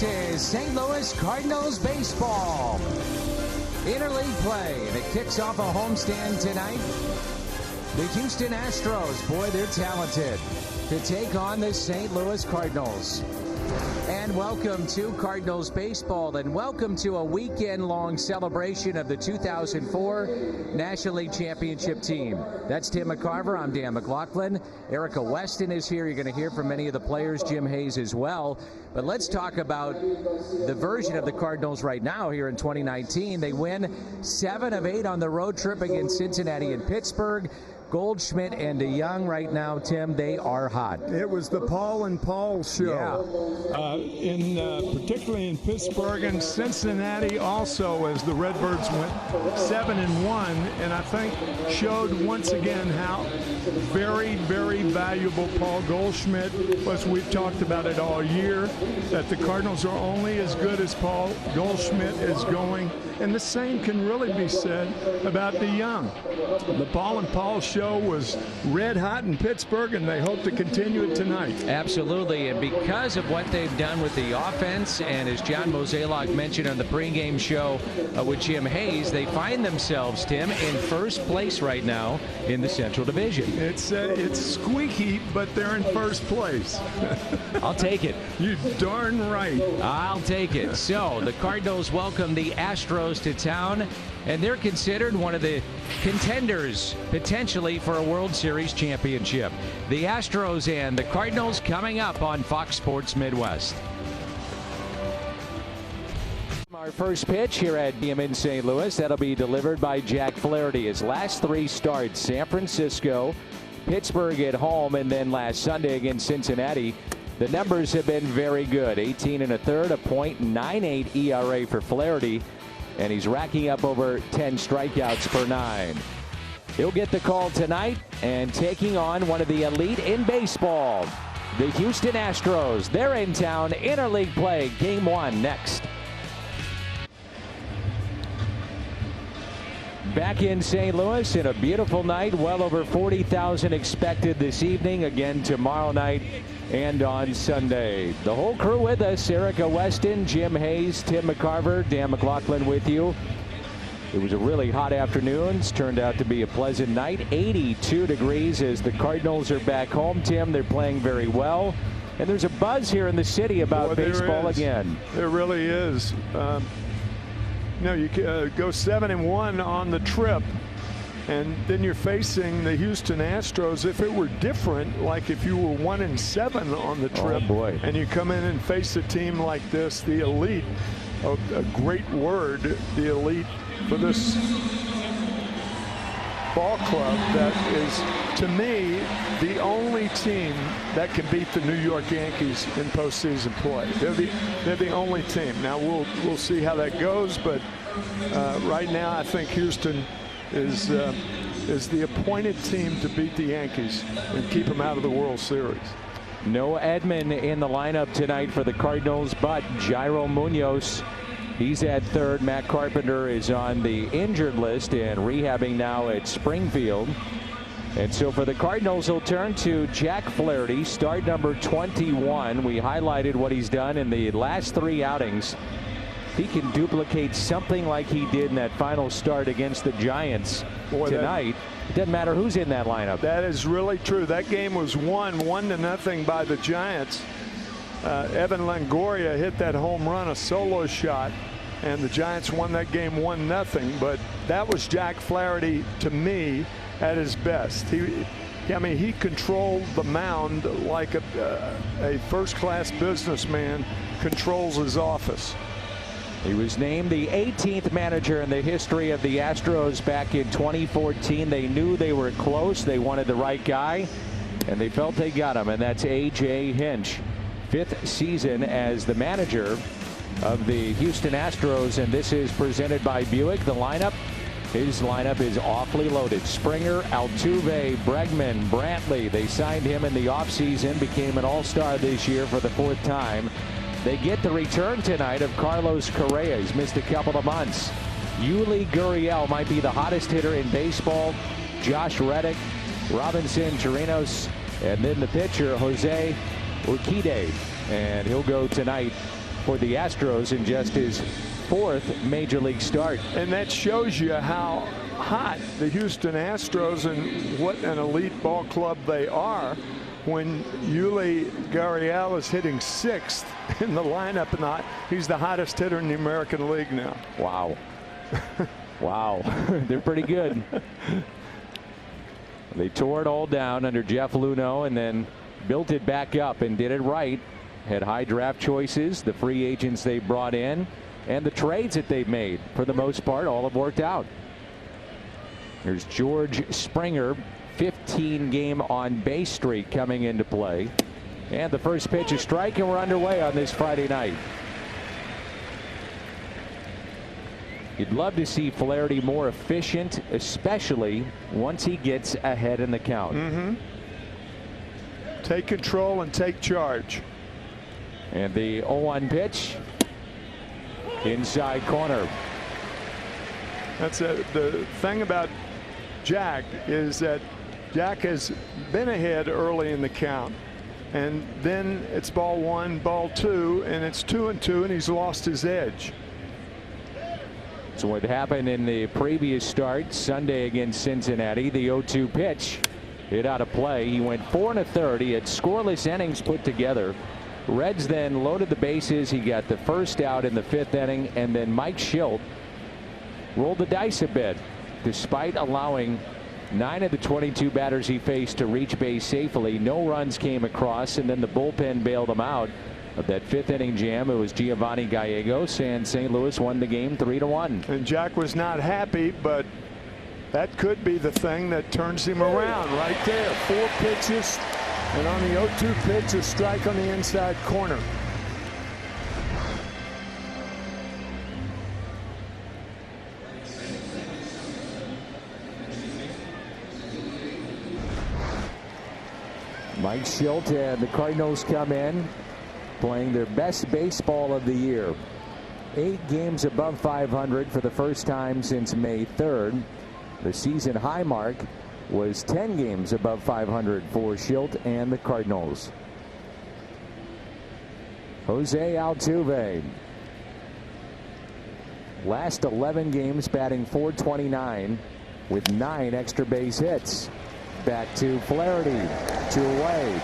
This is St. Louis Cardinals baseball. Interleague play, and it kicks off a homestand tonight. The Houston Astros, boy, they're talented, to take on the St. Louis Cardinals. And welcome to Cardinals baseball, and welcome to a weekend-long celebration of the 2004 National League Championship team. That's Tim McCarver. I'm Dan McLaughlin. Erica Weston is here. You're going to hear from many of the players, Jim Hayes as well. But let's talk about the version of the Cardinals right now here in 2019. They win 7 of 8 on the road trip against Cincinnati and Pittsburgh. Goldschmidt and DeYoung right now, Tim, they are hot. It was the Paul and Paul show. Yeah. Particularly in Pittsburgh and Cincinnati also, as the Redbirds went 7-1, and I think showed once again how very, very valuable Paul Goldschmidt was. We've talked about it all year, that the Cardinals are only as good as Paul Goldschmidt is going, and the same can really be said about DeYoung. The Paul and Paul show was red hot in Pittsburgh, and they hope to continue it tonight. Absolutely, and because of what they've done with the offense, and as John Mozeliak mentioned on the pregame show with Jim Hayes, they find themselves, Tim, in first place right now in the Central Division. It's squeaky, but they're in first place. I'll take it. You darn right. I'll take it. So the Cardinals welcome the Astros to town, and they're considered one of the contenders potentially for a World Series championship. The Astros and the Cardinals coming up on Fox Sports Midwest. Our first pitch here at BM in St. Louis, that'll be delivered by Jack Flaherty. His last 3 starts, San Francisco, Pittsburgh at home, and then last Sunday against Cincinnati. The numbers have been very good. 18 1/3, a .98 ERA for Flaherty, and he's racking up over 10 strikeouts per 9. He'll get the call tonight, and taking on one of the elite in baseball, the Houston Astros. They're in town. Interleague play, Game 1 next. Back in St. Louis in a beautiful night. Well over 40,000 expected this evening, again tomorrow night and on Sunday. The whole crew with us: Erica Weston, Jim Hayes, Tim McCarver, Dan McLaughlin with you. It was a really hot afternoon. It's turned out to be a pleasant night. 82 degrees as the Cardinals are back home. Tim, they're playing very well, and there's a buzz here in the city about baseball again. There really is. You go 7-1 on the trip, and then you're facing the Houston Astros. If it were different, like if you were 1-7 on the trip, and you come in and face a team like this, the elite, a great word, the elite for this ball club, that is, to me, the only team that can beat the New York Yankees in postseason play. They're the only team. Now we'll see how that goes, but right now I think Houston is the appointed team to beat the Yankees and keep them out of the World Series. No Edman in the lineup tonight for the Cardinals, but Jairo Munoz, he's at third. Matt Carpenter is on the injured list and rehabbing now at Springfield. And so for the Cardinals, he'll turn to Jack Flaherty, start number 21. We highlighted what he's done in the last 3 outings. If he can duplicate something like he did in that final start against the Giants tonight, it doesn't matter who's in that lineup. That is really true. That game was won 1-0 by the Giants. Evan Longoria hit that home run, a solo shot, and the Giants won that game 1-0. But that was Jack Flaherty, to me, at his best. He controlled the mound like a first-class businessman controls his office. He was named the 18th manager in the history of the Astros back in 2014. They knew they were close. They wanted the right guy, and they felt they got him, and that's A.J. Hinch. 5th season as the manager of the Houston Astros, and this is presented by Buick. The lineup, his lineup is awfully loaded. Springer, Altuve, Bregman, Brantley. They signed him in the offseason, became an all-star this year for the 4th time. They get the return tonight of Carlos Correa. He's missed a couple of months. Yuli Gurriel might be the hottest hitter in baseball. Josh Reddick, Robinson Chirinos, and then the pitcher, Jose Urquidy. And he'll go tonight for the Astros in just his 4th major league start. And that shows you how hot the Houston Astros and what an elite ball club they are when Yuli Gurriel is hitting 6th in the lineup, and he's the hottest hitter in the American League now. Wow. Wow. They're pretty good. They tore it all down under Jeff Luhnow and then built it back up and did it right. Had high draft choices, the free agents they brought in, and the trades that they've made, for the most part, all have worked out. Here's George Springer, 15-game on-base streak coming into play. And the first pitch is strike, and we're underway on this Friday night. You'd love to see Flaherty more efficient, especially once he gets ahead in the count. Take control and take charge. And the 0-1 pitch, inside corner. That's the thing about Jack, is that Jack has been ahead early in the count, and then it's ball 1, ball 2, and it's 2-2, and he's lost his edge. So what happened in the previous start Sunday against Cincinnati, the 0-2 pitch hit out of play. He went 4 1/3. He had scoreless innings put together. Reds then loaded the bases. He got the first out in the 5th inning, and then Mike Schilt rolled the dice a bit, despite allowing 9 of the 22 batters he faced to reach base safely. No runs came across, and then the bullpen bailed him out of that 5th inning jam. It was Giovanni Gallegos, and St. Louis won the game 3-1. And Jack was not happy, but that could be the thing that turns him around right there. 4 pitches, and on the 0-2 pitch, a strike on the inside corner. Mike Schilt and the Cardinals come in playing their best baseball of the year. 8 games above 500 for the first time since May 3rd. The season high mark was 10 games above 500 for Schilt and the Cardinals. Jose Altuve, last 11 games batting .429 with 9 extra base hits. Back to Flaherty, 2 away.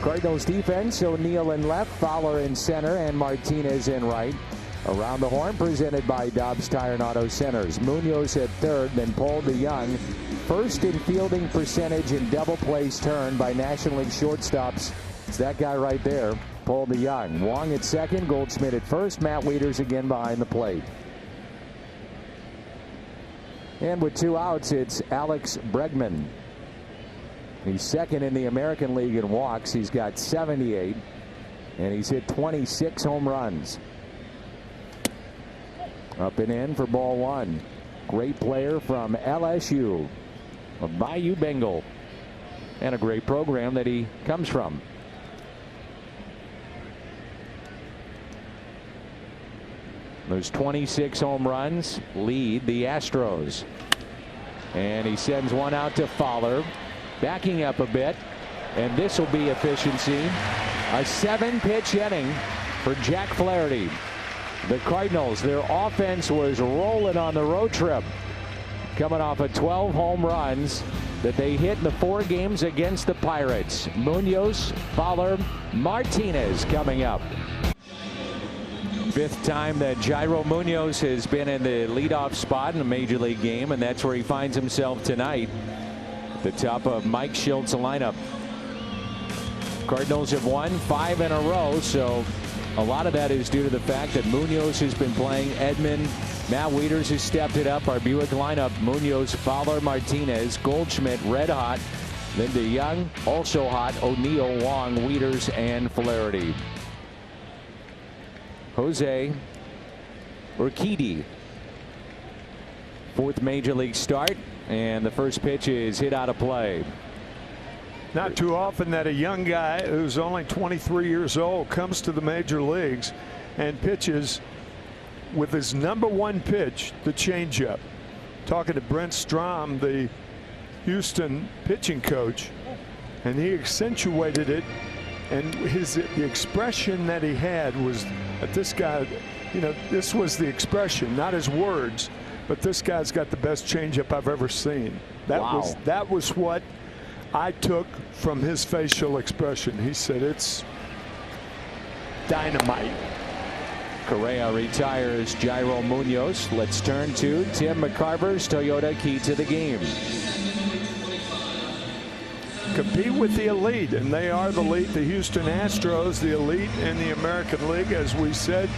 Cardinals defense, O'Neill in left, Fowler in center, and Martinez in right. Around the horn, presented by Dobbs Tire and Auto Centers. Munoz at 3rd, then Paul DeJong, 1st in fielding percentage and double plays turned by National League shortstops. It's that guy right there, Paul DeJong. Wong at 2nd, Goldschmidt at 1st, Matt Wieters again behind the plate. And with 2 outs, it's Alex Bregman. He's 2nd in the American League in walks. He's got 78, and he's hit 26 home runs. Up and in for ball 1. Great player from LSU, a Bayou Bengal, and a great program that he comes from. Those 26 home runs lead the Astros. And he sends one out to Fowler, backing up a bit, and this will be efficiency. A 7-pitch inning for Jack Flaherty. The Cardinals, their offense was rolling on the road trip, coming off of 12 home runs that they hit in the 4 games against the Pirates. Munoz, Fowler, Martinez coming up. 5th time that Jairo Munoz has been in the leadoff spot in a major league game, and that's where he finds himself tonight, at the top of Mike Schilt's lineup. Cardinals have won 5 in a row, so a lot of that is due to the fact that Munoz has been playing. Edman, Matt Wieters has stepped it up. Our Buick lineup: Munoz, Fowler, Martinez, Goldschmidt, red hot. Then DeJong, also hot. O'Neill, Wong, Wieters, and Flaherty. Jose Urquidy, 4th major league start, and the first pitch is hit out of play. Not too often that a young guy who's only 23 years old comes to the major leagues and pitches with his #1 pitch, the changeup. Talking to Brent Strom, the Houston pitching coach, and he accentuated it. And the expression that he had was that this guy, you know, this was the expression, not his words, but this guy's got the best changeup I've ever seen. That was what I took from his facial expression. He said it's dynamite. Correa retires Jairo Munoz. Let's turn to Tim McCarver's Toyota Key to the Game. Compete with the elite, and they are the elite. The Houston Astros, the elite in the American League, as we said,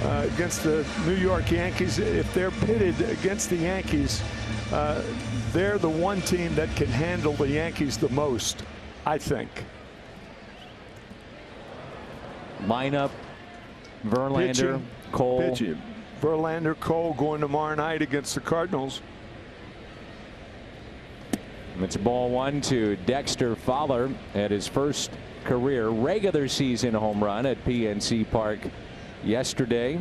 against the New York Yankees. If they're pitted against the Yankees, they're the one team that can handle the Yankees the most, I think. Lineup: Verlander, Cole. Pitching. Verlander, Cole going tomorrow night against the Cardinals. It's ball one to Dexter Fowler at his first career regular season home run at PNC Park yesterday.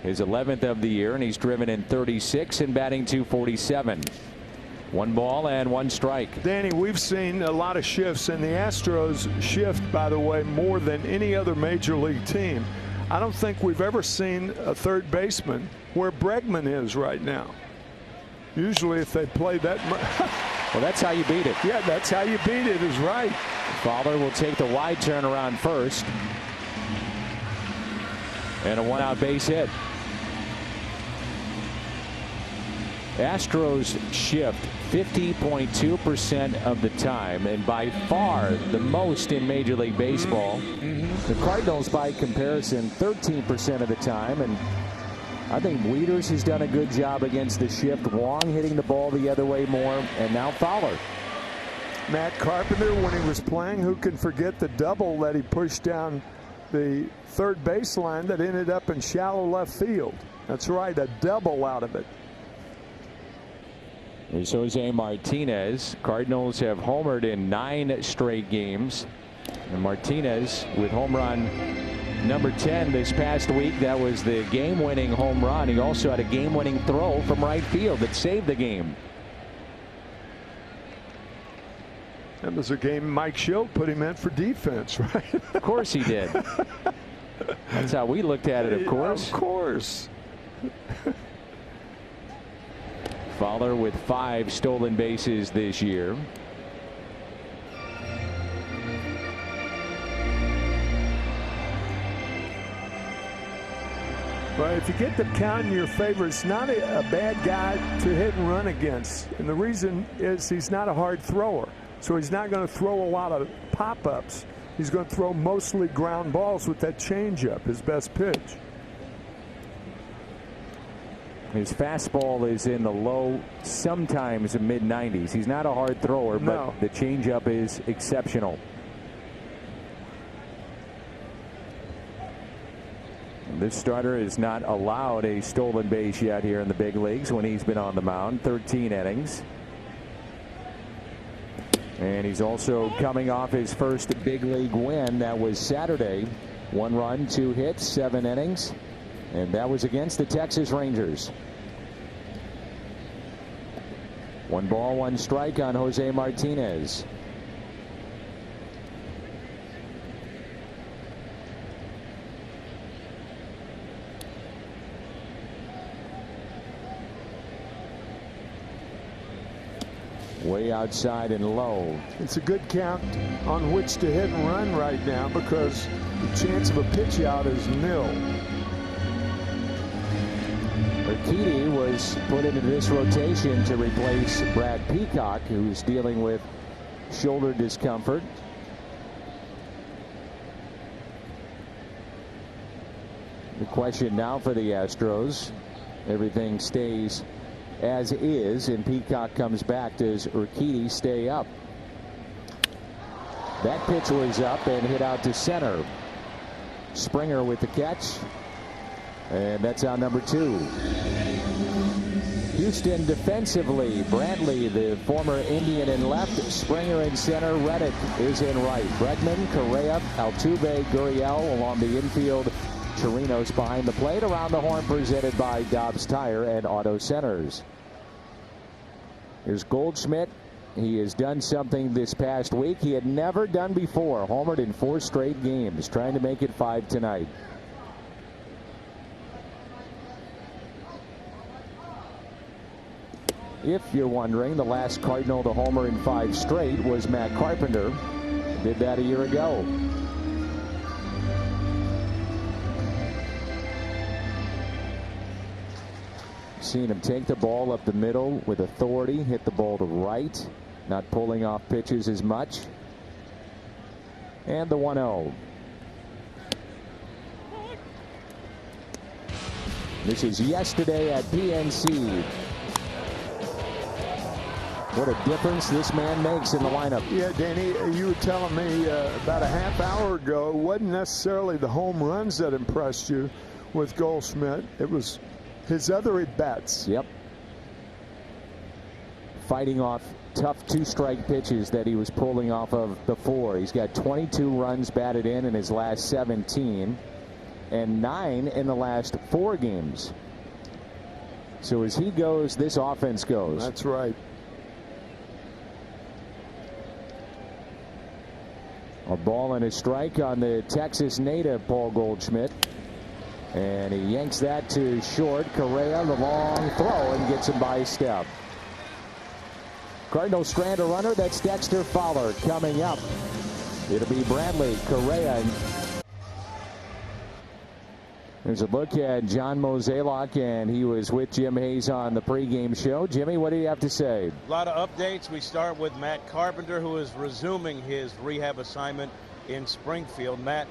His 11th of the year, and he's driven in 36 and batting .247. 1 ball and 1 strike. Danny, we've seen a lot of shifts, and the Astros shift, by the way, more than any other major league team. I don't think we've ever seen a third baseman where Bregman is right now. Usually if they play that much. Well, that's how you beat it. Yeah, that's how you beat it, is right. Fowler will take the wide turn around first. And a 1-out base hit. Astros shift 50.2% of the time, and by far the most in Major League Baseball. The Cardinals, by comparison, 13% of the time, and I think Wieters has done a good job against the shift. Wong hitting the ball the other way more, and now Fowler. Matt Carpenter, when he was playing, who can forget the double that he pushed down the third baseline that ended up in shallow left field? That's right, a double out of it. Here's Jose Martinez. Cardinals have homered in 9 straight games. And Martinez with home run number 10 this past week. That was the game-winning home run. He also had a game-winning throw from right field that saved the game. That was a game Mike Schilt put him in for defense, right? Of course he did. That's how we looked at it, of course. Of course. Fowler with 5 stolen bases this year. Well, if you get the count in your favor, it's not a bad guy to hit and run against. And the reason is he's not a hard thrower. So he's not going to throw a lot of pop-ups. He's going to throw mostly ground balls with that changeup, his best pitch. His fastball is in the low, sometimes mid-90s. He's not a hard thrower, but the changeup is exceptional. This starter has not allowed a stolen base yet here in the big leagues when he's been on the mound. 13 innings. And he's also coming off his first big league win. That was Saturday. 1 run, 2 hits, 7 innings. And that was against the Texas Rangers. 1 ball, 1 strike on Jose Martinez. Way outside and low. It's a good count on which to hit and run right now because the chance of a pitch out is nil. Urquidy was put into this rotation to replace Brad Peacock, who's dealing with shoulder discomfort. The question now for the Astros, everything stays as is and Peacock comes back. Does Urquidy stay up? That pitch was up and hit out to center. Springer with the catch, and that's out number 2. Houston defensively, Bradley, the former Indian, in left, Springer in center, Reddick is in right. Bregman, Correa, Altuve, Gurriel along the infield. Chirinos behind the plate. Around the horn presented by Dobbs Tire and Auto Centers. Here's Goldschmidt He has done something this past week he had never done before. Homered in 4 straight games, trying to make it 5 tonight. If you're wondering, the last Cardinal to homer in 5 straight was Matt Carpenter. Did that a year ago. Seen him take the ball up the middle with authority, hit the ball to right, not pulling off pitches as much. And the 1-0. This is yesterday at PNC. What a difference this man makes in the lineup. Yeah, Danny, you were telling me about a half hour ago, it wasn't necessarily the home runs that impressed you with Goldschmidt. It was his other at-bats. Yep. Fighting off tough 2-strike pitches that he was pulling off of before. He's got 22 runs batted in his last 17 and 9 in the last 4 games. So as he goes, this offense goes. That's right. A ball and a strike on the Texas native, Paul Goldschmidt. And he yanks that to short. Correa, the long throw, and gets him by a step. Cardinals strand a runner. That's Dexter Fowler coming up. It'll be Bradley, Correa. There's a look at John Mozeliak, and he was with Jim Hayes on the pregame show. Jimmy, what do you have to say? A lot of updates. We start with Matt Carpenter, who is resuming his rehab assignment in Springfield. Matt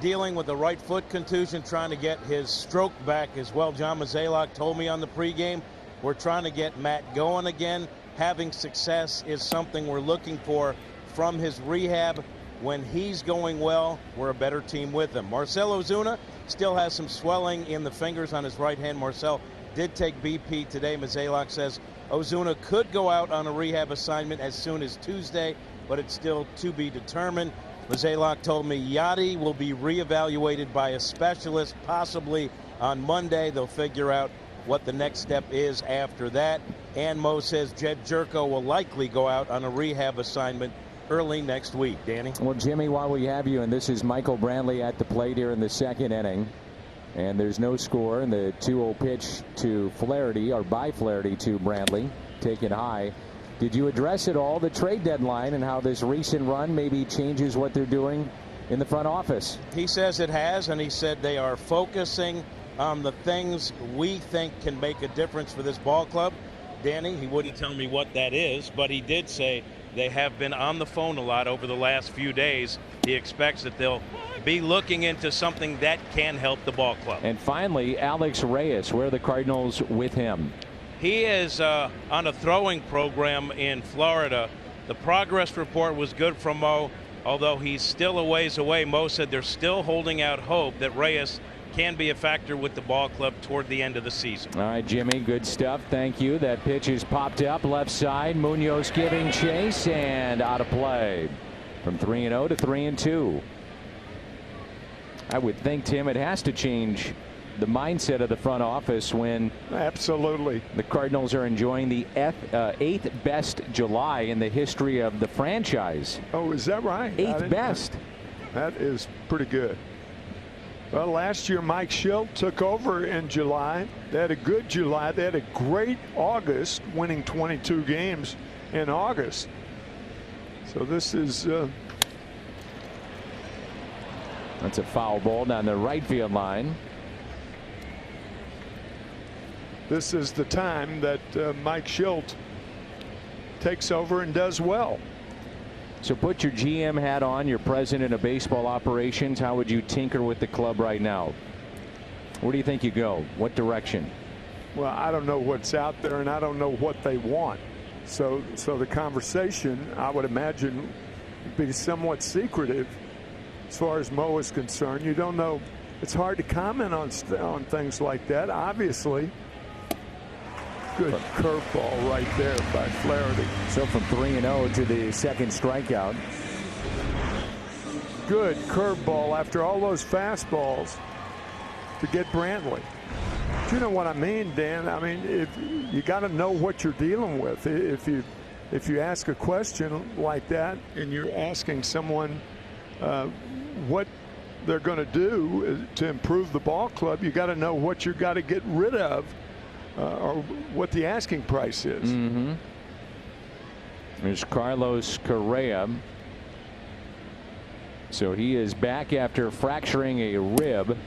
dealing with a right foot contusion, trying to get his stroke back as well. John Mozeliak told me on the pregame, we're trying to get Matt going again. Having success is something we're looking for from his rehab. When he's going well, we're a better team with him. Marcell Ozuna still has some swelling in the fingers on his right hand. Marcell did take BP today. Mozeliak says Ozuna could go out on a rehab assignment as soon as Tuesday, but it's still to be determined. Mozeliak told me Yachty will be reevaluated by a specialist possibly on Monday. They'll figure out what the next step is after that. And Mo says Jed Jerko will likely go out on a rehab assignment early next week. Danny? Well, Jimmy, while we have you, and this is Michael Brantley at the plate here in the 2nd inning. And there's no score, and the 2-0 pitch to Flaherty, or by Flaherty to Brantley, taken high. Did you address at all the trade deadline and how this recent run maybe changes what they're doing in the front office? He says it has, and he said they are focusing on the things we think can make a difference for this ball club. Danny, he wouldn't tell me what that is, but he did say they have been on the phone a lot over the last few days. He expects that they'll be looking into something that can help the ball club. And finally, Alex Reyes, where are the Cardinals with him? He is on a throwing program in Florida. The progress report was good from Mo, although he's still a ways away. Mo said they're still holding out hope that Reyes can be a factor with the ball club toward the end of the season. All right, Jimmy, good stuff. Thank you. That pitch is popped up left side. Munoz giving chase and out of play. From 3-0 to 3-2. I would think, Tim, it has to change the mindset of the front office when Absolutely. the Cardinals are enjoying the 8th best July in the history of the franchise. Oh, is that right? 8th best. That is pretty good. Well, last year Mike Schilt took over in July. They had a good July. They had a great August, winning 22 games in August. So this is that's a foul ball down the right field line. This is the time that Mike Schilt takes over and does well. So put your GM hat on, you're president of baseball operations. How would you tinker with the club right now? Where do you think you go? What direction? Well, I don't know what's out there, and I don't know what they want. So the conversation, I would imagine, would be somewhat secretive as far as Mo is concerned. You don't know. It's hard to comment on things like that, obviously. Good curveball right there by Flaherty. So from 3-0 to the 2nd strikeout. Good curveball after all those fastballs to get Brantley. Do you know what I mean, Dan? I mean, if you got to know what you're dealing with. If you if you ask a question like that and you're asking someone what they're going to do to improve the ball club, you got to know what you got to get rid of or what the asking price is. Mm-hmm. There's Carlos Correa. So he is back after fracturing a rib.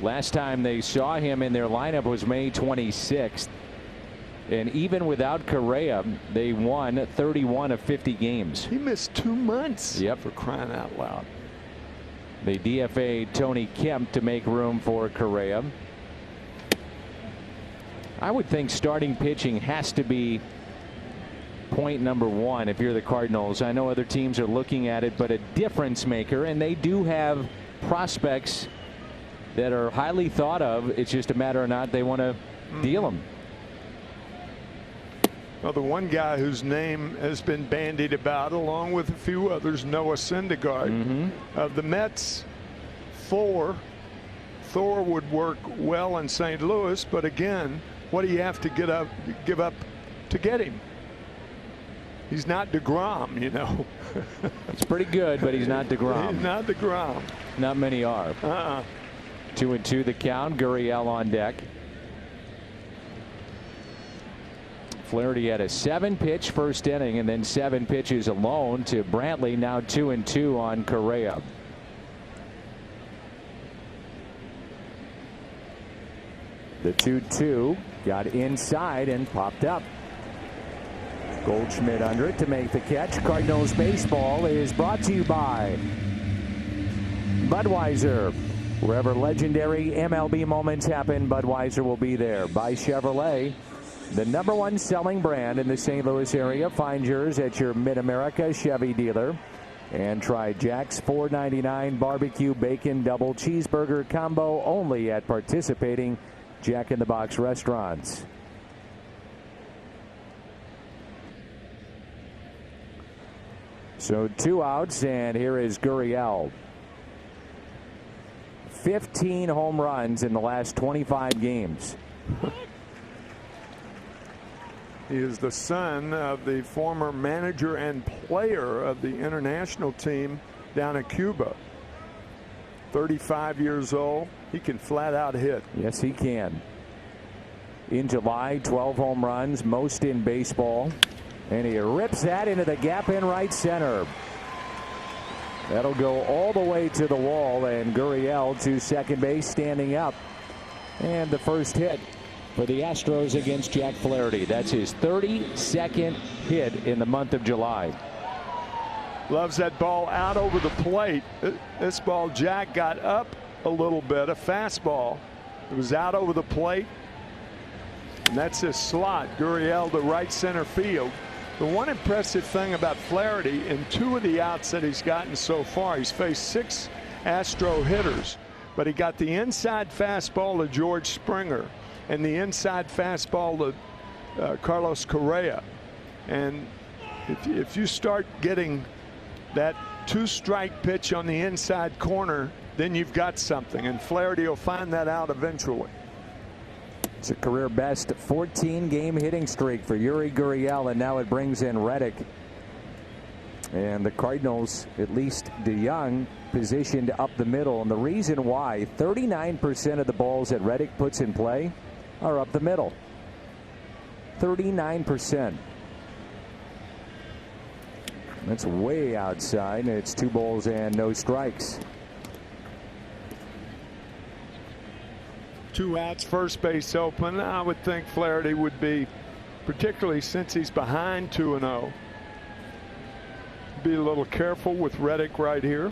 Last time they saw him in their lineup was May 26th. And even without Correa, they won 31 of 50 games. He missed 2 months. Yep. For crying out loud. They DFA'd Tony Kemp to make room for Correa. I would think starting pitching has to be point number one if you're the Cardinals. I know other teams are looking at it, but a difference maker, and they do have prospects that are highly thought of. It's just a matter of not they want to deal them. Well, the one guy whose name has been bandied about, along with a few others, Noah Syndergaard. Of the Mets, Thor would work well in St. Louis, but again, what do you have to give up to get him? He's not DeGrom, you know. He's pretty good, but he's not DeGrom. He's not DeGrom. Not many are. 2-2 the count. Gurriel on deck. Flaherty had a 7-pitch first inning and then 7 pitches alone to Brantley. Now 2-2 on Correa. The 2-2 got inside and popped up. Goldschmidt under it to make the catch. Cardinals baseball is brought to you by Budweiser. Wherever legendary MLB moments happen, Budweiser will be there. By Chevrolet, the #1 selling brand in the St. Louis area. Find yours at your Mid-America Chevy dealer. And try Jack's $4.99 barbecue bacon double cheeseburger combo only at participating Jack in the Box restaurants. So 2 outs, and here is Gurriel. 15 home runs in the last 25 games. He is the son of the former manager and player of the international team down in Cuba. 35 years old. He can flat out hit. Yes, he can. In July, 12 home runs, most in baseball. And he rips that into the gap in right center. That'll go all the way to the wall, and Gurriel to second base standing up. And the first hit for the Astros against Jack Flaherty. That's his 32nd hit in the month of July. Loves that ball out over the plate. This ball, Jack got up a little bit, a fastball. It was out over the plate. And that's his slot. Gurriel to right center field. The one impressive thing about Flaherty, in 2 of the outs that he's gotten so far, he's faced 6 Astro hitters, but he got the inside fastball to George Springer and the inside fastball to Carlos Correa. And if you start getting that 2-strike pitch on the inside corner, then you've got something, and Flaherty will find that out eventually. It's a career best 14-game hitting streak for Yuri Gurriel, and now it brings in Reddick. And the Cardinals, at least DeYoung, positioned up the middle. And the reason why, 39% of the balls that Reddick puts in play are up the middle. 39%. That's way outside, and it's 2 balls and no strikes. 2 outs, first base open. I would think Flaherty would be, particularly since he's behind 2-0. Be a little careful with Reddick right here.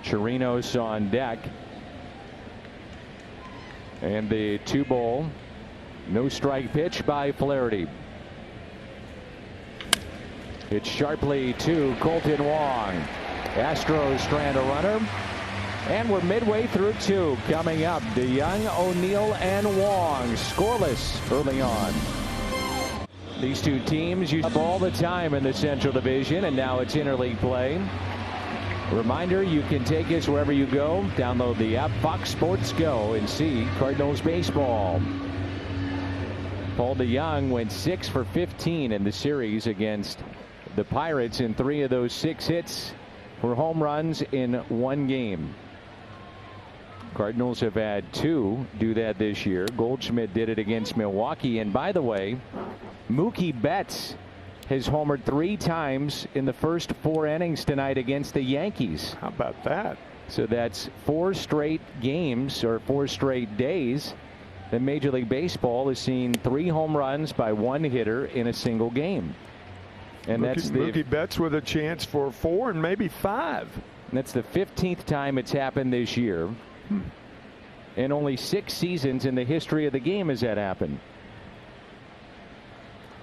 Chirinos on deck. And the 2-ball, no strike pitch by Flaherty. It's sharply to Colton Wong. Astros strand a runner. And we're midway through 2. Coming up, DeYoung, O'Neill, and Wong scoreless early on. These 2 teams use up all the time in the Central Division, and now it's interleague play. Reminder, you can take us wherever you go. Download the app Fox Sports Go and see Cardinals baseball. Paul DeJong went 6 for 15 in the series against the Pirates, and 3 of those 6 hits were home runs in one game. Cardinals have had 2 do that this year. Goldschmidt did it against Milwaukee. And by the way, Mookie Betts has homered 3 times in the first 4 innings tonight against the Yankees. How about that? So that's 4 straight games, or 4 straight days, that Major League Baseball has seen 3 home runs by one hitter in a single game. And Mookie Betts with a chance for 4 and maybe 5. And that's the 15th time it's happened this year. And only 6 seasons in the history of the game has that happened.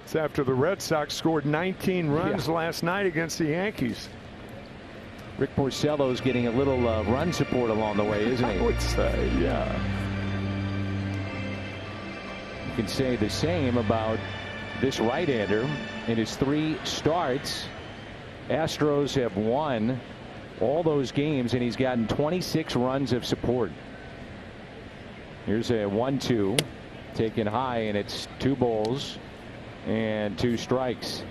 It's after the Red Sox scored 19 runs last night against the Yankees. Rick Porcello's getting a little run support along the way, isn't he? I would say, yeah. You can say the same about this right-hander. In his 3 starts, Astros have won all those games, and he's gotten 26 runs of support. Here's a 1-2 taken high, and it's 2 balls and 2 strikes.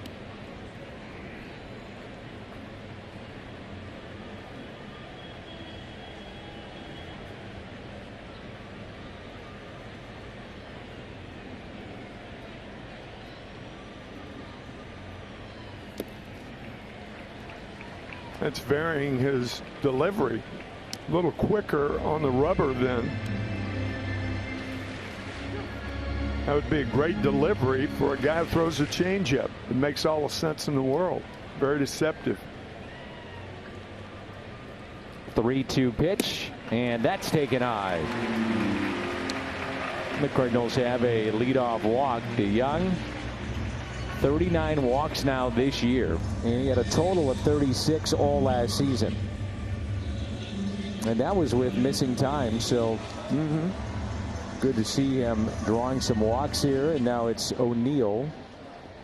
That's varying his delivery. A little quicker on the rubber then. That would be a great delivery for a guy who throws a changeup. It makes all the sense in the world. Very deceptive. 3-2 pitch, and that's taken high. The Cardinals have a leadoff walk. DeJong, 39 walks now this year, and he had a total of 36 all last season. And that was with missing time, so good to see him drawing some walks here. And now it's O'Neill,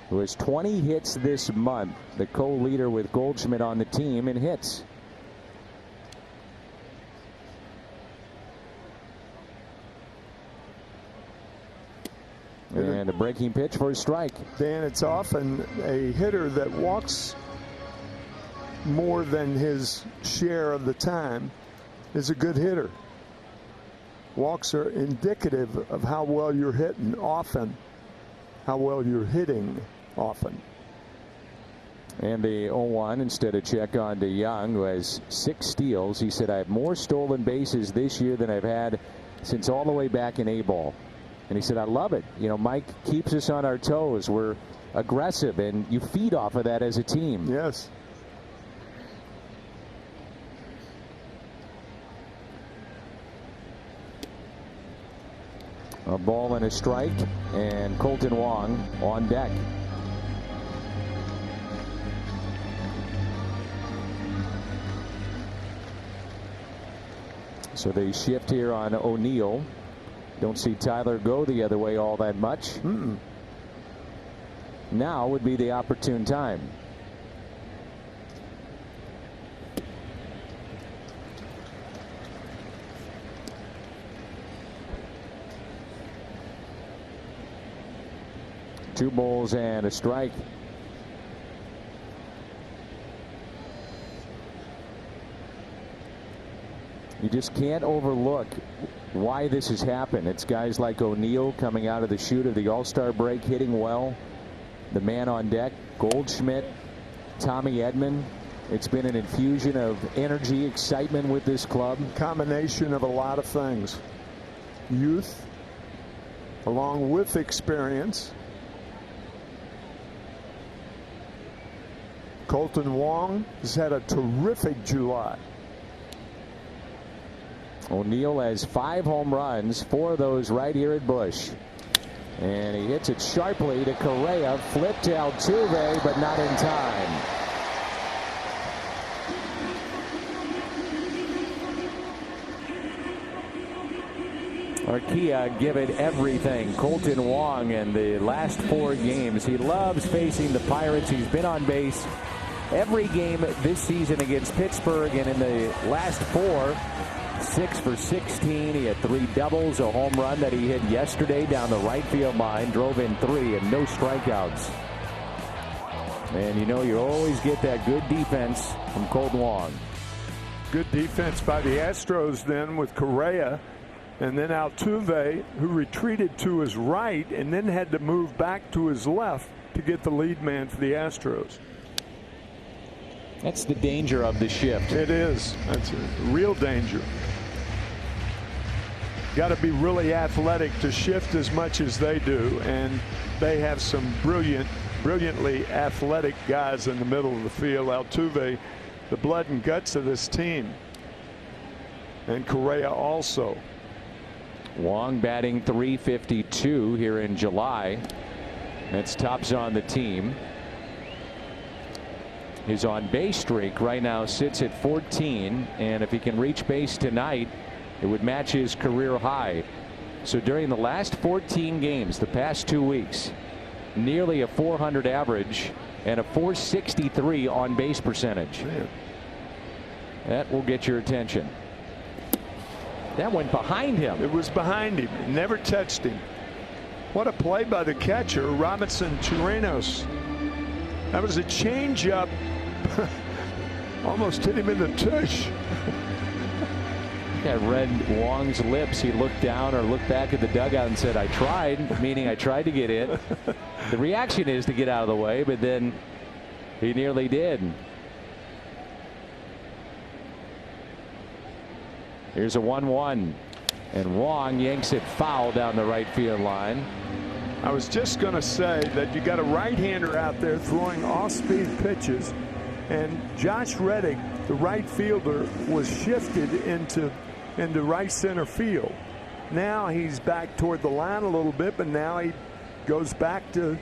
who has 20 hits this month, the co-leader with Goldschmidt on the team in hits. And a breaking pitch for a strike. Dan, it's often a hitter that walks more than his share of the time is a good hitter. Walks are indicative of how well you're hitting often, how well you're hitting often. And the 0-1 instead of check on DeJong, who has 6 steals. He said, I have more stolen bases this year than I've had since all the way back in A-ball. And he said, I love it. You know, Mike keeps us on our toes. We're aggressive, and you feed off of that as a team. Yes. A ball and a strike, and Colton Wong on deck. So they shift here on O'Neill. Don't see Tyler go the other way all that much. Now would be the opportune time. Two balls and a strike. You just can't overlook why this has happened. It's guys like O'Neill coming out of the chute of the All-Star break, hitting well. The man on deck, Goldschmidt, Tommy Edman. It's been an infusion of energy, excitement with this club. Combination of a lot of things. Youth, along with experience. Colton Wong has had a terrific July. O'Neill has 5 home runs, 4 of those right here at Busch. And he hits it sharply to Correa, flip to Altuve, but not in time. Arcia give it everything. Colton Wong in the last 4 games. He loves facing the Pirates. He's been on base every game this season against Pittsburgh, and in the last 4, 6 for 16. He had 3 doubles, a home run that he hit yesterday down the right field line, drove in 3, and no strikeouts. And you know, you always get that good defense from Colton Wong. Good defense by the Astros then with Correa, and then Altuve, who retreated to his right and then had to move back to his left to get the lead man for the Astros. That's the danger of the shift. It is. That's a real danger. Got to be really athletic to shift as much as they do, and they have some brilliantly athletic guys in the middle of the field. Altuve, the blood and guts of this team, and Correa also. Wong batting .352 here in July. That's tops on the team. His on base streak right now sits at 14, and if he can reach base tonight, it would match his career high. So during the last 14 games, the past 2 weeks, nearly a .400 average and a .463 on base percentage. Man. That will get your attention. That went behind him. It was behind him. It never touched him. What a play by the catcher, Robinson Chirinos. That was a changeup. Almost hit him in the tush. I read Wong's lips. He looked down or looked back at the dugout and said, "I tried," meaning I tried to get in. The reaction is to get out of the way, but then he nearly did. Here's a 1-1, and Wong yanks it foul down the right field line. I was just going to say that you got a right-hander out there throwing off-speed pitches, and Josh Reddick, the right fielder, was shifted into right center field. Now he's back toward the line a little bit, but now he goes back to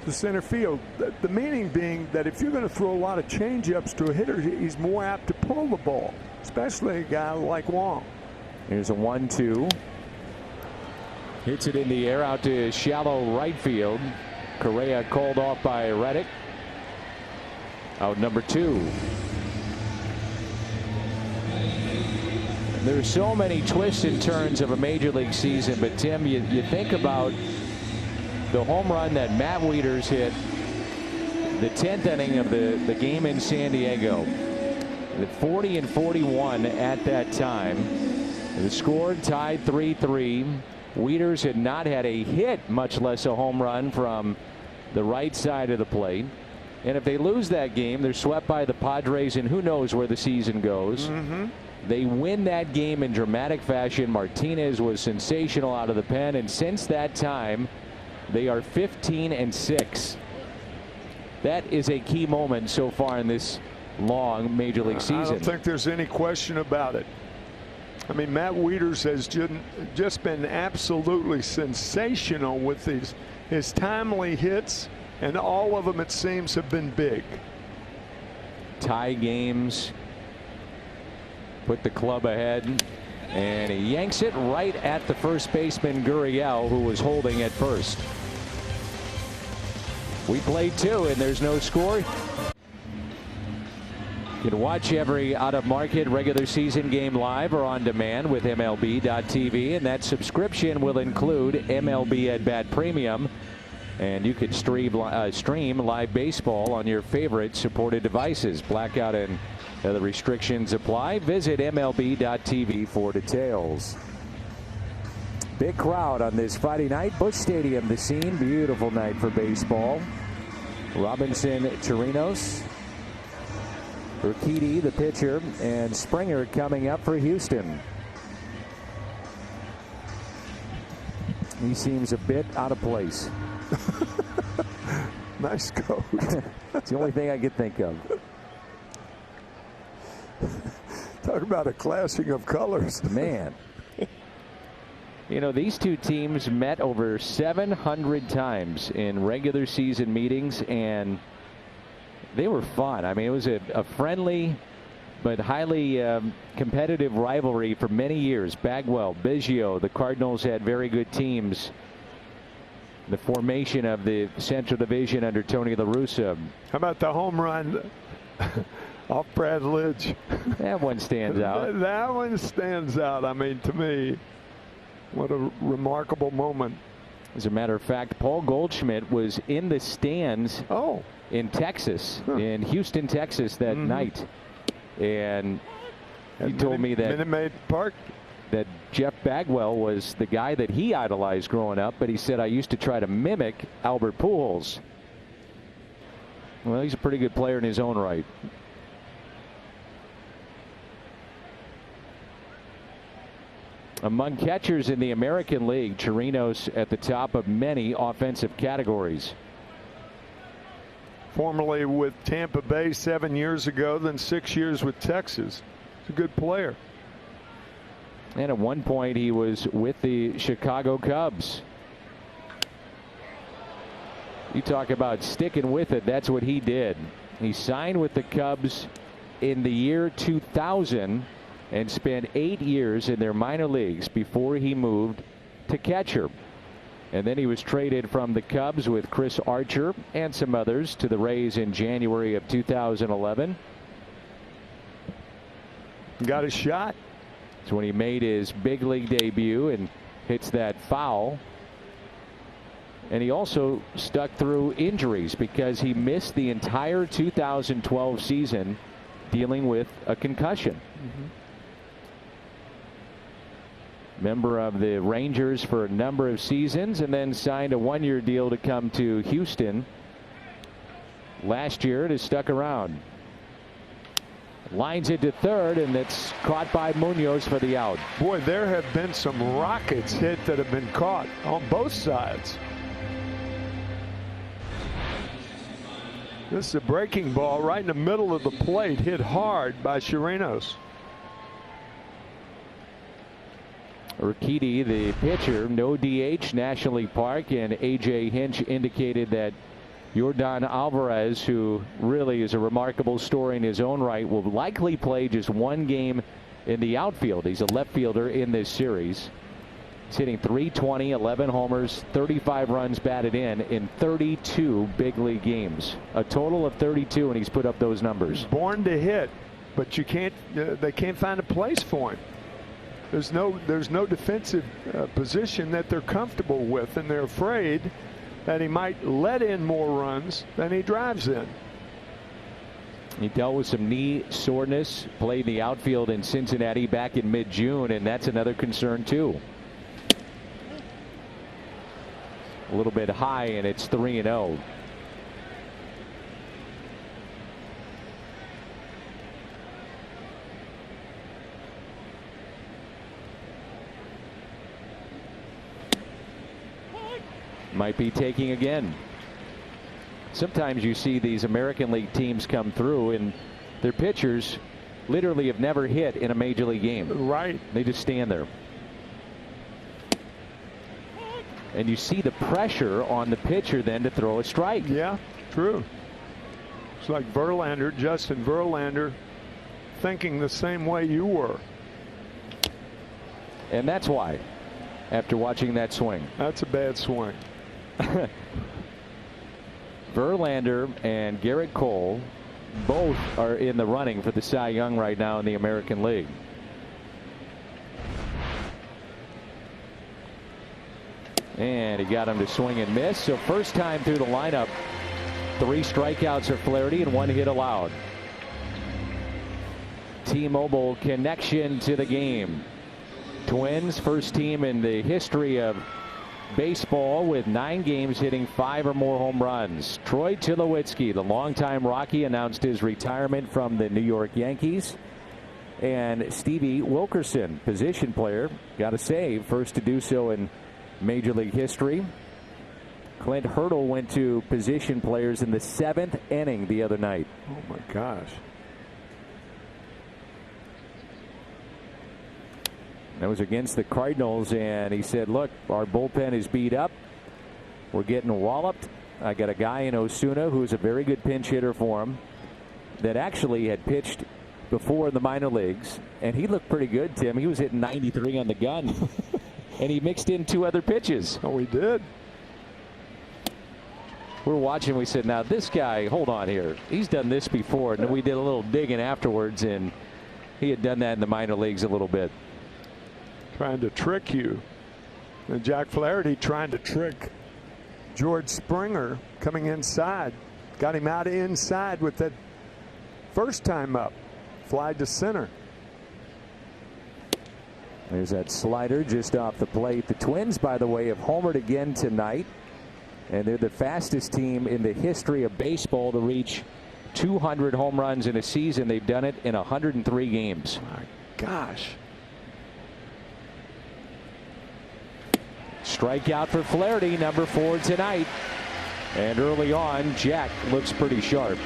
center field. The meaning being that if you're going to throw a lot of changeups to a hitter, he's more apt to pull the ball, especially a guy like Wong. Here's a 1-2. Hits it in the air out to shallow right field. Correa called off by Reddick. Out number 2. There's so many twists and turns of a major league season, but Tim, you think about the home run that Matt Wieters hit, the 10th inning of the game in San Diego. The 40 and 41 at that time. The score tied 3-3. Wieters had not had a hit, much less a home run from the right side of the plate. And if they lose that game, they're swept by the Padres, and who knows where the season goes. They win that game in dramatic fashion. Martinez was sensational out of the pen, and since that time, they are 15-6. That is a key moment so far in this long major league season. I don't think there's any question about it. I mean, Matt Wieters has just been absolutely sensational with his timely hits, and all of them, it seems, have been big. Tie games, put the club ahead, and he yanks it right at the first baseman Gurriel, who was holding at first. We played 2, and there's no score. You can watch every out-of-market regular season game live or on demand with MLB.tv, and that subscription will include MLB At Bat Premium, and you can stream live baseball on your favorite supported devices. Blackout and other restrictions apply. Visit MLB.tv for details. Big crowd on this Friday night. Busch Stadium, the scene. Beautiful night for baseball. Robinson Chirinos, Urquidy, the pitcher, and Springer coming up for Houston. He seems a bit out of place. Nice coat. It's the only thing I could think of. Talk about a clashing of colors. Man. You know, these two teams met over 700 times in regular season meetings, and they were fun. I mean, it was a friendly but highly competitive rivalry for many years. Bagwell, Biggio, the Cardinals had very good teams. The formation of the Central Division under Tony La Russa. How about the home run Off Brad Lidge. That one stands out. That one stands out. I mean, to me, what a remarkable moment. As a matter of fact, Paul Goldschmidt was in the stands in Texas, in Houston, Texas that night. And he told me that Minute Maid Park, that Jeff Bagwell was the guy that he idolized growing up, but he said, I used to try to mimic Albert Pujols. Well, he's a pretty good player in his own right. Among catchers in the American League, Chirinos at the top of many offensive categories. Formerly with Tampa Bay 7 years ago, then 6 years with Texas. He's a good player. And at one point he was with the Chicago Cubs. You talk about sticking with it, that's what he did. He signed with the Cubs in the year 2000 and spent 8 years in their minor leagues before he moved to catcher. And then he was traded from the Cubs with Chris Archer and some others to the Rays in January of 2011. Got a shot. It's when he made his big league debut and hits that foul. And he also stuck through injuries because he missed the entire 2012 season dealing with a concussion. Member of the Rangers for a number of seasons and then signed a one-year deal to come to Houston last year and has stuck around. Lines it to third, and it's caught by Munoz for the out. Boy, there have been some rockets hit that have been caught on both sides. This is a breaking ball right in the middle of the plate, hit hard by Chirinos. Urquidy, the pitcher, no DH, National League Park, and A.J. Hinch indicated that Yordan Alvarez, who really is a remarkable story in his own right, will likely play just one game in the outfield. He's a left fielder in this series. He's hitting .320, 11 homers, 35 runs batted in 32 big league games. A total of 32, and he's put up those numbers. Born to hit, but you can't. They can't find a place for him. There's no defensive position that they're comfortable with, and they're afraid that he might let in more runs than he drives in. He dealt with some knee soreness, played the outfield in Cincinnati back in mid-June, and that's another concern too. A little bit high, and it's 3-0. Might be taking again. Sometimes you see these American League teams come through and their pitchers literally have never hit in a major league game. Right. They just stand there. And you see the pressure on the pitcher then to throw a strike. Yeah, true. It's like Verlander, Justin Verlander, thinking the same way you were. And that's why, after watching that swing. That's a bad swing. Verlander and Garrett Cole both are in the running for the Cy Young right now in the American League. And he got him to swing and miss. So first time through the lineup, 3 strikeouts for Flaherty and 1 hit allowed. T-Mobile connection to the game. Twins, first team in the history of baseball with 9 games hitting 5 or more home runs. Troy Tulowitzki, the longtime Rocky, announced his retirement from the New York Yankees. And Stevie Wilkerson, position player, got a save, first to do so in Major League history. Clint Hurdle went to position players in the 7th inning the other night. Oh my gosh. That was against the Cardinals, and he said, look, our bullpen is beat up. We're getting walloped. I got a guy in Osuna who's a very good pinch hitter for him that actually had pitched before in the minor leagues, and he looked pretty good, Tim. He was hitting 93 on the gun, and he mixed in 2 other pitches. Oh, he did. we're watching. We said, now this guy, hold on here. He's done this before. And then we did a little digging afterwards, and he had done that in the minor leagues a little bit. Trying to trick you. And Jack Flaherty trying to trick George Springer coming inside. Got him out inside with that first time up. Fly to center. There's that slider just off the plate. The Twins, by the way, have homered again tonight. And they're the fastest team in the history of baseball to reach 200 home runs in a season. They've done it in 103 games. My gosh. Strikeout for Flaherty, number 4 tonight. And early on, Jack looks pretty sharp.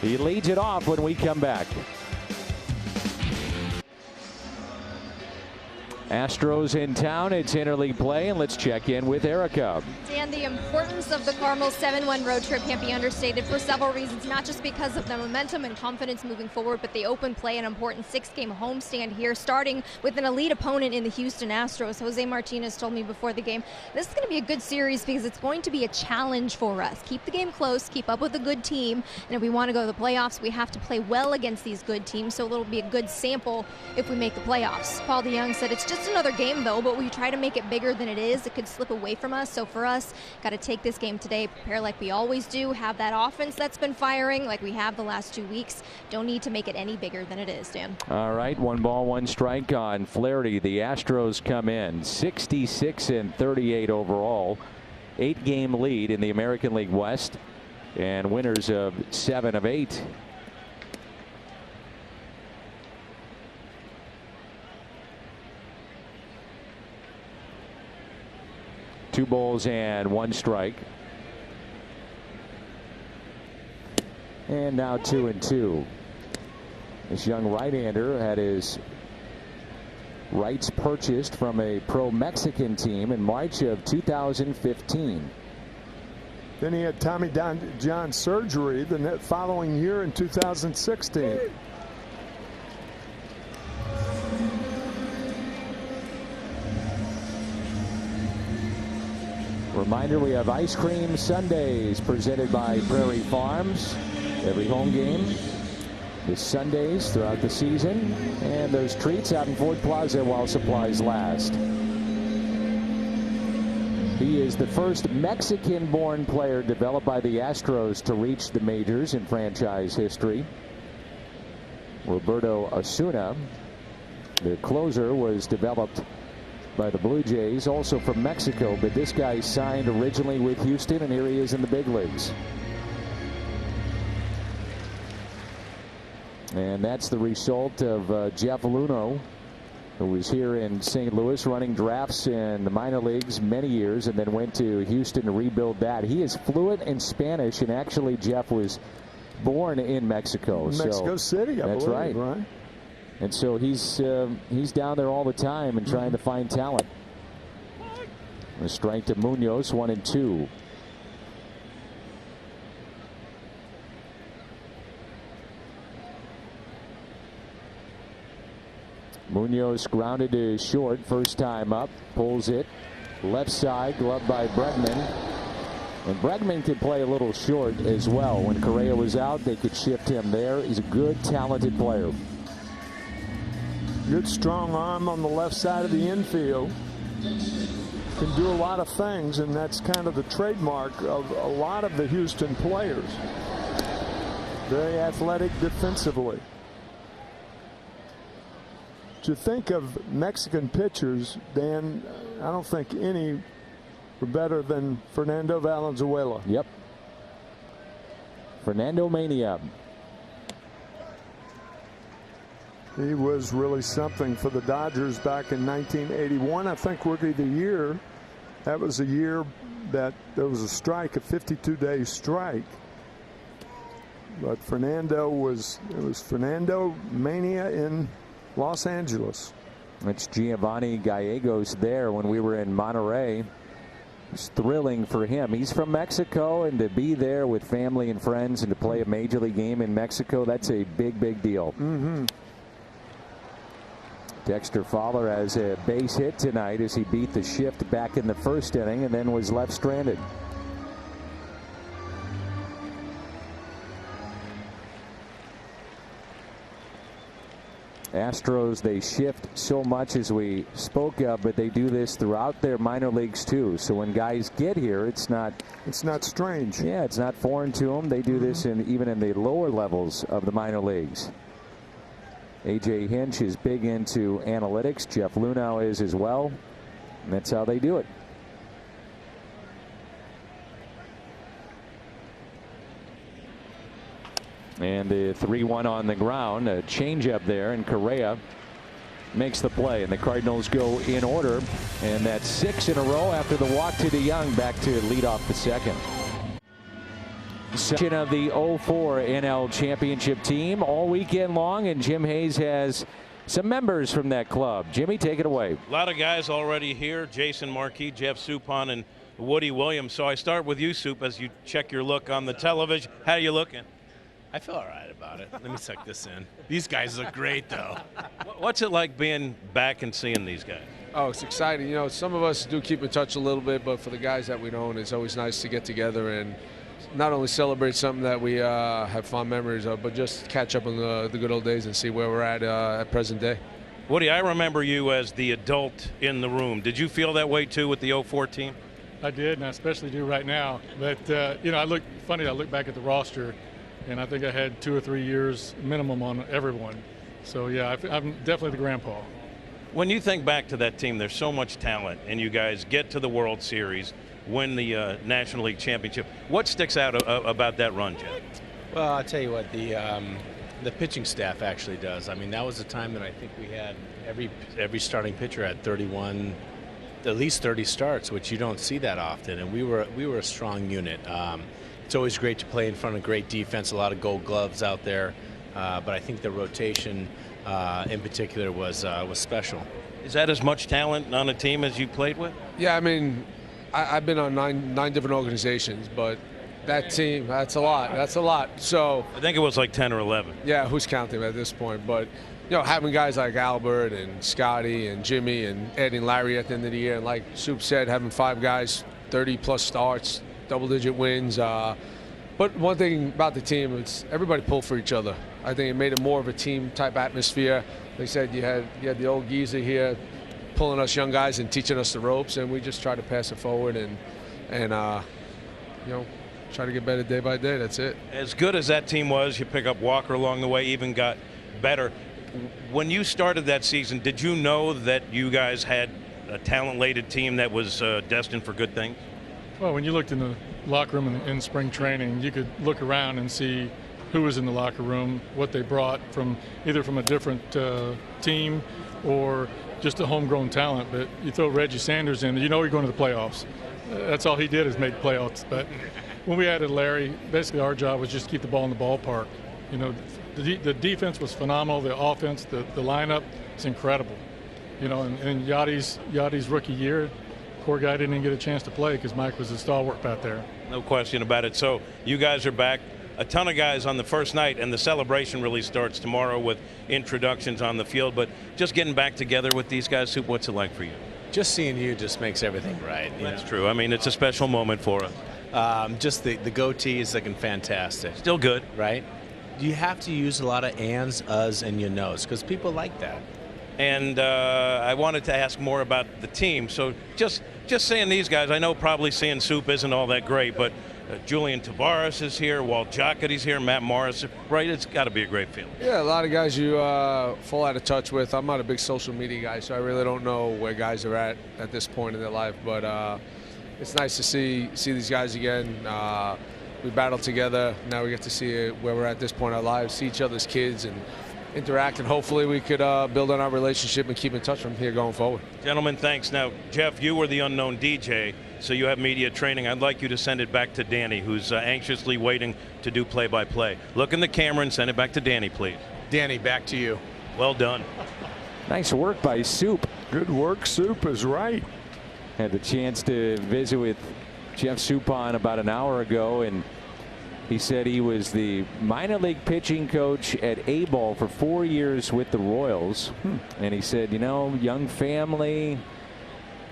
He leads it off when we come back. Astros in town. It's interleague play, and let's check in with Erica. Dan, the importance of the Cardinals' 7-1 road trip can't be understated for several reasons, not just because of the momentum and confidence moving forward, but they open play an important 6-game homestand here, starting with an elite opponent in the Houston Astros. Jose Martinez told me before the game, this is going to be a good series because it's going to be a challenge for us. Keep the game close, keep up with a good team, and if we want to go to the playoffs, we have to play well against these good teams, so it'll be a good sample if we make the playoffs. Paul DeJong said, it's just another game, though, but we try to make it bigger than it is. It could slip away from us, so for us, got to take this game today, prepare like we always do, have that offense that's been firing like we have the last 2 weeks. Don't need to make it any bigger than it is, Dan. All right, 1 ball, 1 strike on Flaherty. The Astros come in 66-38 overall, 8-game lead in the American League West, and winners of 7 of 8. Two balls and 1 strike. And now 2-2. This young right-hander had his rights purchased from a pro-Mexican team in March of 2015. Then he had Tommy John surgery the following year in 2016. Reminder, we have ice cream sundaes presented by Prairie Farms. Every home game is Sundays throughout the season. And those treats out in Ford Plaza while supplies last. He is the first Mexican-born player developed by the Astros to reach the majors in franchise history. Roberto Osuna, the closer, was developed by the Blue Jays, also from Mexico, but this guy signed originally with Houston, and here he is in the big leagues. And that's the result of Jeff Luhnow, who was here in St. Louis running drafts in the minor leagues many years and then went to Houston to rebuild that. He is fluent in Spanish, and actually Jeff was born in Mexico. Mexico City, I that's believe, right. And so he's down there all the time and trying to find talent. A strike to Munoz, 1-2. Munoz grounded to short, first time up, pulls it left side, gloved by Bregman. And Bregman could play a little short as well. When Correa was out, they could shift him there. He's a good, talented player. Good strong arm on the left side of the infield. Can do a lot of things, and that's kind of the trademark of a lot of the Houston players. Very athletic defensively. To think of Mexican pitchers, Dan, I don't think any were better than Fernando Valenzuela. Yep. Fernando Mania. He was really something for the Dodgers back in 1981. I think Rookie of the Year. That was a year that there was a strike, a 52-day strike. But it was Fernando Mania in Los Angeles. It's Giovanni Gallegos there when we were in Monterey. It's thrilling for him. He's from Mexico, and to be there with family and friends and to play a major league game in Mexico, that's a big, big deal. Dexter Fowler has a base hit tonight as he beat the shift back in the first inning and then was left stranded. Astros, they shift so much as we spoke of, but they do this throughout their minor leagues too. So when guys get here, it's not strange. Yeah, it's not foreign to them. They do this even in the lower levels of the minor leagues. A.J. Hinch is big into analytics. Jeff Luhnow is as well. And that's how they do it. And the 3-1 on the ground, a changeup there, and Correa makes the play, and the Cardinals go in order, and that's 6 in a row after the walk to DeYoung, back to lead off the second. Section of the 04 NL Championship team all weekend long, and Jim Hayes has some members from that club. Jimmy, take it away. A lot of guys already here: Jason Marquis, Jeff Suppan, and Woody Williams. So I start with you, Soup, as you check your look on the television. How are you looking? I feel all right about it. Let me suck this in. These guys look great, though. What's it like being back and seeing these guys? Oh, it's exciting. You know, some of us do keep in touch a little bit, but for the guys that we don't, it's always nice to get together and not only celebrate something that we have fond memories of, but just catch up on the good old days and see where we're at present day. Woody, I remember you as the adult in the room. Did you feel that way, too, with the 04 team? I did, and I especially do right now. But, you know, I look back at the roster, and I think I had 2 or 3 years minimum on everyone. So, yeah, I'm definitely the grandpa. When you think back to that team, there's so much talent, and you guys get to the World Series, win the National League Championship. What sticks out about that run, Jeff? Well, I'll tell you what, the pitching staff actually does. I mean, that was a time that I think we had every starting pitcher had 31, at least 30 starts, which you don't see that often, and we were a strong unit. It's always great to play in front of great defense, a lot of gold gloves out there, but I think the rotation in particular was special. Is that as much talent on a team as you played with? Yeah, I mean, I've been on nine different organizations, but that team, that's a lot. That's a lot. So I think it was like 10 or 11. Yeah, who's counting at this point? But, you know, having guys like Albert and Scotty and Jimmy and adding Larry at the end of the year, and like Soup said, having 5 guys, 30-plus starts, double-digit wins. But one thing about the team, it's everybody pulled for each other. I think it made it more of a team-type atmosphere. They said you had the old geezer here pulling us young guys and teaching us the ropes, and we just try to pass it forward and you know, try to get better day by day. That's it. As good as that team was, you pick up Walker along the way, even got better. When you started that season, did you know that you guys had a talent-laden team that was destined for good things? Well, when you looked in the locker room in spring training, you could look around and see who was in the locker room, what they brought from either from a different team or just a homegrown talent. But you throw Reggie Sanders in, you know you're going to the playoffs. That's all he did is make playoffs. But when we added Larry, basically our job was just to keep the ball in the ballpark. You know, the defense was phenomenal. The offense, the lineup, it's incredible. You know, and Yachty's rookie year, poor guy didn't even get a chance to play because Mike was a stalwart back there. No question about it. So you guys are back. A ton of guys on the first night, and the celebration really starts tomorrow with introductions on the field. But just getting back together with these guys, Soup, what's it like for you? Just seeing you just makes everything right. That's true. I mean, it's a special moment for us. Just the goatee is looking fantastic. Still good. Right? You have to use a lot of ands, us, and your nose because people like that. And I wanted to ask more about the team. So just seeing these guys, I know probably seeing Soup isn't all that great, but Julian Tavares is here, Walt Jocketty's here, Matt Morris, right? It's got to be a great feeling. Yeah, a lot of guys you fall out of touch with. I'm not a big social media guy, so I really don't know where guys are at this point in their life. But it's nice to see these guys again. We battled together. Now we get to see where we're at this point in our lives, see each other's kids, and interact, and hopefully we could build on our relationship and keep in touch from here going forward. Gentlemen, thanks. Now, Jeff, you were the unknown DJ, so you have media training. I'd like you to send it back to Danny, who's anxiously waiting to do play-by-play. Look in the camera and send it back to Danny, please. Danny, back to you. Well done. Nice work by Soup. Good work. Soup is right. Had the chance to visit with Jeff Suppan about an hour ago, and He said he was the minor league pitching coach at A-ball for 4 years with the Royals. And he said, you know, young family,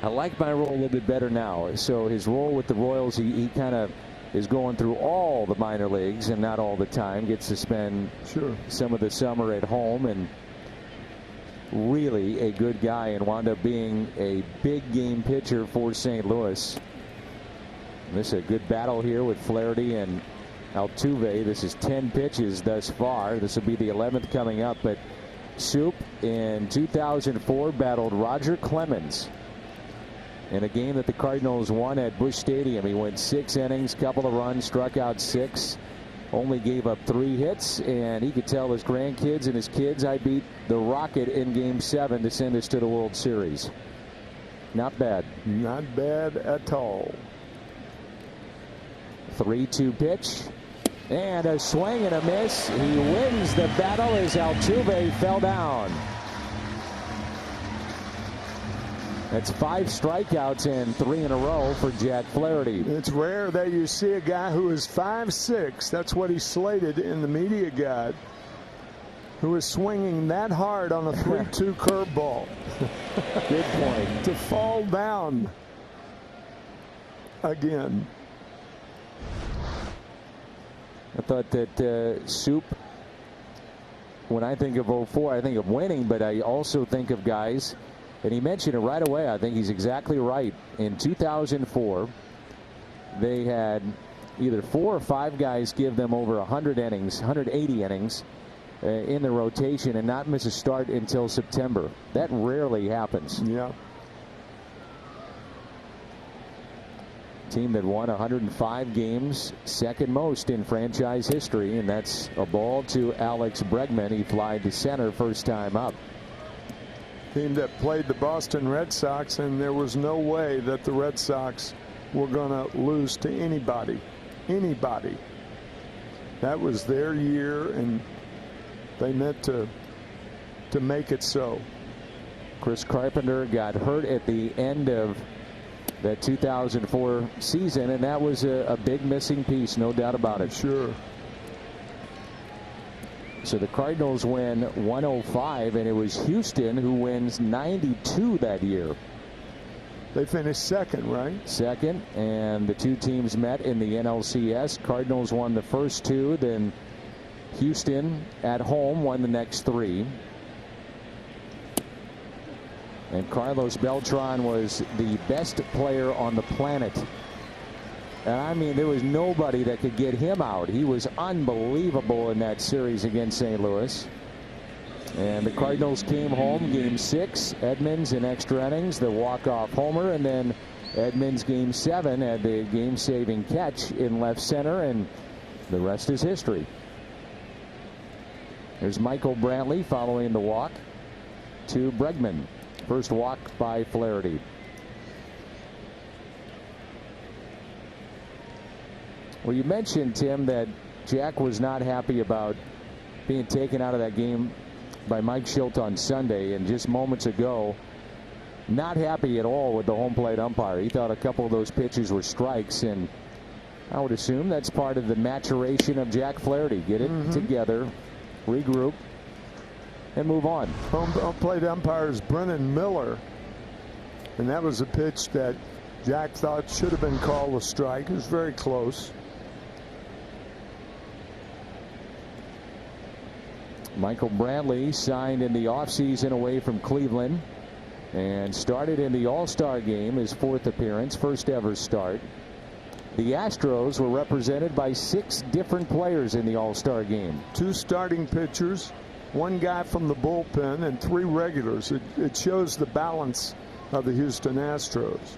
I like my role a little bit better now. So his role with the Royals, he kind of is going through all the minor leagues and not all the time. Gets to spend some of the summer at home, and really a good guy, and wound up being a big game pitcher for St. Louis. And this is a good battle here with Flaherty and Altuve. This is 10 pitches thus far. This will be the 11th coming up. But Soup in 2004 battled Roger Clemens in a game that the Cardinals won at Busch Stadium. He went 6 innings, couple of runs, struck out 6, only gave up 3 hits, and he could tell his grandkids and his kids, I beat the Rocket in Game 7 to send us to the World Series. Not bad. Not bad at all. 3-2 pitch, and a swing and a miss. He wins the battle as Altuve fell down. That's 5 strikeouts and 3 in a row for Jack Flaherty. It's rare that you see a guy who is 5'6", that's what he slated in the media guide, who is swinging that hard on a 3-2 curveball. Good point. To fall down again. I thought that Soup, when I think of 04, I think of winning, but I also think of guys, and he mentioned it right away. I think he's exactly right. In 2004, they had either 4 or 5 guys give them over 100 innings, 180 innings in the rotation and not miss a start until September. That rarely happens. Yeah. Team that won 105 games, second most in franchise history, and that's a ball to Alex Bregman. He flied to center first time up. Team that played the Boston Red Sox, and there was no way that the Red Sox were going to lose to anybody. That was their year, and they meant to make it so. Chris Carpenter got hurt at the end of that 2004 season, and that was a big missing piece, no doubt about it. Sure. So the Cardinals win 105, and it was Houston who wins 92 that year. They finished second, right? Second, and the 2 teams met in the NLCS. Cardinals won the first 2, then Houston at home won the next 3. And Carlos Beltran was the best player on the planet. And I mean, there was nobody that could get him out. He was unbelievable in that series against St. Louis. And the Cardinals came home Game 6. Edmonds in extra innings, the walk-off homer, and then Edmonds Game 7 had the game-saving catch in left center, and the rest is history. There's Michael Brantley following the walk to Bregman. First walk by Flaherty. Well, you mentioned, Tim, that Jack was not happy about being taken out of that game by Mike Schilt on Sunday, and just moments ago, not happy at all with the home plate umpire. He thought a couple of those pitches were strikes, and I would assume that's part of the maturation of Jack Flaherty. Get it together, regroup, and move on. Home plate umpire is Brennan Miller, and that was a pitch that Jack thought should have been called a strike. It was very close. Michael Brantley signed in the offseason away from Cleveland and started in the All-Star game, his 4th appearance, first ever start. The Astros were represented by 6 different players in the All-Star game. 2 starting pitchers, 1 guy from the bullpen, and 3 regulars. It shows the balance of the Houston Astros.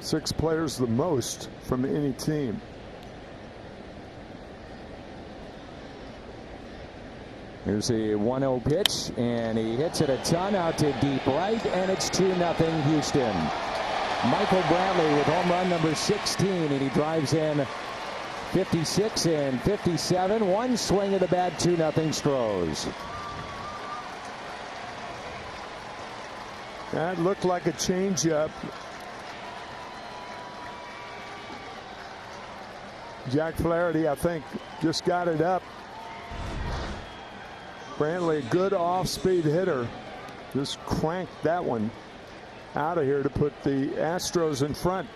6 players, the most from any team. Here's a 1-0 pitch, and he hits it a ton out to deep right, and it's 2-0 Houston. Michael Brantley with home run number 16, and he drives in 56 and 57. 1 swing of the bat, 2-0 Stros. That looked like a changeup. Jack Flaherty, I think, just got it up. Brantley, a good off-speed hitter, just cranked that one out of here to put the Astros in front.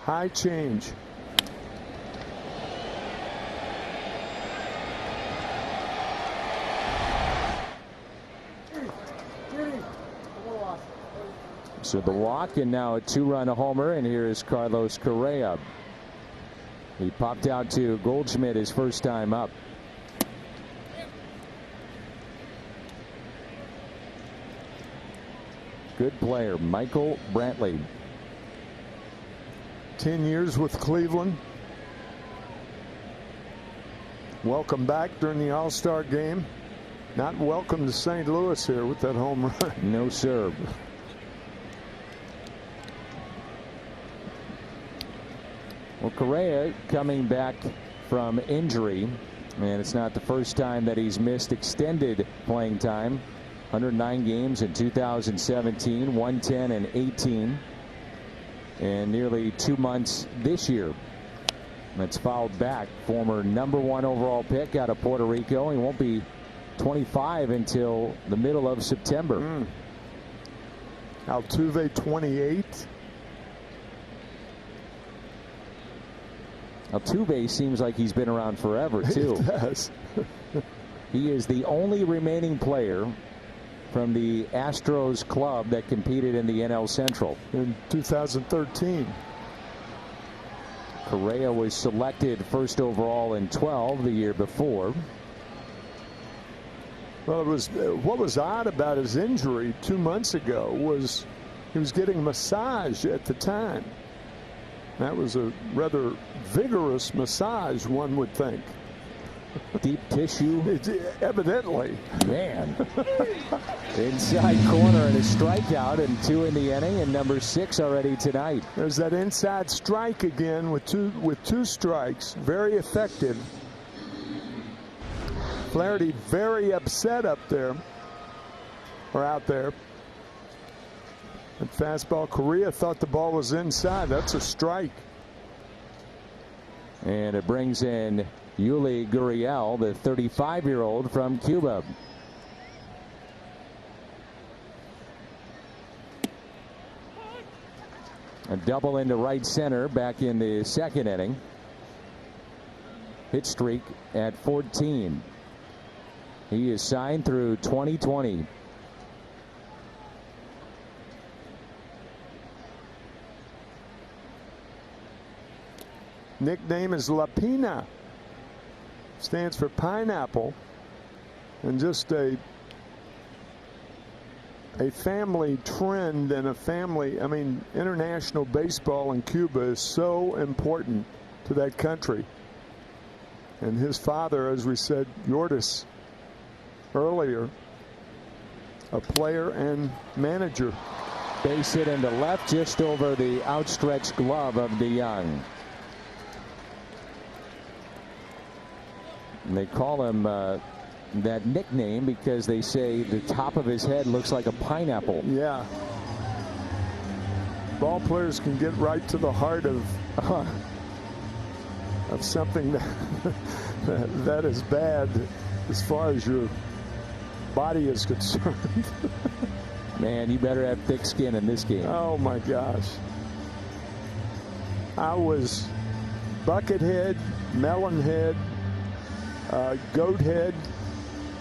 High change. So the walk, and now a 2-run homer, and here is Carlos Correa. He popped out to Goldschmidt his first time up. Good player, Michael Brantley. 10 years with Cleveland. Welcome back during the All-Star game. Not welcome to St. Louis here with that home run. No, sir. Well, Correa coming back from injury, and it's not the first time that he's missed extended playing time. 109 games in 2017, 110 and 18, and nearly 2 months this year. That's fouled back. Former #1 overall pick out of Puerto Rico. He won't be 25 until the middle of September. Altuve, 28. Altuve seems like he's been around forever, too. He does. He is the only remaining player from the Astros club that competed in the NL Central. In 2013. Correa was selected first overall in 12 the year before. Well, what was odd about his injury 2 months ago was he was getting massage at the time. That was a rather vigorous massage, one would think. Deep tissue. Evidently. Man. Inside corner and a strikeout, and 2 in the inning, and number 6 already tonight. There's that inside strike again with two strikes. Very effective. Flaherty very upset up there, or out there. And fastball. Correa thought the ball was inside. That's a strike. And it brings in Yuli Gurriel, the 35-year-old from Cuba. A double into right center back in the second inning. Hit streak at 14. He is signed through 2020. Nickname is La Pina. Stands for pineapple. And just a family trend and a family, I mean, international baseball in Cuba is so important to that country. And his father, as we said, Yortis, earlier, a player and manager. Base hit into left, just over the outstretched glove of DeYoung. And they call him that nickname because they say the top of his head looks like a pineapple. Yeah. Ball players can get right to the heart of something that is bad as far as your body is concerned. Man, you better have thick skin in this game. Oh my gosh. I was buckethead, melonhead, goat head.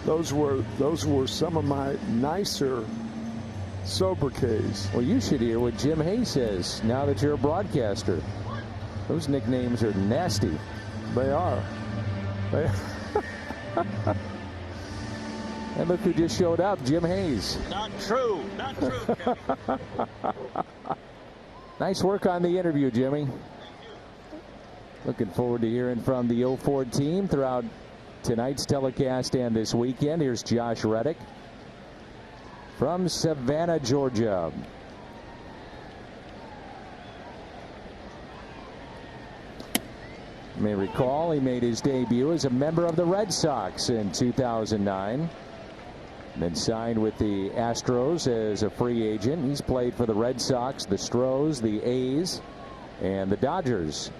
Those were some of my nicer sobriquets. Well, you should hear what Jim Hayes says now that you're a broadcaster. Those nicknames are nasty. They are. And look who just showed up, Jim Hayes. Not true. Not true, Kevin. Nice work on the interview, Jimmy. Looking forward to hearing from the 04 team throughout tonight's telecast and this weekend. Here's Josh Reddick from Savannah, Georgia. You may recall he made his debut as a member of the Red Sox in 2009. Then signed with the Astros as a free agent. He's played for the Red Sox, the Stros, the A's, and the Dodgers.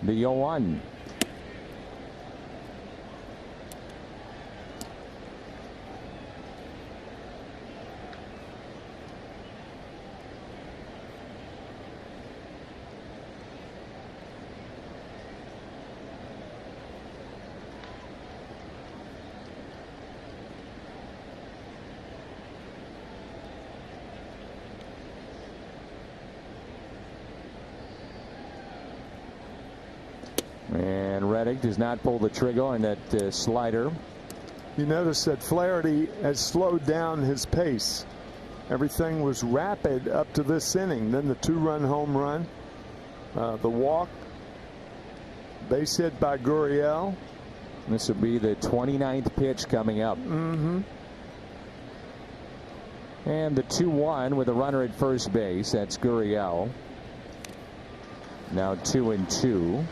The 0-1. And Reddick does not pull the trigger on that slider. You notice that Flaherty has slowed down his pace. Everything was rapid up to this inning. Then the 2-run home run, the walk, base hit by Gurriel. This will be the 29th pitch coming up. And the 2-1 with a runner at first base. That's Gurriel. Now 2-2.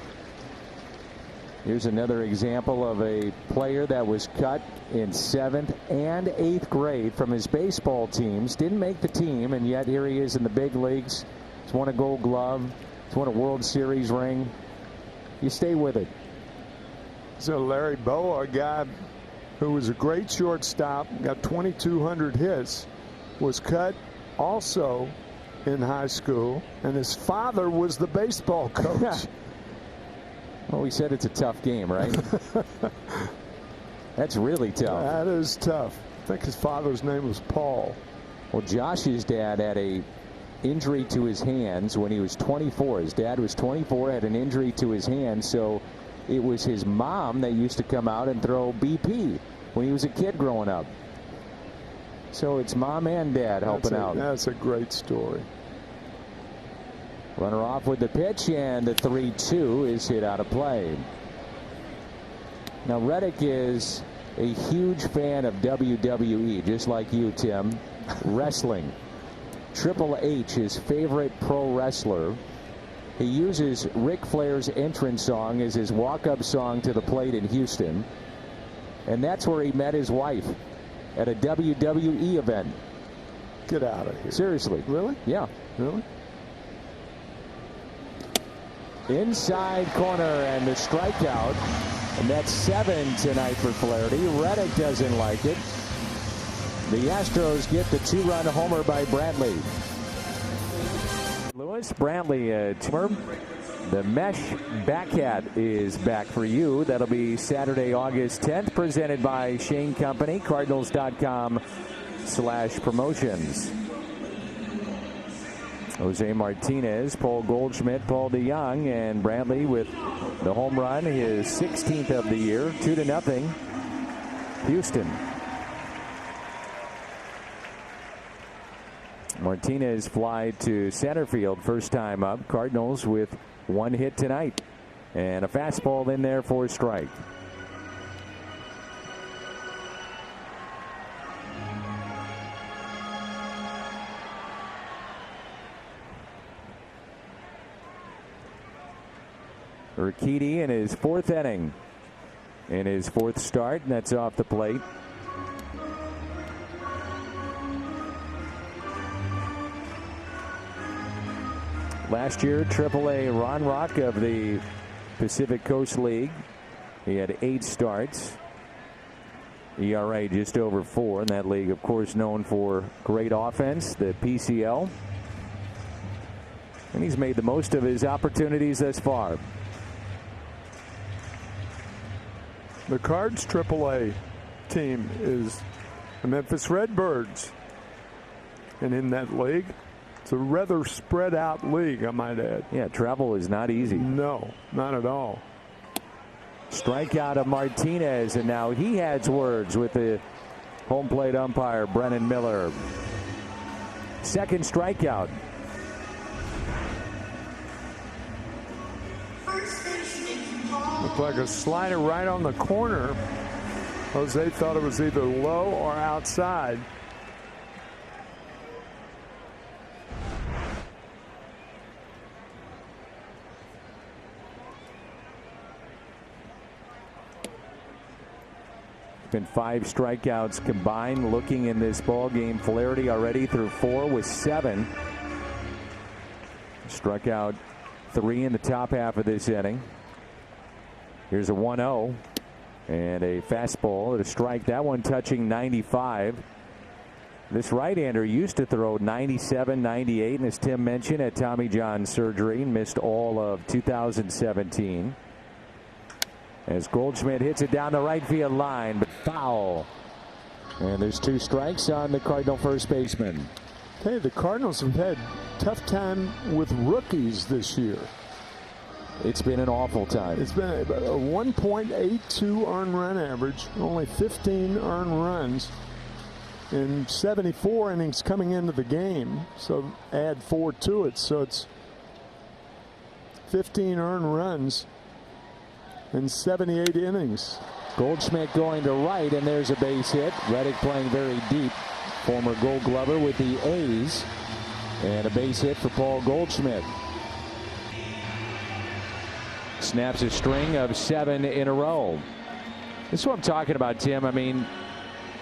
Here's another example of a player that was cut in 7th and 8th grade from his baseball teams. Didn't make the team, and yet here he is in the big leagues. He's won a Gold Glove. He's won a World Series ring. You stay with it. So Larry Bowa, a guy who was a great shortstop, got 2,200 hits, was cut also in high school, and his father was the baseball coach. Well, we said it's a tough game, right? That's really tough. That is tough. I think his father's name was Paul. Well, Josh's dad had a injury to his hands when he was 24. His dad was 24, had an injury to his hands, so it was his mom that used to come out and throw BP when he was a kid growing up. So it's mom and dad helping out. That's a great story. Runner off with the pitch, and the 3-2 is hit out of play. Now Reddick is a huge fan of WWE, just like you, Tim. Wrestling. Triple H, his favorite pro wrestler. He uses Ric Flair's entrance song as his walk-up song to the plate in Houston. And that's where he met his wife, at a WWE event. Get out of here. Seriously. Really? Yeah. Really? Inside corner, and the strikeout. And that's 7 tonight for Flaherty. Reddick doesn't like it. The Astros get the 2-run homer by Brantley. Lewis, Brantley, the mesh back hat is back for you. That'll be Saturday, August 10th, presented by Shane Company, Cardinals.com/promotions. Jose Martinez, Paul Goldschmidt, Paul DeYoung, and Brantley with the home run, his 16th of the year, 2-0, Houston. Martinez fly to center field, first time up. Cardinals with 1 hit tonight, and a fastball in there for a strike. Urquidy in his 4th inning, in his 4th start, and that's off the plate. Last year, AAA Ron Rock of the Pacific Coast League. He had 8 starts. ERA just over 4 in that league, of course, known for great offense, the PCL. And he's made the most of his opportunities thus far. The Cards AAA team is the Memphis Redbirds. And in that league, it's a rather spread out league, I might add. Yeah, travel is not easy. No, not at all. Strikeout of Martinez, and now he has words with the home plate umpire, Brennan Miller. 2nd strikeout. Looked like a slider right on the corner. Jose thought it was either low or outside. Been 5 strikeouts combined. Looking in this ball game, Flaherty already through 4 with 7. Struck out 3 in the top half of this inning. Here's a 1-0 and a fastball at a strike. That one touching 95. This right-hander used to throw 97, 98, and as Tim mentioned, had Tommy John surgery and missed all of 2017. As Goldschmidt hits it down the right field line, but foul. And there's 2 strikes on the Cardinal first baseman. Hey, the Cardinals have had tough time with rookies this year. It's been an awful time. It's been a 1.82 earned run average, only 15 earned runs in 74 innings coming into the game. So add 4 to it. So it's 15 earned runs in 78 innings. Goldschmidt going to right, and there's a base hit. Reddick playing very deep. Former Gold Glover with the A's. And a base hit for Paul Goldschmidt. Snaps a string of 7 in a row. This is what I'm talking about, Tim. I mean,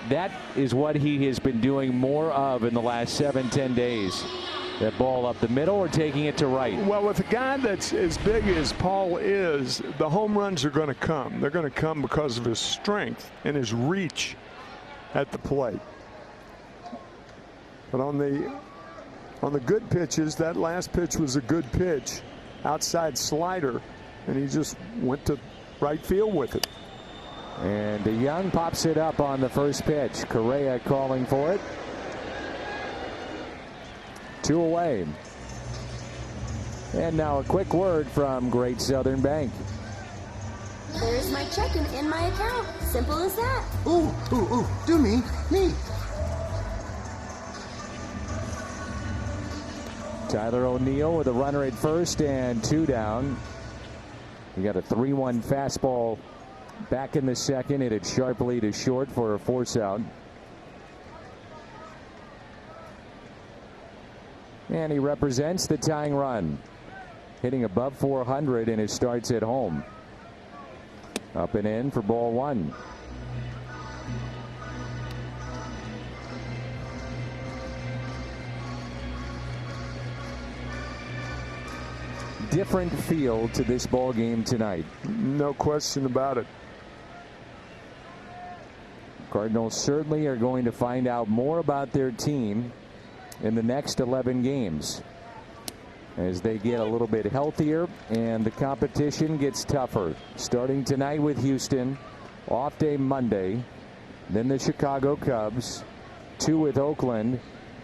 that is what he has been doing more of in the last 7-10 days. That ball up the middle or taking it to right. Well, with a guy that's as big as Paul is, the home runs are going to come. They're going to come because of his strength and his reach at the plate. But on the good pitches, that last pitch was a good pitch. Outside slider. And he just went to right field with it. And Young pops it up on the first pitch. Correa calling for it. 2 away. And now a quick word from Great Southern Bank. There's my check in my account. Simple as that. Ooh, do me. Tyler O'Neill with a runner at first and 2 down. We got a 3-1 fastball back in the second. Hit it sharply to short for a force out. And he represents the tying run. Hitting above 400 in his starts at home. Up and in for ball 1. Different feel to this ball game tonight. No question about it. Cardinals certainly are going to find out more about their team in the next 11 games as they get a little bit healthier and the competition gets tougher. Starting tonight with Houston, off day Monday, then the Chicago Cubs, 2 with Oakland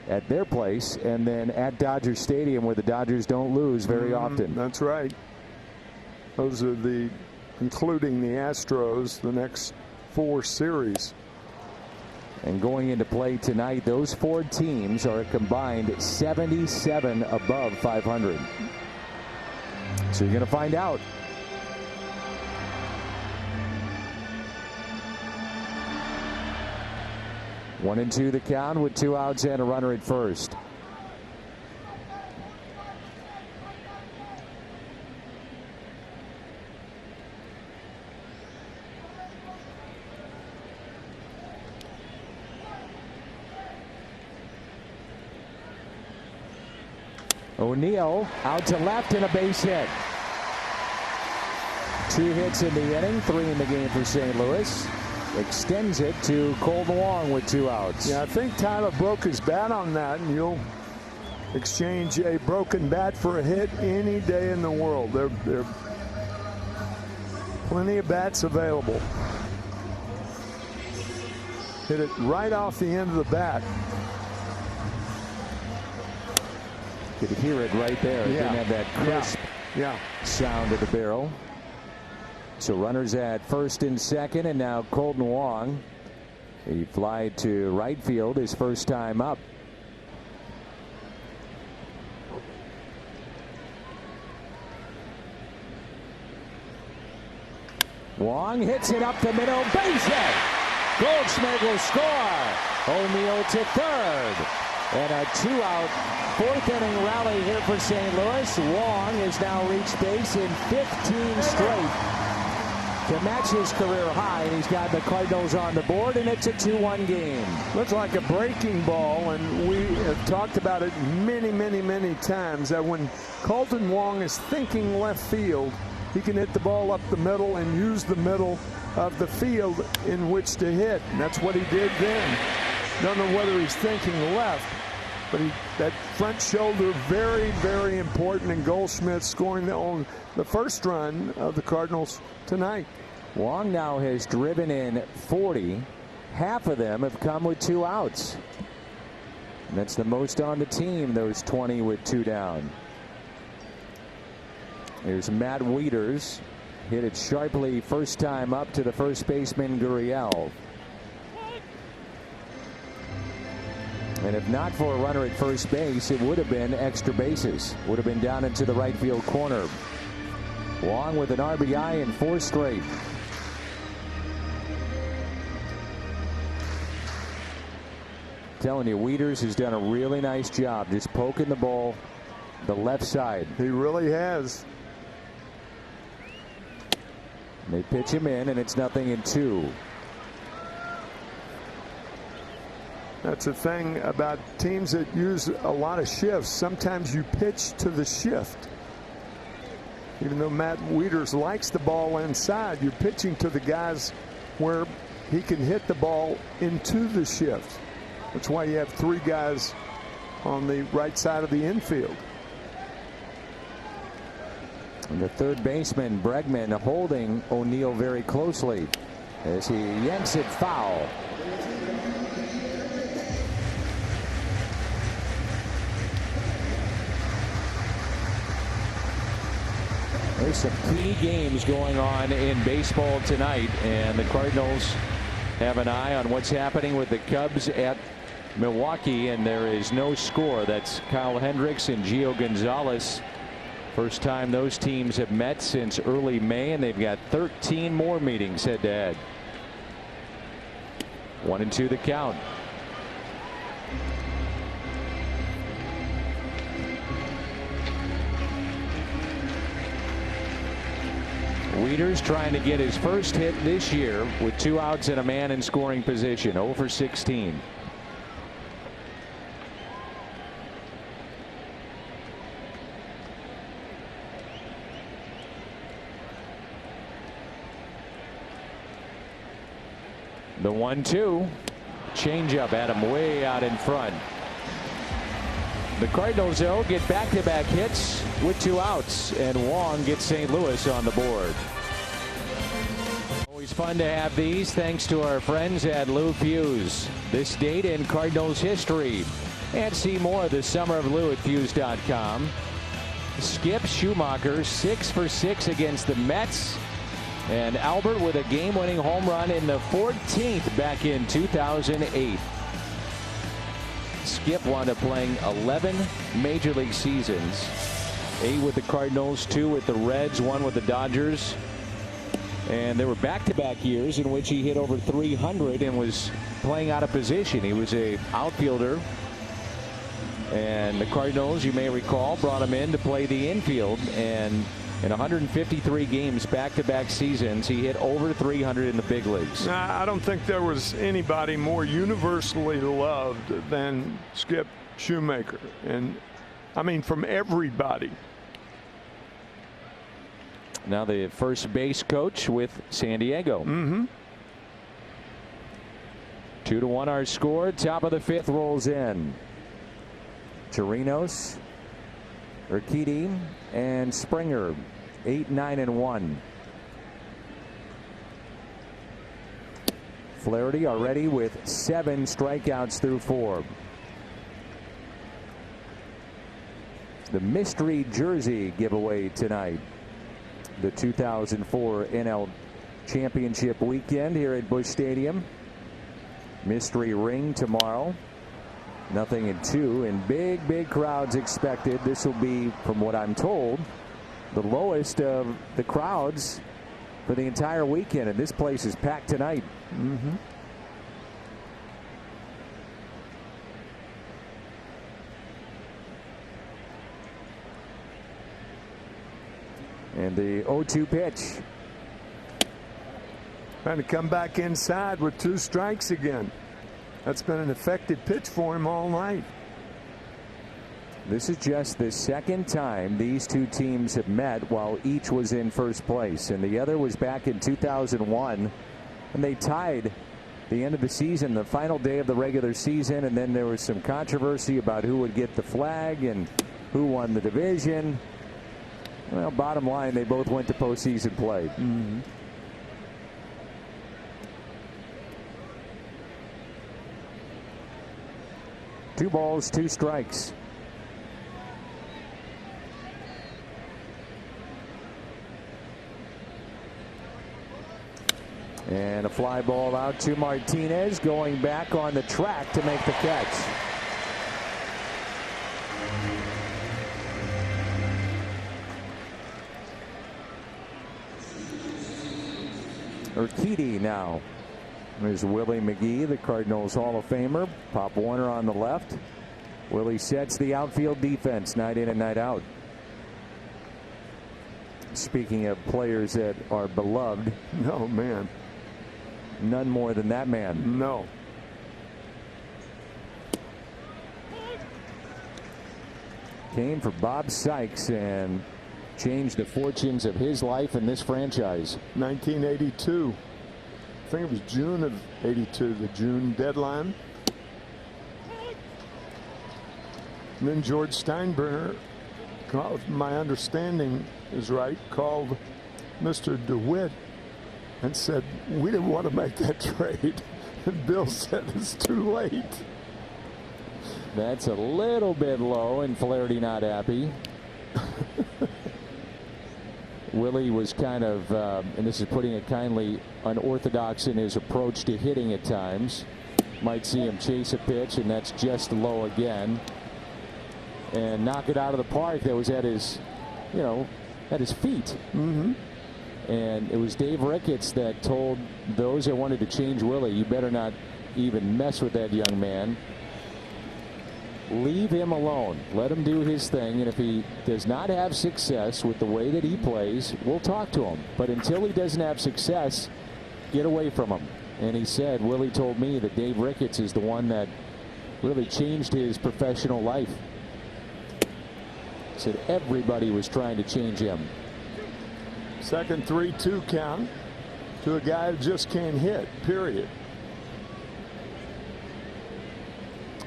at their place, and then at Dodger Stadium, where the Dodgers don't lose very often. That's right. Those are including the Astros, the next 4 series. And going into play tonight, those 4 teams are a combined 77 above 500. So you're going to find out. One and 2 the count with 2 outs and a runner at first. O'Neill out to left and a base hit. 2 hits in the inning, 3 in the game for St. Louis. Extends it to Colton Wong with 2 outs. Yeah, I think Tyler broke his bat on that, and you'll exchange a broken bat for a hit any day in the world. There are plenty of bats available. Hit it right off the end of the bat. Could hear it right there. Yeah. Didn't have that crisp sound of the barrel. So runners at first and second, and now Colton Wong. He fly to right field his first time up. Wong hits it up the middle, base hit. Goldschmidt will score. O'Neill to third. And a 2-out 4th inning rally here for St. Louis. Wong has now reached base in 15 straight to match his career high, and he's got the Cardinals on the board, and it's a 2-1 game. Looks like a breaking ball, and we have talked about it many times, that when Colton Wong is thinking left field, he can hit the ball up the middle and use the middle of the field in which to hit. And that's what he did then. Don't know whether he's thinking left, but that front shoulder, very, very important. And Goldschmidt scoring on the first run of the Cardinals tonight. Wong now has driven in 40. Half of them have come with 2 outs. And that's the most on the team, those 20 with 2 down. Here's Matt Wieters. Hit it sharply first time up to the first baseman, Gurriel. And if not for a runner at first base, it would have been extra bases. Would have been down into the right field corner. Wong with an RBI in 4 straight. Telling you, Wieters has done a really nice job just poking the ball the left side. He really has. They pitch him in, and it's 0-2. That's the thing about teams that use a lot of shifts. Sometimes you pitch to the shift. Even though Matt Wieters likes the ball inside, you're pitching to the guys where he can hit the ball into the shift. That's why you have 3 guys on the right side of the infield. And the third baseman, Bregman, holding O'Neill very closely as he yanks it foul. There's some key games going on in baseball tonight, and the Cardinals have an eye on what's happening with the Cubs at Milwaukee, and there is no score. That's Kyle Hendricks and Gio Gonzalez. First time those teams have met since early May, and they've got 13 more meetings head to head. 1-2 the count. Wieters trying to get his first hit this year with 2 outs and a man in scoring position. 0 for 16. The 1-2 changeup at him way out in front. The Cardinals, though, get back-to-back hits with 2 outs, and Wong gets St. Louis on the board. Always fun to have these, thanks to our friends at Lou Fuse. This date in Cardinals history. And see more this summer of Lou at Fuse.com. Skip Schumacher 6 for 6 against the Mets. And Albert with a game-winning home run in the 14th back in 2008. Skip wound up playing 11 major league seasons. 8 with the Cardinals, 2 with the Reds, 1 with the Dodgers. And there were back-to-back years in which he hit over 300 and was playing out of position. He was an outfielder. And the Cardinals, you may recall, brought him in to play the infield. And in 153 games, back-to-back seasons, he hit over 300 in the big leagues. I don't think there was anybody more universally loved than Skip Schumacher. And, I mean, from everybody. Now the first base coach with San Diego. 2-1 our score. Top of the 5th rolls in. Chirinos, Urquidy, and Springer. 8, 9, and 1. Flaherty already with 7 strikeouts through 4. The mystery jersey giveaway tonight. The 2004 NL Championship weekend here at Busch Stadium. Mystery ring tomorrow. 0-2, and big crowds expected. This will be, from what I'm told, the lowest of the crowds for the entire weekend, and this place is packed tonight. And the 0-2 pitch. Trying to come back inside with 2 strikes again. That's been an effective pitch for him all night. This is just the second time these two teams have met while each was in first place, and the other was back in 2001, and they tied the end of the season, the final day of the regular season, and then there was some controversy about who would get the flag and who won the division. Well, bottom line, they both went to postseason play. Mm-hmm. Two balls, two strikes. And a fly ball out to Martinez, going back on the track to make the catch. Urquidy now. There's Willie McGee, the Cardinals Hall of Famer. Pop Warner on the left. Willie sets the outfield defense night in and night out. Speaking of players that are beloved. Oh, man. None more than that man. No. Came for Bob Sykes and changed the fortunes of his life and this franchise. 1982. I think it was June of '82, the June deadline. And then George Steinbrenner, if my understanding is right, called Mr. DeWitt and said, we didn't want to make that trade. And Bill said, it's too late. That's a little bit low, and Flaherty not happy. Willie was kind of, and this is putting it kindly, unorthodox in his approach to hitting at times. Might see him chase a pitch, and that's just low again. And knock it out of the park that was at his, at his feet. Mm-hmm. And it was Dave Ricketts that told those that wanted to change Willie, you better not even mess with that young man. Leave him alone. Let him do his thing. And if he does not have success with the way that he plays, we'll talk to him. But until he doesn't have success, get away from him. And he said, Willie told me that Dave Ricketts is the one that really changed his professional life. He said everybody was trying to change him. Second 3-2 count to a guy who just can't hit, period.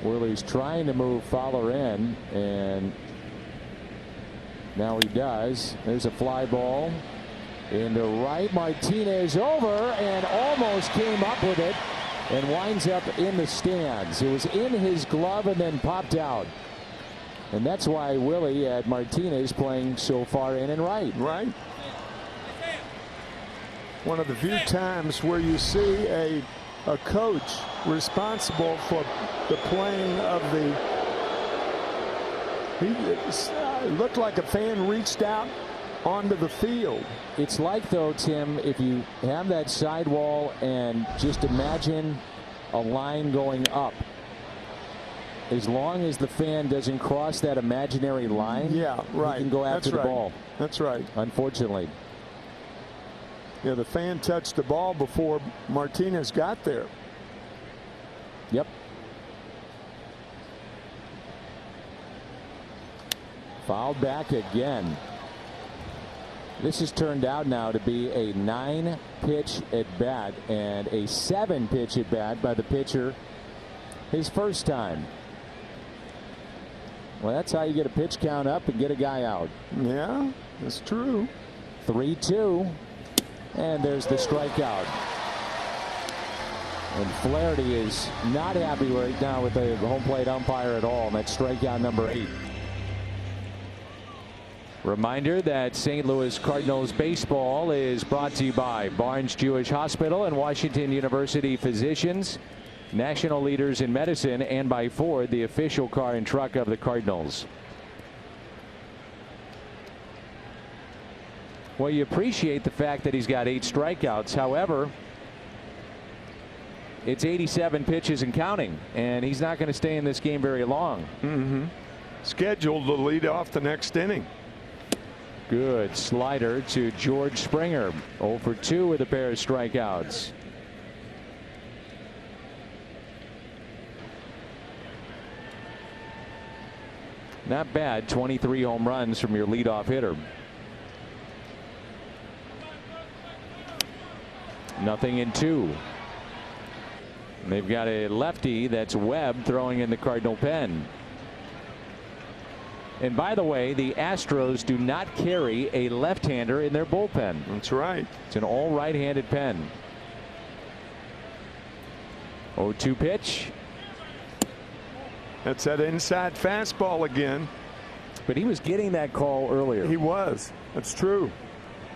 Willie's trying to move Fowler in, and now he does. There's a fly ball into right. Martinez over and almost came up with it and winds up in the stands. It was in his glove and then popped out. And that's why Willie had Martinez playing so far in and right. Right. One of the few times where you see a coach responsible for the playing of it looked like a fan reached out onto the field. It's like, though, Tim, if you have that sidewall and just imagine a line going up, as long as the fan doesn't cross that imaginary line, yeah, right, he can go after the ball. That's right. Unfortunately. Yeah, the fan touched the ball before Martinez got there. Yep. Fouled back again. This has turned out now to be a 9-pitch at bat and a 7-pitch at bat by the pitcher his first time. Well, that's how you get a pitch count up and get a guy out. Yeah, that's true. 3-2. And there's the strikeout. And Flaherty is not happy right now with the home plate umpire at all. And that's strikeout number 8. Reminder that St. Louis Cardinals baseball is brought to you by Barnes Jewish Hospital and Washington University Physicians, national leaders in medicine, and by Ford, the official car and truck of the Cardinals. Well, you appreciate the fact that he's got 8 strikeouts. However, it's 87 pitches and counting, and he's not going to stay in this game very long. Mm-hmm. Scheduled to lead off the next inning. Good slider to George Springer. 0 for 2 with a pair of strikeouts. Not bad. 23 home runs from your leadoff hitter. Nothing in 2. They've got a lefty, that's Webb, throwing in the Cardinal pen. And by the way, the Astros do not carry a left-hander in their bullpen. That's right. It's an all right-handed pen. 0-2 pitch. That's that inside fastball again. But he was getting that call earlier. He was. That's true.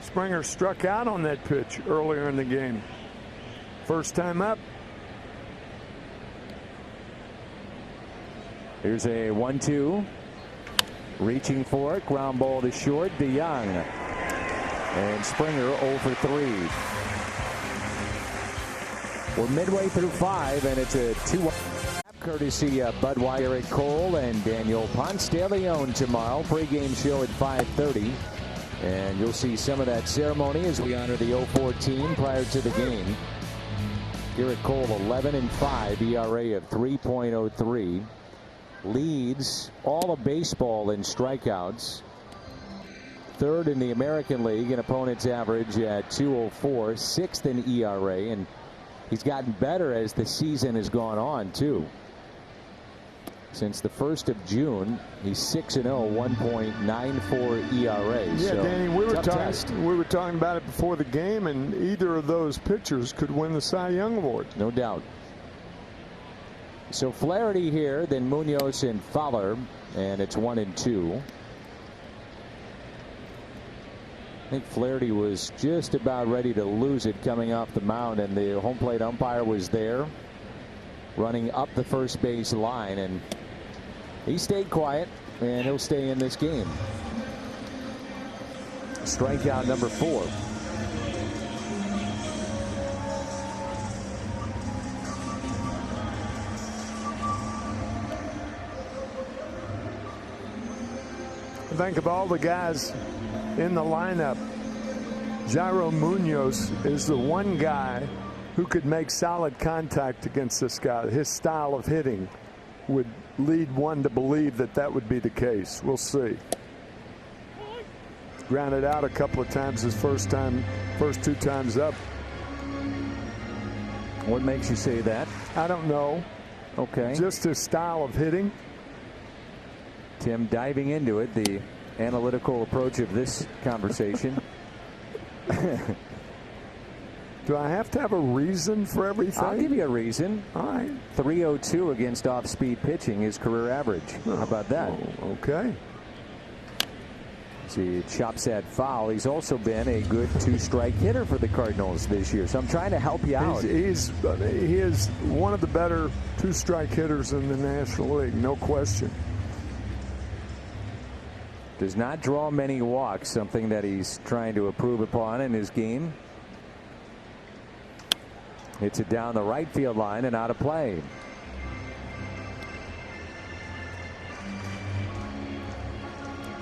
Springer struck out on that pitch earlier in the game. First time up. Here's a 1-2. Reaching for it. Ground ball to short. DeYoung. And Springer 0 for 3. We're midway through 5, and it's a 2-1. Courtesy of Budweiser, Eric Cole and Daniel Ponce de Leon tomorrow. Pre-game show at 5:30. And you'll see some of that ceremony as we honor the 0-4 team prior to the game. Garrett Cole 11-5, ERA of 3.03. Leads all of baseball in strikeouts. Third in the American League in opponents average at 2.04. Sixth in ERA, and he's gotten better as the season has gone on too. Since the 1st of June, he's 6-0, 1.94 ERA. Yeah, so, Danny, we were talking about it before the game, and either of those pitchers could win the Cy Young Award. No doubt. So Flaherty here, then Munoz and Fowler, and it's 1-2. I think Flaherty was just about ready to lose it coming off the mound, and the home plate umpire was there running up the first base line, and he stayed quiet, and he'll stay in this game. Strikeout number 4. Think of all the guys in the lineup. Jairo Munoz is the one guy who could make solid contact against this guy. His style of hitting would lead one to believe that that would be the case. We'll see. Grounded out a couple of times his first 2 times up. What makes you say that? I don't know. Okay. Just his style of hitting. Tim diving into it, the analytical approach of this conversation. Do I have to have a reason for everything? I'll give you a reason. All right. 302 against off-speed pitching, his career average. How about that? Oh, okay. See, chops that foul. He's also been a good 2-strike hitter for the Cardinals this year. So I'm trying to help you out. He is one of the better 2-strike hitters in the National League, no question. Does not draw many walks, something that he's trying to improve upon in his game. Hits it down the right field line and out of play.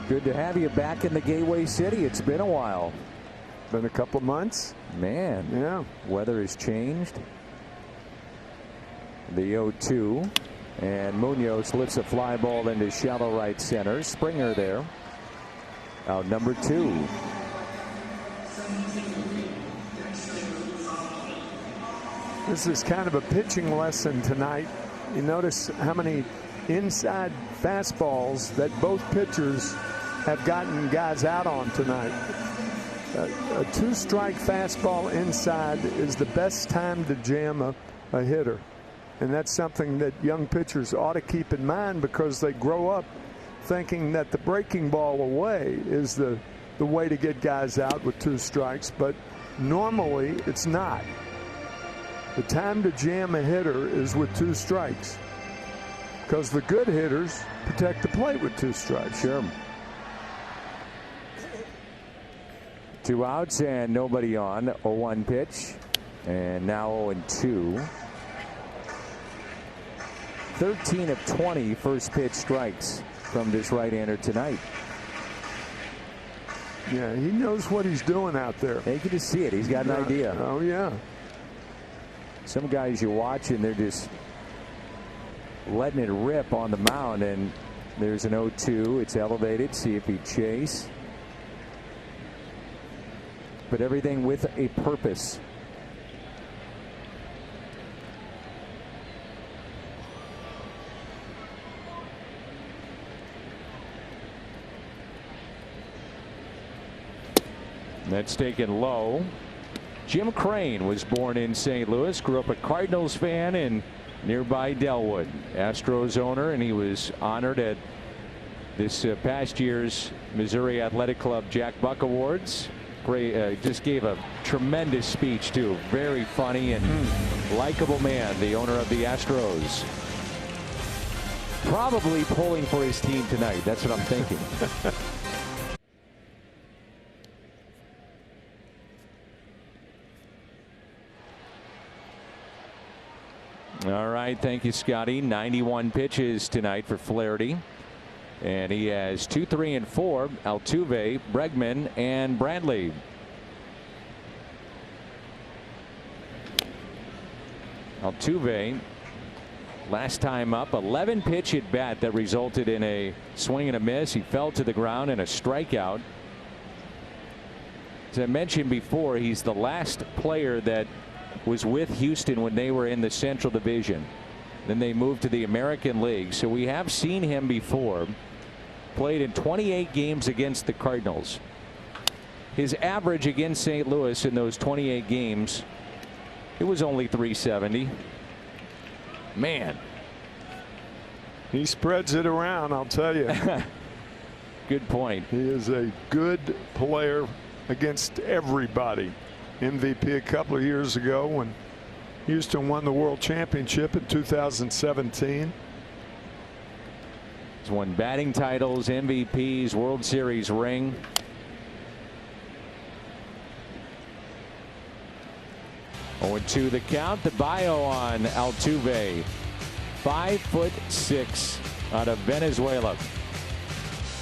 Good to have you back in the Gateway City. It's been a while. Been a couple months. Man. Yeah. Weather has changed. The 0-2. And Munoz lifts a fly ball into shallow right center. Springer there. Out number 2. This is kind of a pitching lesson tonight. You notice how many inside fastballs that both pitchers have gotten guys out on tonight. A 2-strike fastball inside is the best time to jam a hitter. And that's something that young pitchers ought to keep in mind, because they grow up thinking that the breaking ball away is the way to get guys out with 2 strikes. But normally it's not. The time to jam a hitter is with 2 strikes, because the good hitters protect the plate with 2 strikes. Sure. 2 outs and nobody on. 0-1 pitch, and now 0-2. 13 of 20 first pitch strikes from this right-hander tonight. Yeah, he knows what he's doing out there. You can just see it. He's got an idea. Oh, yeah. Some guys you watch and they're just letting it rip on the mound, and There's an 0-2. It's elevated. See if he'd chase. But everything with a purpose. That's taken low. Jim Crane was born in St. Louis, grew up a Cardinals fan in nearby Delwood. Astros owner, and he was honored at this past year's Missouri Athletic Club Jack Buck Awards. Just gave a tremendous speech, too. Very funny and likable man, the owner of the Astros. Probably pulling for his team tonight. That's what I'm thinking. All right, thank you, Scotty. 91 pitches tonight for Flaherty. And he has 2, 3, and 4. Altuve, Bregman, and Bradley. Altuve, last time up, 11 pitch at bat that resulted in a swing and a miss. He fell to the ground and a strikeout. As I mentioned before, he's the last player that was with Houston when they were in the Central Division. Then they moved to the American League. So we have seen him before. Played in 28 games against the Cardinals. His average against St. Louis in those 28 games, it was only .370. Man. He spreads it around, I'll tell you. Good point. He is a good player against everybody. MVP a couple of years ago when Houston won the World Championship in 2017. He's won batting titles, MVPs, World Series ring. Oh, to the count. The bio on Altuve. 5'6" out of Venezuela.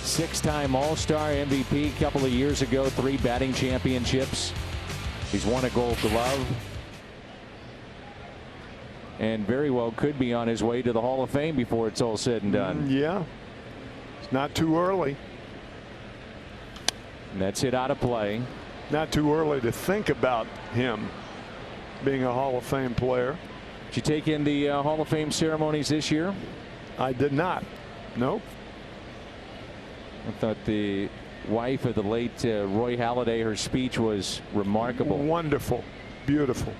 6-time All-Star MVP a couple of years ago. 3 batting championships. He's won a Gold Glove. And very well could be on his way to the Hall of Fame before it's all said and done. Yeah. It's not too early. And that's it out of play. Not too early to think about him being a Hall of Fame player. Did you take in the Hall of Fame ceremonies this year? I did not. Nope. I thought the wife of the late Roy Halladay, her speech was remarkable. Wonderful. Beautiful.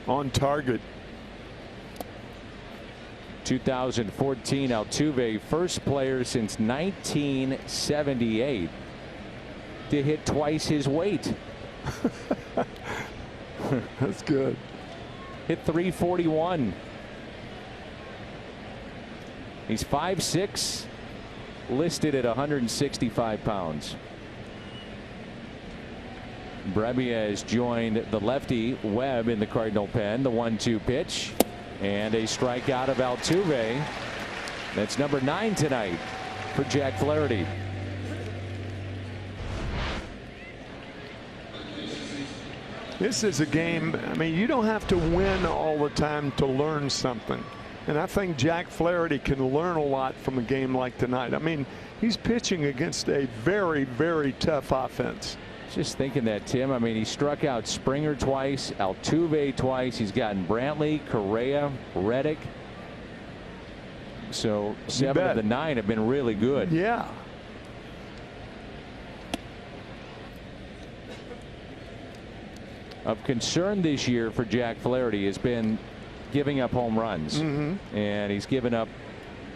On target. 2014 Altuve, first player since 1978 to hit twice his weight. That's good. Hit .341. He's 5'6", listed at 165 pounds. Brebbia has joined the lefty Webb in the Cardinal pen. The 1-2 pitch and a strikeout of Altuve. That's number 9 tonight for Jack Flaherty. This is a game. I mean, you don't have to win all the time to learn something. And I think Jack Flaherty can learn a lot from a game like tonight. I mean, he's pitching against a very, very tough offense. Just thinking that, Tim. I mean, he struck out Springer twice, Altuve twice. He's gotten Brantley, Correa, Reddick. So 7 of the 9 have been really good. Yeah. Of concern this year for Jack Flaherty has been giving up home runs. And he's given up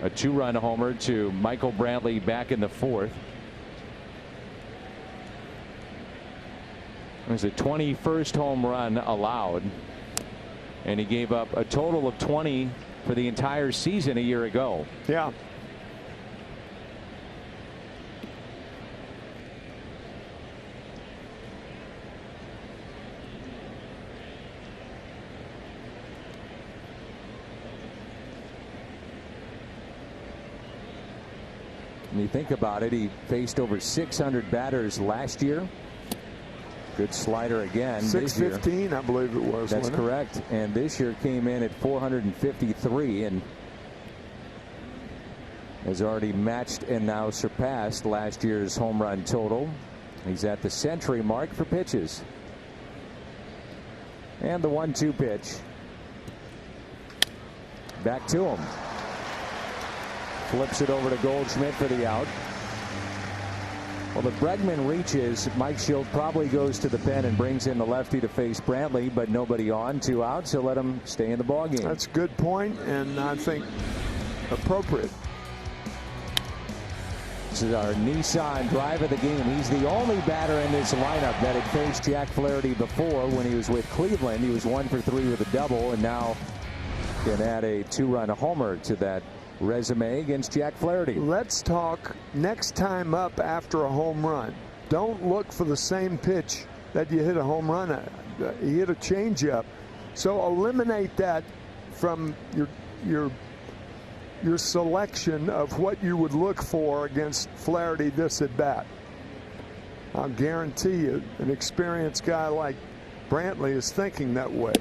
a 2-run homer to Michael Brantley back in the 4th. It was the 21st home run allowed, and he gave up a total of 20 for the entire season a year ago. Yeah. When you think about it, he faced over 600 batters last year. Good slider again. 615, I believe it was. That's correct. And this year came in at 453 and has already matched and now surpassed last year's home run total. He's at the century mark for pitches. And the 1-2 pitch. Back to him. Flips it over to Goldschmidt for the out. Well, the Bregman reaches. Mike Schilt probably goes to the pen and brings in the lefty to face Brantley, but nobody on, 2 outs. He'll let him stay in the ballgame. That's a good point, and I think appropriate. This is our Nissan drive of the game. He's the only batter in this lineup that had faced Jack Flaherty before when he was with Cleveland. He was 1 for 3 with a double, and now can add a 2-run homer to that resume against Jack Flaherty. Let's talk next time up after a home run. Don't look for the same pitch that you hit a home run at. You hit a changeup. So eliminate that from your selection of what you would look for against Flaherty this at bat. I'll guarantee you an experienced guy like Brantley is thinking that way.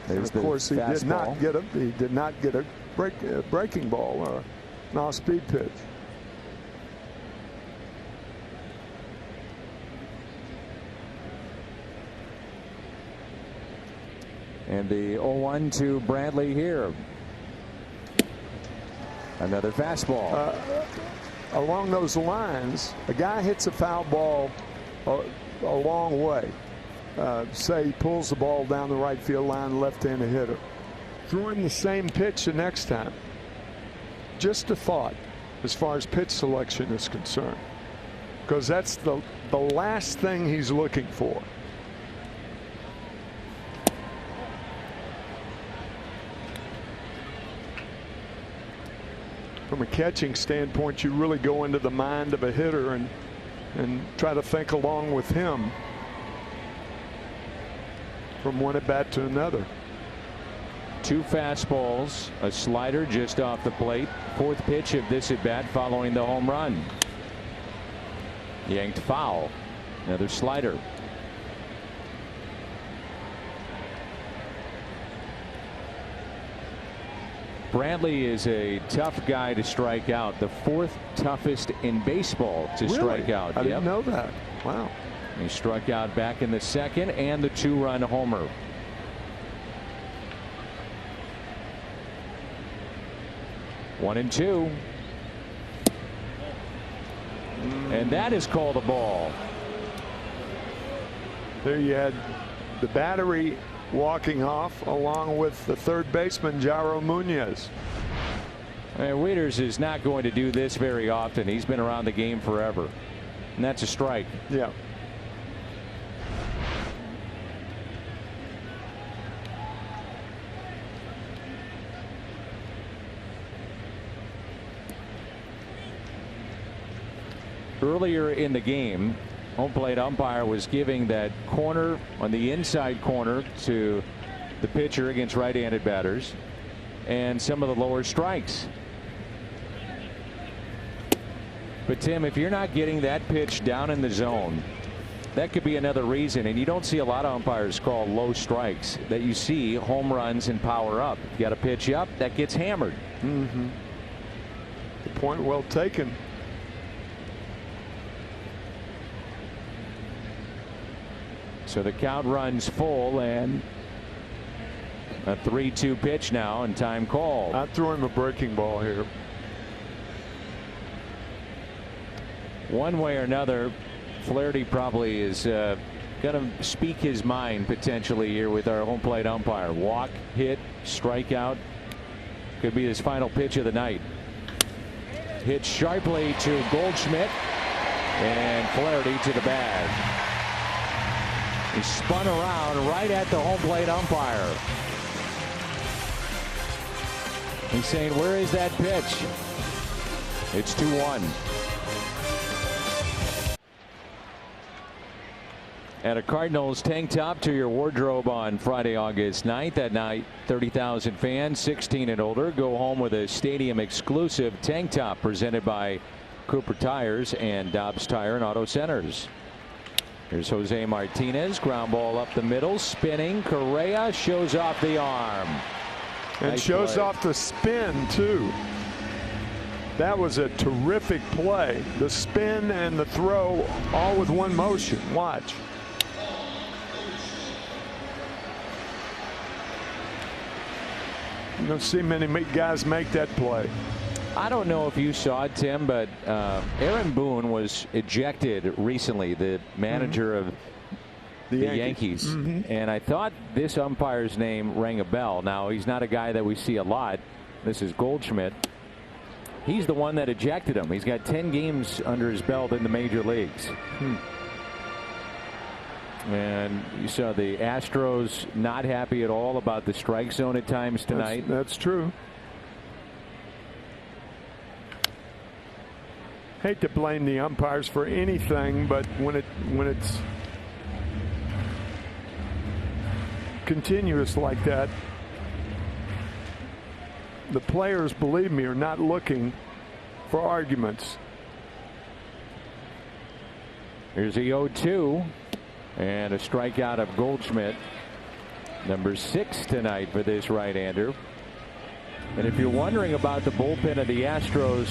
And of course, he did not get a breaking ball or an off-speed pitch. And the 0-1 to Brantley here. Another fastball. Along those lines, a guy hits a foul ball a long way. Say he pulls the ball down the right field line, left-handed hitter. Throw him the same pitch the next time. Just a thought as far as pitch selection is concerned, because that's the last thing he's looking for. From a catching standpoint, you really go into the mind of a hitter and try to think along with him from one at bat to another. 2 fastballs, a slider just off the plate. 4th pitch of this at bat following the home run. Yanked foul. Another slider. Brantley is a tough guy to strike out. The 4th toughest in baseball to strike out. I didn't know that. Wow. He struck out back in the 2nd and the 2-run homer. One and 2. And that is called a ball. There you had the battery walking off along with the third baseman Jairo Munoz. Wieters is not going to do this very often. He's been around the game forever. And that's a strike. Yeah. Earlier in the game, home plate umpire was giving that corner on the inside corner to the pitcher against right-handed batters and some of the lower strikes. But Tim, if you're not getting that pitch down in the zone, that could be another reason. And you don't see a lot of umpires call low strikes. That you see home runs and power up. You got a pitch up, that gets hammered. Mm-hmm. The point well taken. So the count runs full and a 3-2 pitch now and time called. I threw him a breaking ball here. One way or another, Flaherty probably is going to speak his mind potentially here with our home plate umpire. Walk, hit, strikeout. Could be his final pitch of the night. Hit sharply to Goldschmidt and Flaherty to the bag. He spun around right at the home plate umpire. He's saying, where is that pitch? It's 2-1. At a Cardinals tank top to your wardrobe on Friday, August 9th. That night, 30,000 fans, 16 and older, go home with a stadium exclusive tank top presented by Cooper Tires and Dobbs Tire and Auto Centers. Here's Jose Martinez. Ground ball up the middle. Spinning. Correa shows off the arm. And nice shows play. off the spin, too. That was a terrific play. The spin and the throw all with one motion. Watch. You don't see many guys make that play. I don't know if you saw it, Tim, but Aaron Boone was ejected recently, the manager of the Yankees. And I thought this umpire's name rang a bell. Now, he's not a guy that we see a lot. This is Goldschmidt. He's the one that ejected him. He's got 10 games under his belt in the major leagues. And you saw the Astros not happy at all about the strike zone at times tonight. That's true. Hate to blame the umpires for anything, but when it's continuous like that, the players, believe me, are not looking for arguments. Here's the 0-2 and a strikeout of Goldschmidt, number 6 tonight for this right-hander. And if you're wondering about the bullpen of the Astros,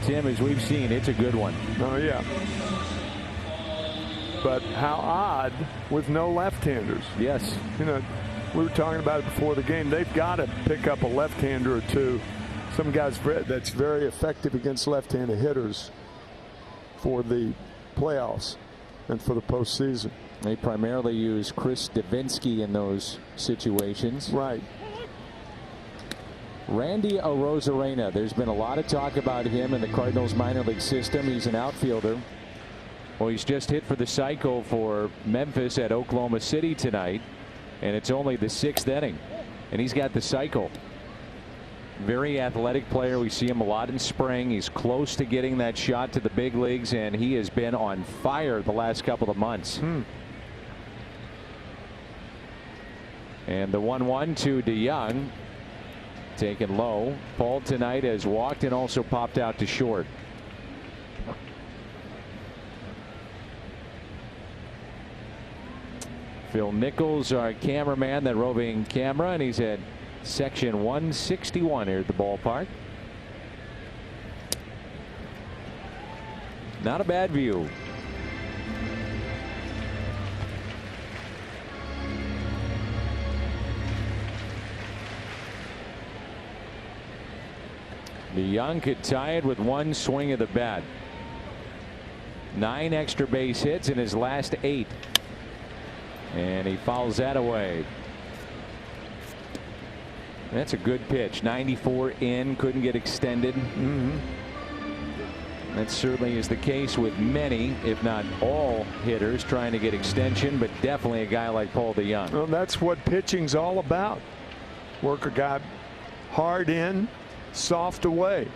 Tim, as we've seen, it's a good one. Oh, yeah. But how odd with no left-handers. Yes. You know, we were talking about it before the game. They've got to pick up a left-hander or two. Some guys that's very effective against left-handed hitters for the playoffs and for the postseason. They primarily use Chris Davinsky in those situations. Right. Randy Arozarena, there's been a lot of talk about him in the Cardinals minor league system. He's an outfielder. Well, he's just hit for the cycle for Memphis at Oklahoma City tonight, and it's only the 6th inning, and he's got the cycle. Very athletic player. We see him a lot in spring. He's close to getting that shot to the big leagues, and he has been on fire the last couple of months. And the 1-1 to DeYoung. Taken low. Paul tonight has walked and also popped out to short. Phil Nichols, our cameraman, that roving camera, and he's at section 161 here at the ballpark. Not a bad view. DeYoung could tie it with one swing of the bat. 9 extra base hits in his last 8. And he fouls that away. That's a good pitch. 94 in, couldn't get extended. That certainly is the case with many, if not all, hitters trying to get extension, but definitely a guy like Paul DeYoung. Well, that's what pitching's all about. Work a guy hard in, soft away.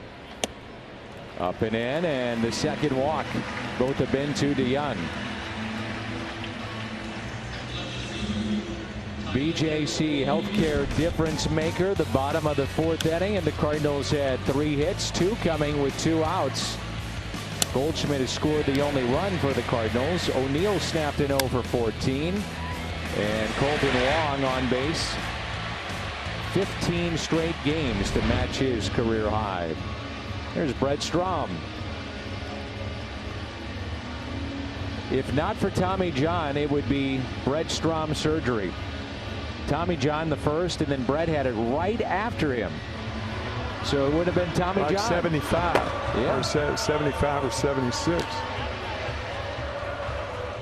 Up and in, and the second walk. Both have been to DeYoung. BJC Healthcare difference maker, the bottom of the 4th inning, and the Cardinals had 3 hits, 2 coming with 2 outs. Goldschmidt has scored the only run for the Cardinals. O'Neill snapped an 0 for 14, and Colton Wong on base. 15 straight games to match his career high. There's Brett Strom. If not for Tommy John, it would be Brett Strom surgery. Tommy John the first, and then Brett had it right after him. So it would have been Tommy like John. 75. Yeah. Or 75 or 76.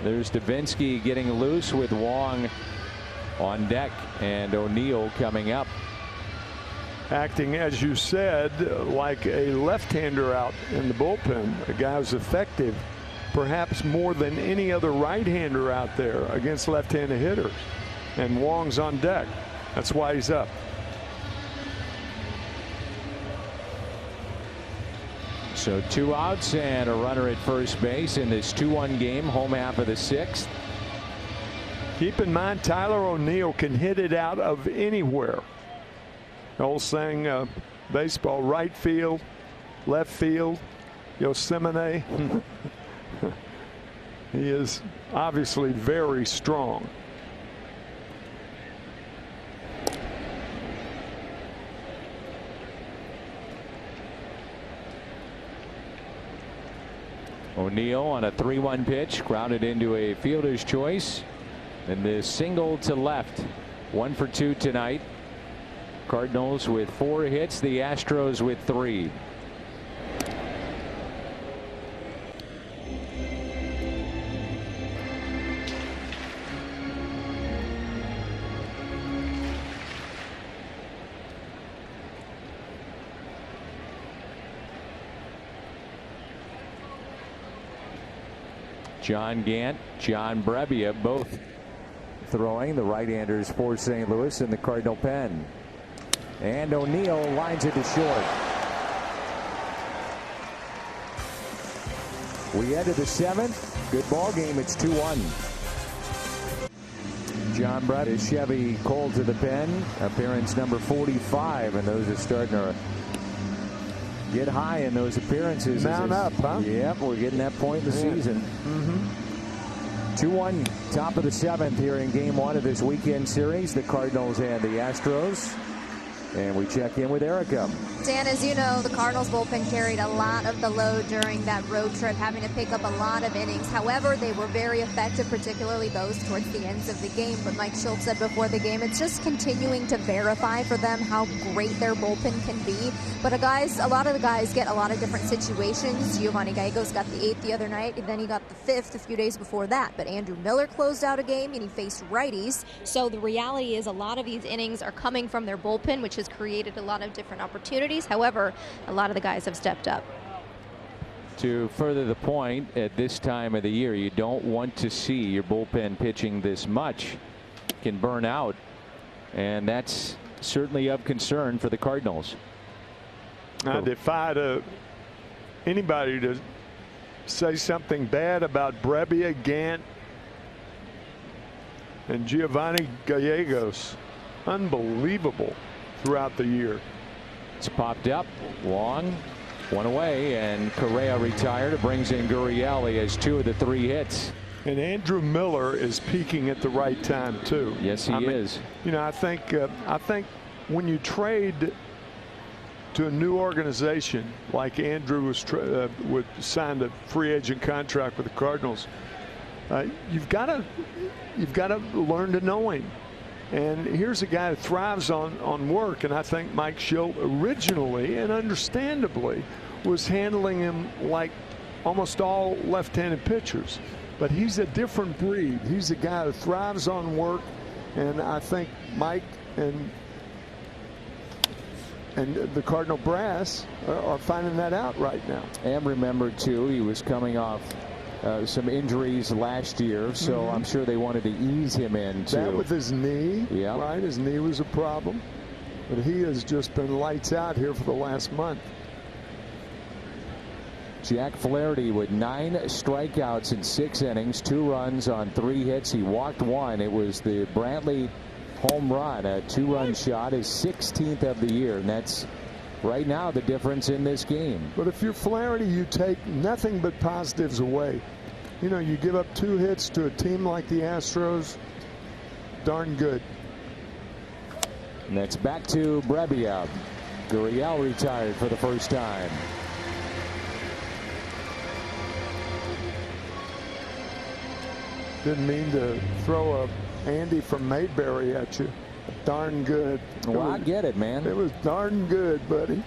There's Davinsky getting loose with Wong on deck, and O'Neill coming up. Acting, as you said, like a left-hander out in the bullpen. A guy who's effective perhaps more than any other right-hander out there against left-handed hitters. And Wong's on deck. That's why he's up. So 2 outs and a runner at first base in this 2-1 game, home half of the 6th. Keep in mind, Tyler O'Neill can hit it out of anywhere. The old saying, baseball, right field, left field, Yosemite. He is obviously very strong. O'Neill on a 3-1 pitch, grounded into a fielder's choice, and the single to left. 1 for 2 tonight. Cardinals with 4 hits, the Astros with 3. John Gant, John Brebbia, both throwing. The right-handers for St. Louis in the Cardinal pen. And O'Neill lines it to short. We head to the 7th. Good ball game. It's 2-1. John Brebbia, Chevy Cole to the pen. Appearance number 45, and those are starting to get high in those appearances. Mount up, huh? Yep, we're getting that point in the season. 2-1, top of the 7th here in Game 1 of this weekend series. The Cardinals and the Astros. And we check in with Erica. Dan, as you know, the Cardinals bullpen carried a lot of the load during that road trip, having to pick up a lot of innings. However, they were very effective, particularly those towards the ends of the game. But Mike Schultz said before the game, it's just continuing to verify for them how great their bullpen can be. But a lot of the guys get a lot of different situations. Giovanni Gallegos got the 8th the other night, and then he got the 5th a few days before that. But Andrew Miller closed out a game, and he faced righties. So the reality is a lot of these innings are coming from their bullpen, which has created a lot of different opportunities. However, a lot of the guys have stepped up. To further the point, at this time of the year, you don't want to see your bullpen pitching this much. It can burn out, and that's certainly of concern for the Cardinals. I defy anybody to say something bad about Brebbia, Gant, and Giovanni Gallegos. Unbelievable throughout the year. It's popped up long, one away, and Correa retired. It brings in Gurriel. He has 2 of the 3 hits. And Andrew Miller is peaking at the right time too. Yes, he is. You know, I think when you trade to a new organization like Andrew was signed a free agent contract with the Cardinals, you've got to learn to know him. And here's a guy that thrives on work, and I think Mike Schultz originally and understandably was handling him like almost all left-handed pitchers. But he's a different breed. He's a guy that thrives on work, and I think Mike and the Cardinal brass are finding that out right now. And remember, too, he was coming off some injuries last year, so I'm sure they wanted to ease him in too. That with his knee, right? His knee was a problem, but he has just been lights out here for the last month. Jack Flaherty with 9 strikeouts in 6 innings, 2 runs on 3 hits. He walked 1. It was the Brantley home run, a 2-run shot, his 16th of the year, and that's right now the difference in this game. But if you're Flaherty, you take nothing but positives away. You know, you give up 2 hits to a team like the Astros, darn good. And that's back to Brebbia. Gurriel retired for the first time. Didn't mean to throw a Andy from Mayberry at you. Darn good. Well, I get it, man. It was darn good, buddy.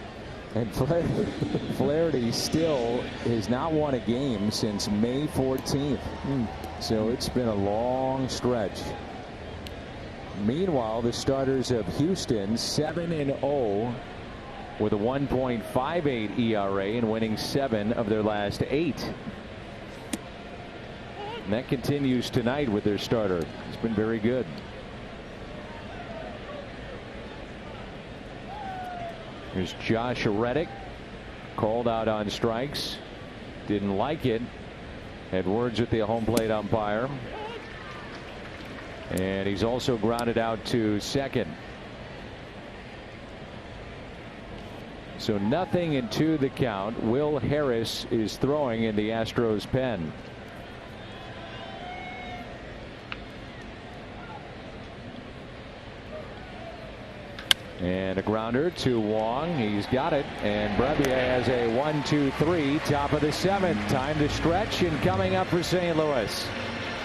And Flaherty still has not won a game since May 14th. So it's been a long stretch. Meanwhile, the starters of Houston 7-0 with a 1.58 ERA and winning 7 of their last 8. And that continues tonight with their starter. It's been very good. Here's Josh Reddick, called out on strikes. Didn't like it. Had words with the home plate umpire. And he's also grounded out to second. So 0-2 the count. Will Harris is throwing in the Astros pen. And a grounder to Wong. He's got it. And Brebbia has a 1-2-3. Top of the 7th. Time to stretch. And coming up for St. Louis.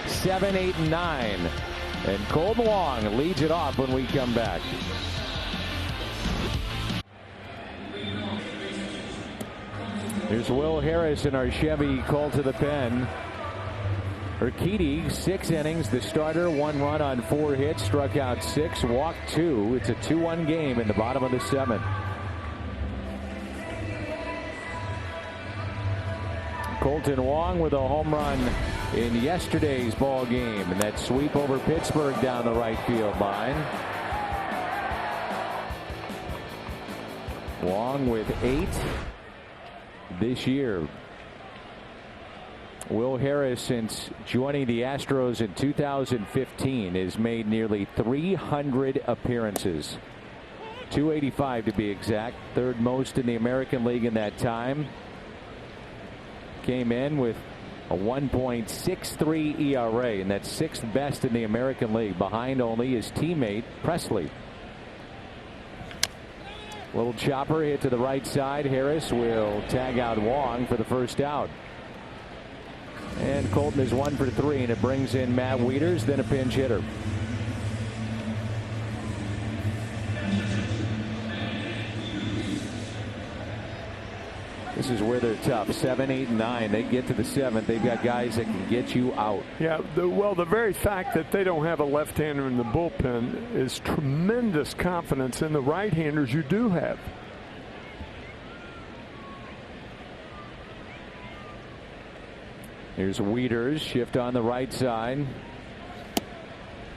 7, 8, and 9. And Colton Wong leads it off when we come back. Here's Will Harris in our Chevy call to the pen. Urquidy, 6 innings, the starter, 1 run on 4 hits, struck out 6, walked 2. It's a 2-1 game in the bottom of the 7th. Colton Wong with a home run in yesterday's ball game, and that sweep over Pittsburgh down the right field line. Wong with 8 this year. Will Harris, since joining the Astros in 2015, has made nearly 300 appearances. 285 to be exact, 3rd most in the American League in that time. Came in with a 1.63 ERA, and that's 6th best in the American League, behind only his teammate Presley. Little chopper hit to the right side. Harris will tag out Wong for the first out. And Colton is 1 for 3, and it brings in Matt Wieters, then a pinch hitter. This is where they're tough. 7, 8, and 9. They get to the 7th. They've got guys that can get you out. Yeah, the very fact that they don't have a left-hander in the bullpen is tremendous confidence in the right-handers you do have. Here's Wieters, shift on the right side.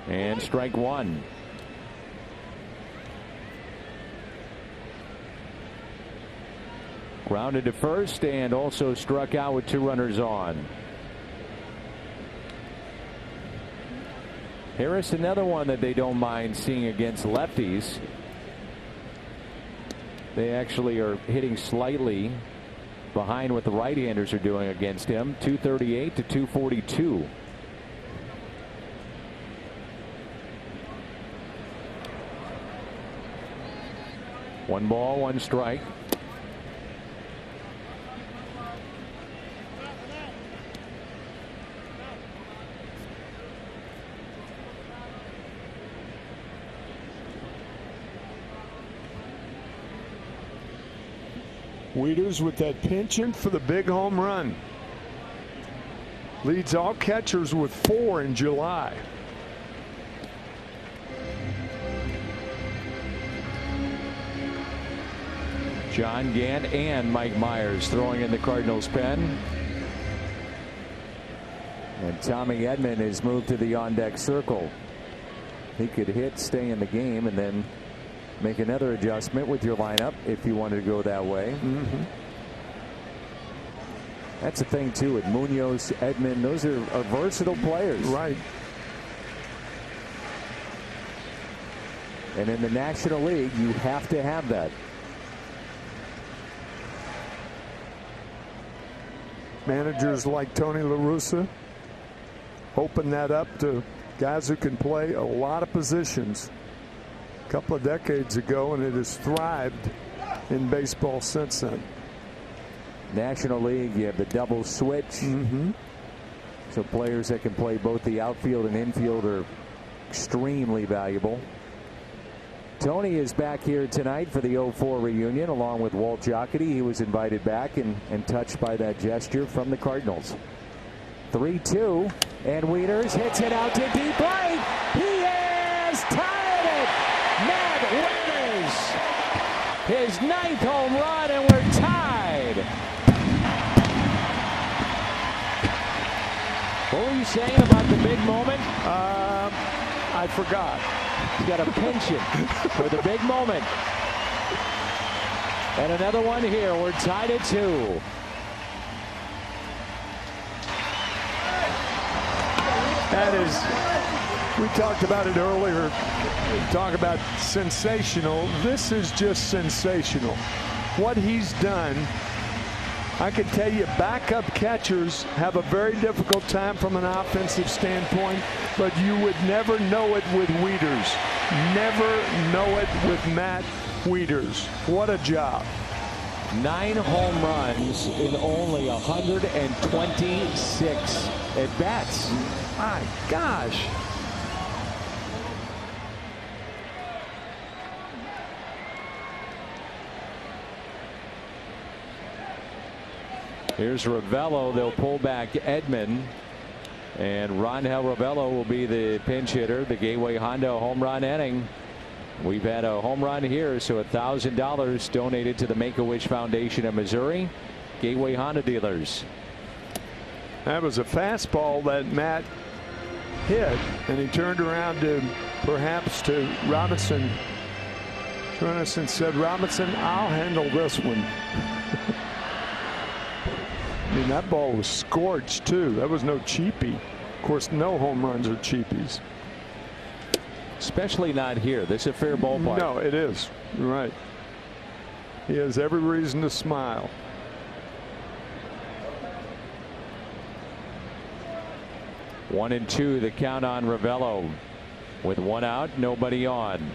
And strike 1. Grounded to first and also struck out with 2 runners on. Harris, another one that they don't mind seeing against lefties. They actually are hitting slightly behind what the right-handers are doing against him. 238 to 242. One ball, 1 strike. Wieters with that penchant for the big home run. Leads all catchers with 4 in July. John Gant and Mike Myers throwing in the Cardinals pen. And Tommy Edman has moved to the on-deck circle. He could hit, stay in the game, and then make another adjustment with your lineup if you wanted to go that way. That's the thing too with Munoz, Edman. Those are versatile players. Right. And in the National League, you have to have that. Managers like Tony La Russa open that up to guys who can play a lot of positions. A couple of decades ago, and it has thrived in baseball since then. National League, you have the double switch. So players that can play both the outfield and infield are extremely valuable. Tony is back here tonight for the 04 reunion along with Walt Jocketty. He was invited back and touched by that gesture from the Cardinals. 3-2, and Wieters hits it out to deep right. He has tied it. Matt Wieters, his 9th home run, and we're tied. What were you saying about the big moment? I forgot. He's got a penchant for the big moment. And another one here. We're tied at 2. That is, we talked about it earlier. Talk about sensational. This is just sensational. What he's done I can tell you backup catchers have a very difficult time from an offensive standpoint, but you would never know it with Wieters. Never know it with Matt Wieters. What a job. 9 home runs in only 126 at-bats. My gosh. Here's Ravello. They'll pull back Edman. And Rangel Ravello will be the pinch hitter. The Gateway Honda home run inning. We've had a home run here, so $1,000 donated to the Make-A-Wish Foundation of Missouri. Gateway Honda dealers. That was a fastball that Matt hit, and he turned around to perhaps to Robinson. Robinson said, "Robinson, I'll handle this one." I mean, that ball was scorched too. That was no cheapie. Of course, no home runs are cheapies. Especially not here. This is a fair ballpark. No, it is. You're right. He has every reason to smile. One and two, the count on Ravello. With one out, nobody on.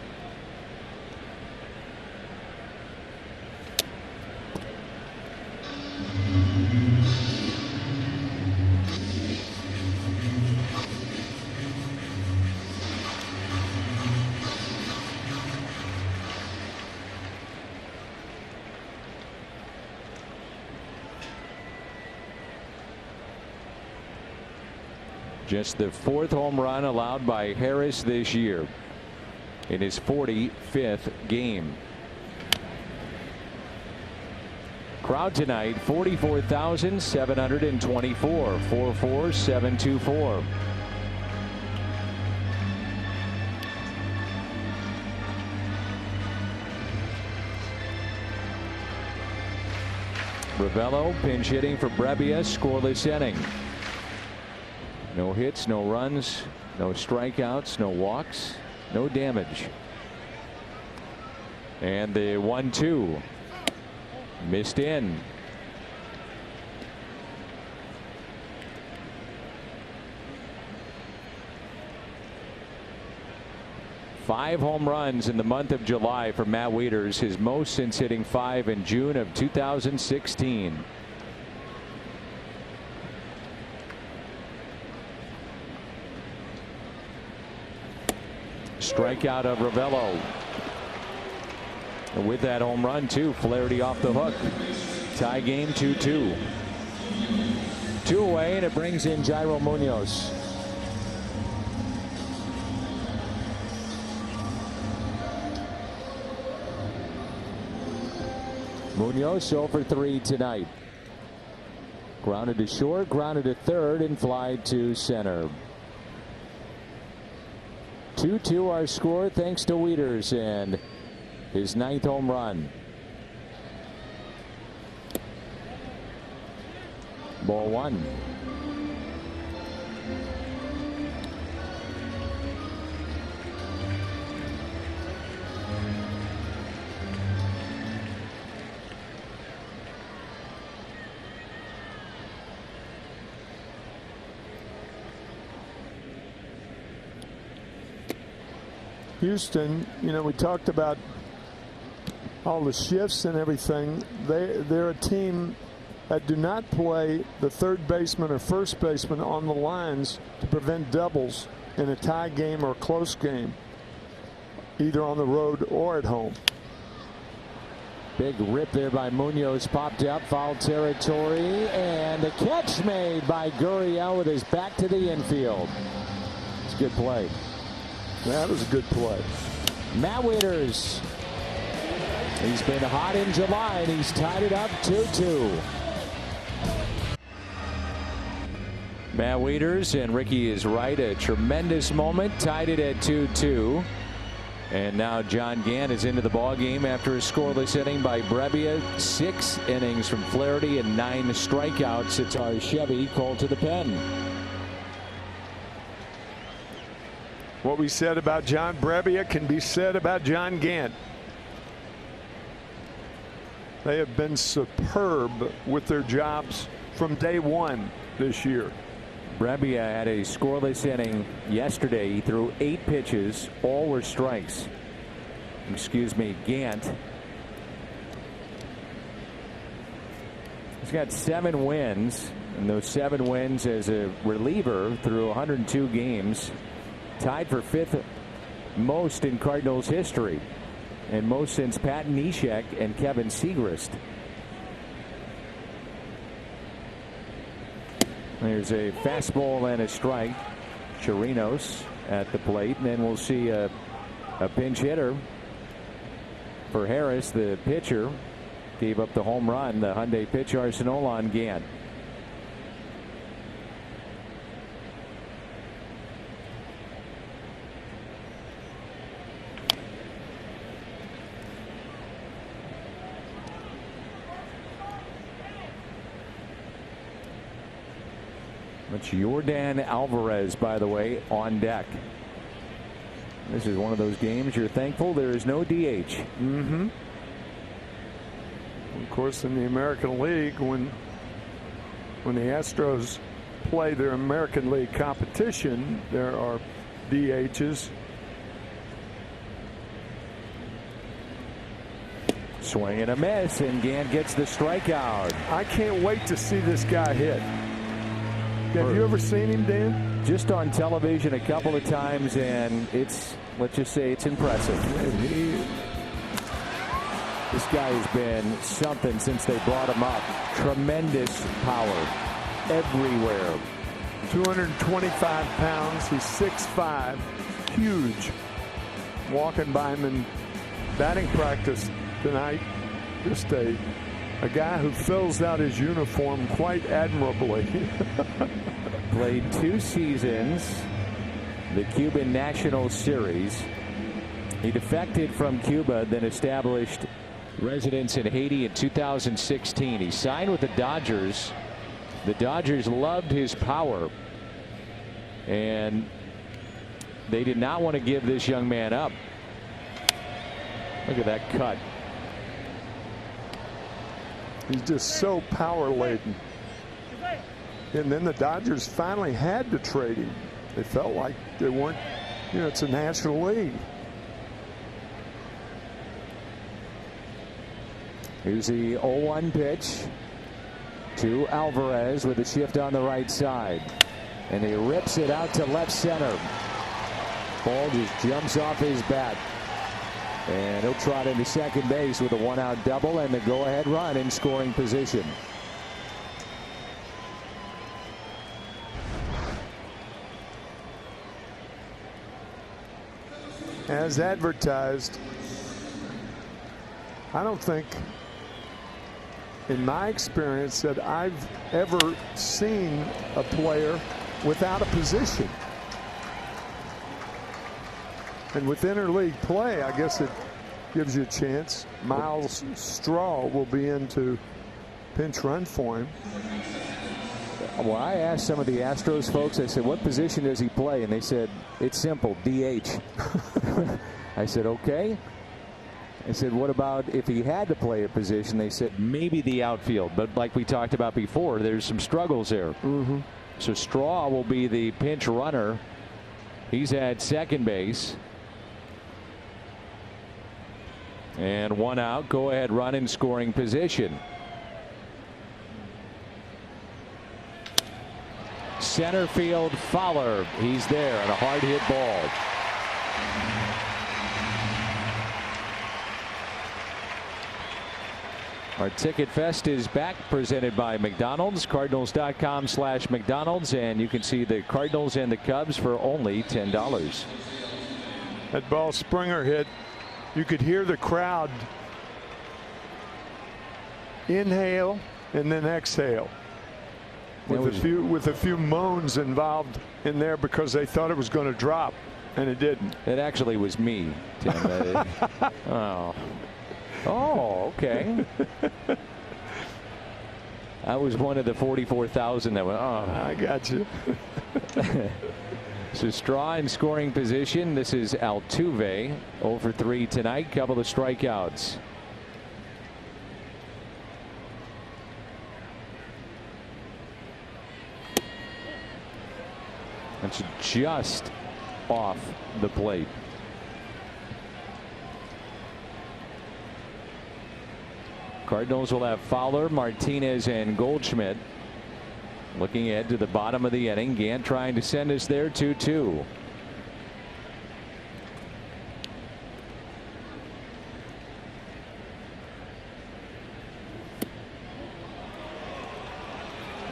Just the 4th home run allowed by Harris this year in his 45th game. Crowd tonight 44,724. 44724. Ravello pinch hitting for Brebbia, scoreless inning. No hits, no runs, no strikeouts, no walks, no damage. And the 1-2 missed in. Five home runs in the month of July for Matt Wieters, his most since hitting 5 in June of 2016. Strikeout of Ravello. And with that home run too, Flaherty off the hook. Tie game 2-2. 2 away, and it brings in Jairo Munoz. Munoz 0 for 3 tonight. Grounded to short, grounded to third, and fly to center. 2-2 our score thanks to Wieters and his 9th home run. Ball 1. Houston, you know, we talked about all the shifts and everything. They're a team that do not play the third baseman or first baseman on the lines to prevent doubles in a tie game or a close game, either on the road or at home. Big rip there by Munoz, popped up, foul territory, and the catch made by Gurriel with his back to the infield. It's a good play. That was a good play. Matt Wieters. He's been hot in July, and he's tied it up 2-2. Matt Wieters, and Ricky is right, a tremendous moment, tied it at 2-2. And now John Gant is into the ball game after a scoreless inning by Brebbia. 6 innings from Flaherty and 9 strikeouts. It's our Chevy called to the pen. What we said about John Brebbia can be said about John Gant. They have been superb with their jobs from day one this year. Brebbia had a scoreless inning yesterday. He threw 8 pitches. All were strikes. Excuse me, Gant. He's got 7 wins, and those 7 wins as a reliever through 102 games. Tied for 5th most in Cardinals history, and most since Pat Neshek and Kevin Segrist. There's a fastball and a strike. Chirinos at the plate, and then we'll see a pinch hitter for Harris. The pitcher gave up the home run, the Hyundai pitch arsenal on Gant. It's Yordan Alvarez, by the way, on deck. This is one of those games you're thankful there is no DH. Mm-hmm. Of course, in the American League, when the Astros play their American League competition, there are DHs. Swing and a miss, and Gant gets the strikeout. I can't wait to see this guy hit. Have you ever seen him, Dan? Just on television a couple of times, and let's just say it's impressive. This guy has been something since they brought him up. Tremendous power everywhere. 225 pounds. He's 6'5", huge. Walking by him in batting practice tonight. Just a guy who fills out his uniform quite admirably. Played 2 seasons, the Cuban National Series. He defected from Cuba, then established residence in Haiti in 2016. He signed with the Dodgers. The Dodgers loved his power, and they did not want to give this young man up. Look at that cut. He's just so power laden. And then the Dodgers finally had to trade him. They felt like they weren't, it's a National League. Here's the 0-1 pitch to Alvarez with a shift on the right side. And he rips it out to left center. Ball just jumps off his bat. And he'll trot into second base with a 1-out double and the go-ahead run in scoring position. As advertised, I don't think, in my experience, that I've ever seen a player without a position. And with interleague play, I guess it gives you a chance. Miles Straw will be in to pinch run for him. Well, I asked some of the Astros folks, I said, what position does he play? And they said, it's simple, DH. I said, okay. I said, what about if he had to play a position? They said, maybe the outfield. But like we talked about before, there's some struggles there. Mm-hmm. So Straw will be the pinch runner. He's at second base. And 1 out, go ahead run in scoring position. Center field Fowler. He's there on a hard hit ball. Our Ticket Fest is back, presented by McDonald's. Cardinals.com/McDonald's, and you can see the Cardinals and the Cubs for only $10. That ball Springer hit, you could hear the crowd inhale and then exhale. With a few moans involved in there because they thought it was going to drop, and it didn't. It actually was me, Tim. Oh, okay. I was one of the 44,000 that went, oh. I got you. So Straw in scoring position. This is Altuve, 0 for 3 tonight. Couple of strikeouts. That's just off the plate. Cardinals will have Fowler, Martinez, and Goldschmidt. Looking ahead to the bottom of the inning. Gant trying to send us there 2-2.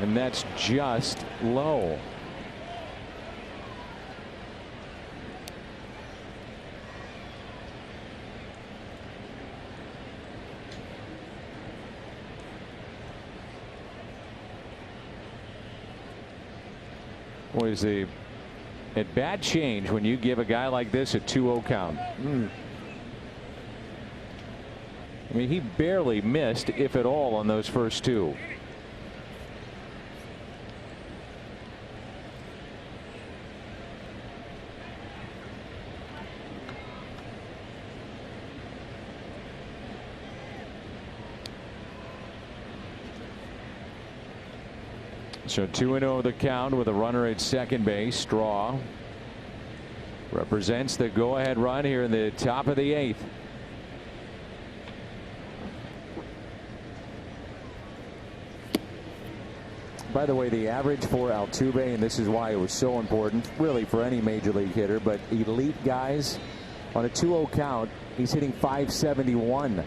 And that's just low. Was the at bat change when you give a guy like this a 2-0 count? I mean, he barely missed, if at all, on those first two. So 2-0 the count with a runner at second base. Straw represents the go-ahead run here in the top of the 8th. By the way, the average for Altuve, and this is why it was so important, really for any major league hitter, but elite guys, on a 2-0 count, he's hitting .571.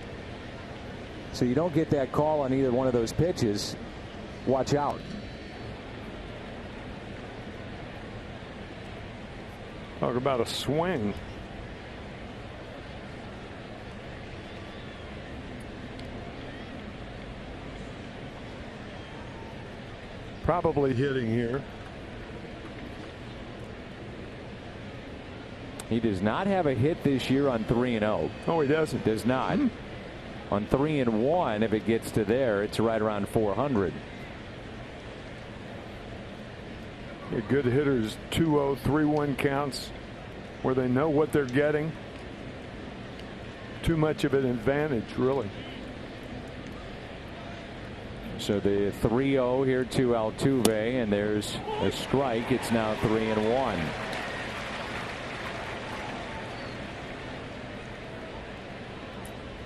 So you don't get that call on either one of those pitches. Watch out. Talk about a swing. Probably hitting here. He does not have a hit this year on 3-0. Oh, he doesn't. Does not. On 3-1, if it gets to there, it's right around 400. Good hitters, 2-0, 3-1 counts where they know what they're getting. Too much of an advantage, really. So the 3-0 here to Altuve, and there's a strike. It's now 3-1.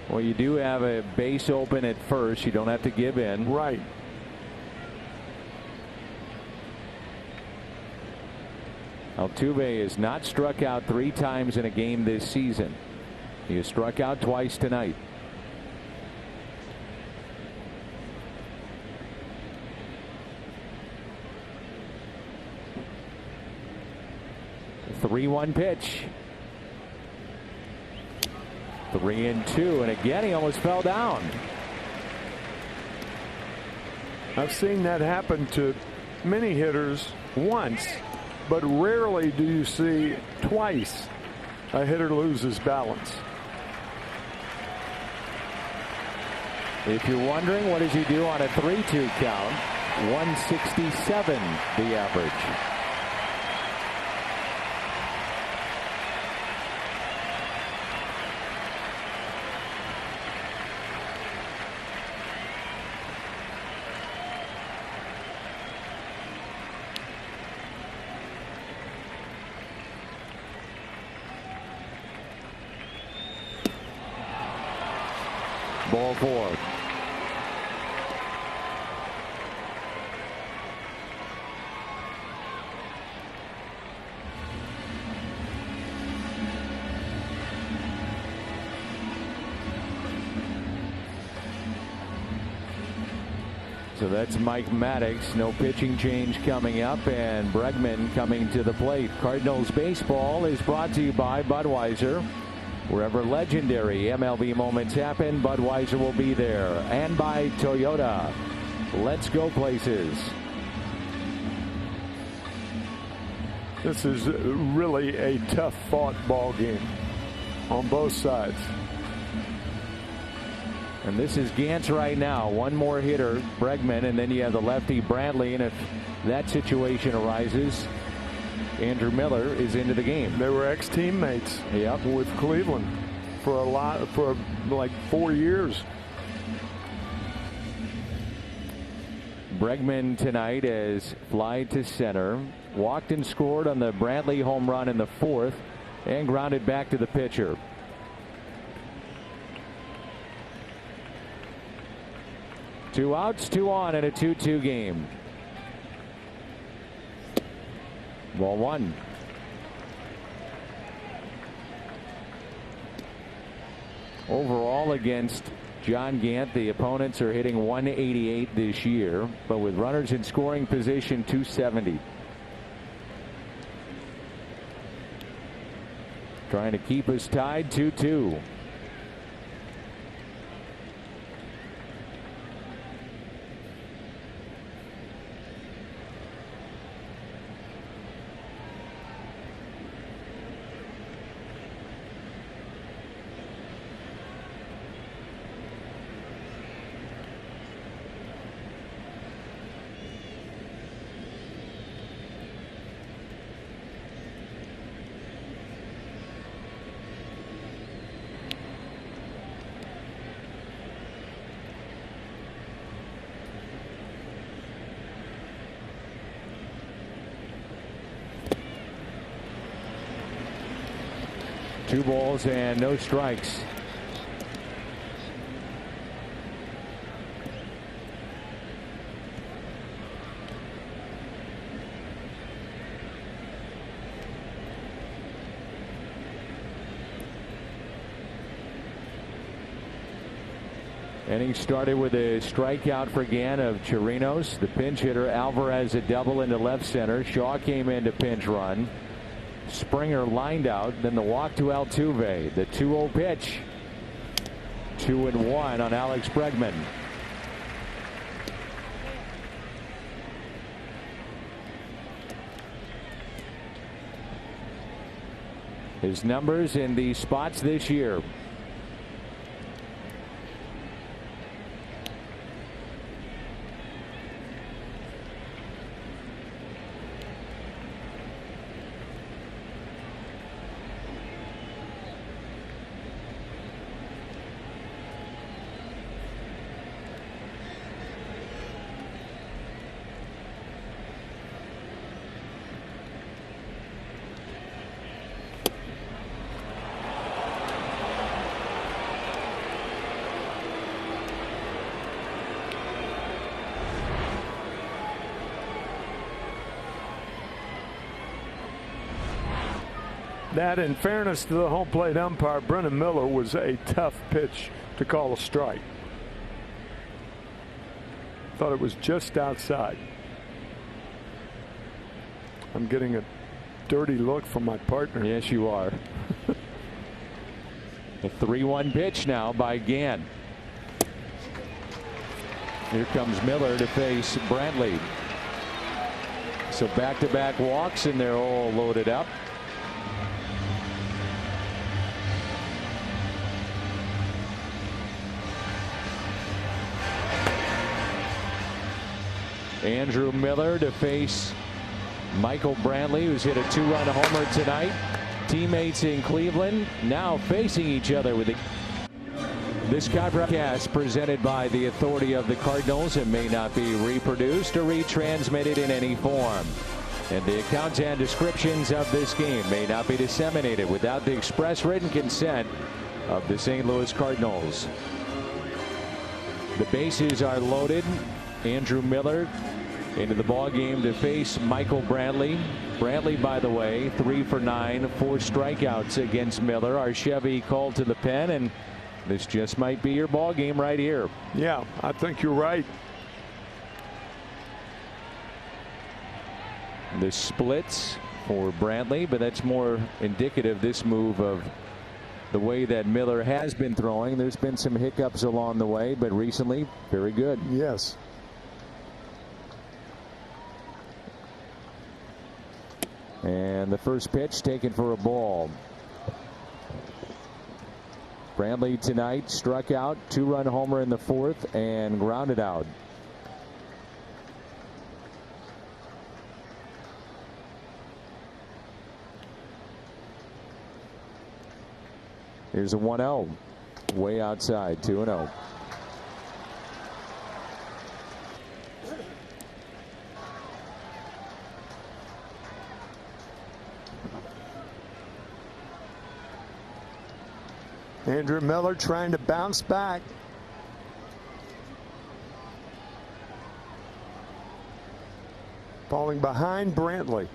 Well, you do have a base open at first. You don't have to give in. Right. Altuve has not struck out 3 times in a game this season. He has struck out twice tonight. The 3-1 pitch. 3-2, and again he almost fell down. I've seen that happen to many hitters once, but rarely do you see twice a hitter loses balance. If you're wondering, what does he do on a 3-2 count? 167 the average. Ball 4. So that's Mike Maddox. No pitching change coming up, and Bregman coming to the plate. Cardinals baseball is brought to you by Budweiser. Wherever legendary MLB moments happen, Budweiser will be there. And by Toyota. Let's go places. This is really a tough fought ball game on both sides. And this is Gantz right now. One more hitter, Bregman, and then you have the lefty Bradley. And if that situation arises, Andrew Miller is into the game. They were ex-teammates. Yep. With Cleveland for like 4 years. Bregman tonight has fly to center, walked and scored on the Brantley home run in the 4th, and grounded back to the pitcher. Two outs, 2 on in a 2-2 game. Ball 1. Overall against John Gant, the opponents are hitting 188 this year, but with runners in scoring position, 270. Trying to keep us tied 2-2. Two balls and no strikes. Inning started with a strikeout for Gant of Chirinos. The pinch hitter Alvarez a double into left center. Shaw came in to pinch run. Springer lined out, then the walk to Altuve. The 2-0 pitch. 2-1 on Alex Bregman. His numbers in these spots this year. That, in fairness to the home plate umpire, Brennan Miller, was a tough pitch to call a strike. Thought it was just outside. I'm getting a dirty look from my partner. Yes, you are. The 3-1 pitch now by Gant. Here comes Miller to face Brantley. So back-to-back walks, and they're all loaded up. Andrew Miller to face Michael Brantley, who's hit a 2-run homer tonight. Teammates in Cleveland now facing each other with this podcast presented by the authority of the Cardinals and may not be reproduced or retransmitted in any form. And the accounts and descriptions of this game may not be disseminated without the express written consent of the St. Louis Cardinals. The bases are loaded. Andrew Miller into the ball game to face Michael Brantley. Brantley, by the way, 3 for 9, 4 strikeouts against Miller. Our Chevy called to the pen, and this just might be your ball game right here. Yeah, I think you're right. The splits for Brantley, but that's more indicative, this move, of the way that Miller has been throwing. There's been some hiccups along the way, but recently, very good. Yes. And the first pitch taken for a ball. Brantley tonight struck out, 2-run homer in the 4th and grounded out. Here's a 1-0. Way outside, 2-0. Andrew Miller trying to bounce back. Falling behind Brantley.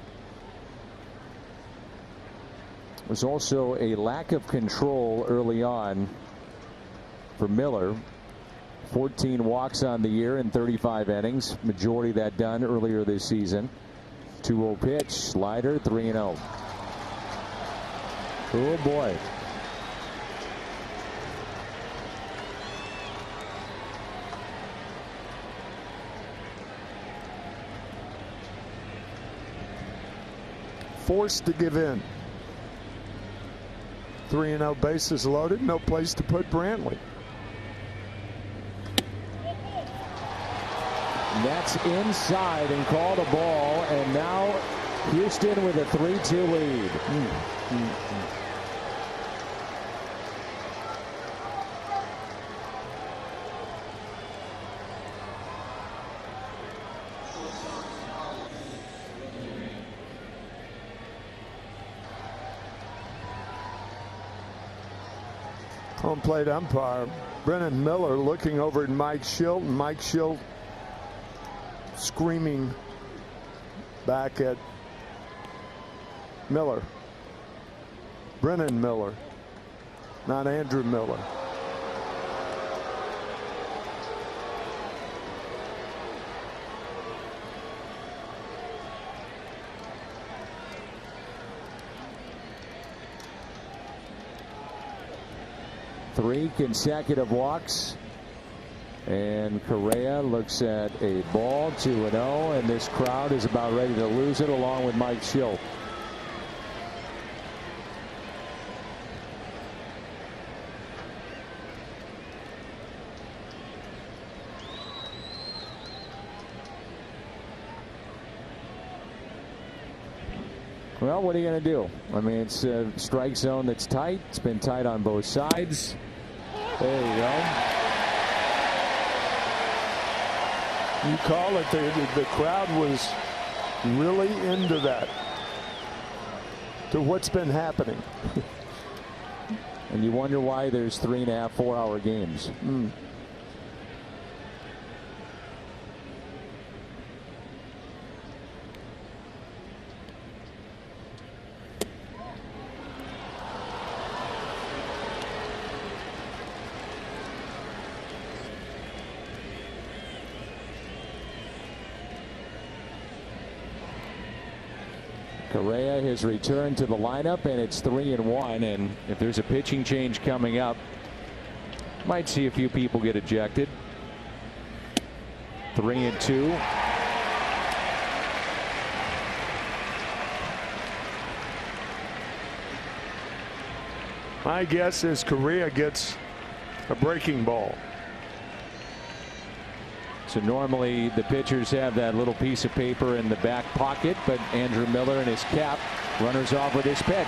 Was also a lack of control early on for Miller. 14 walks on the year in 35 innings. Majority of that done earlier this season. 2-0 pitch, slider, 3-0. Oh boy. Forced to give in. 3-0, bases loaded, no place to put Brantley. That's inside and called a ball, and now Houston with a 3-2 lead. Home plate umpire Brennan Miller looking over at Mike Schilt, and Mike Schilt screaming back at Miller. Brennan Miller, not Andrew Miller. Three consecutive walks, and Correa looks at a ball, 2-0, and this crowd is about ready to lose it along with Mike Schilt. Well, what are you going to do? I mean, it's a strike zone that's tight. It's been tight on both sides. There you go. You call it. The crowd was really into that, to what's been happening. And you wonder why there's 3.5, 4-hour games. Correa has returned to the lineup, and it's 3-1. And if there's a pitching change coming up, might see a few people get ejected. 3-2. My guess is Correa gets a breaking ball. So normally the pitchers have that little piece of paper in the back pocket, but Andrew Miller in his cap runners off with his pitch.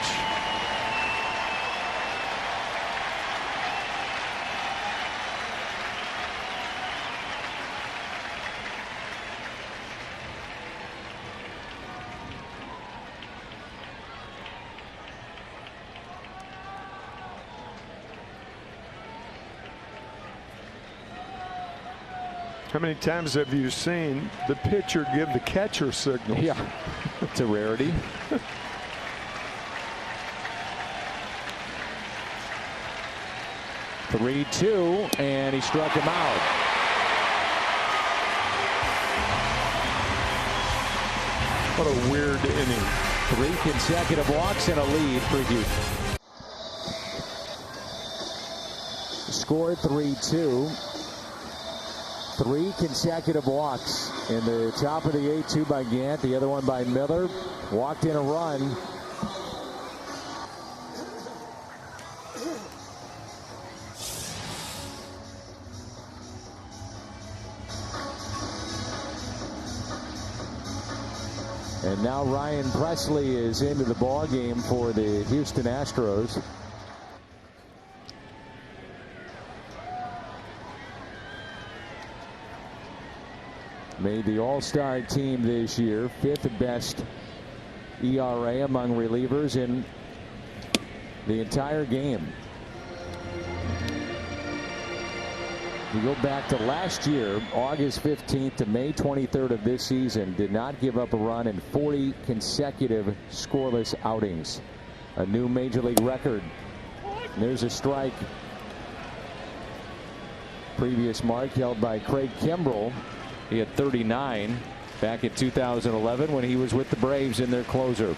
How many times have you seen the pitcher give the catcher signal? Yeah, it's a rarity. (3-2), and he struck him out. What a weird inning. 3 consecutive walks and a lead for Houston. Score 3-2. 3 consecutive walks in the top of the 8-2 by Gant, the other one by Miller. Walked in a run. And now Ryan Presley is into the ball game for the Houston Astros. Made the All-Star team this year, 5th best ERA among relievers in the entire game. You go back to last year, August 15th to May 23rd of this season, did not give up a run in 40 consecutive scoreless outings. A new major league record. And there's a strike. Previous mark held by Craig Kimbrell. He had 39 back in 2011 when he was with the Braves in their closer.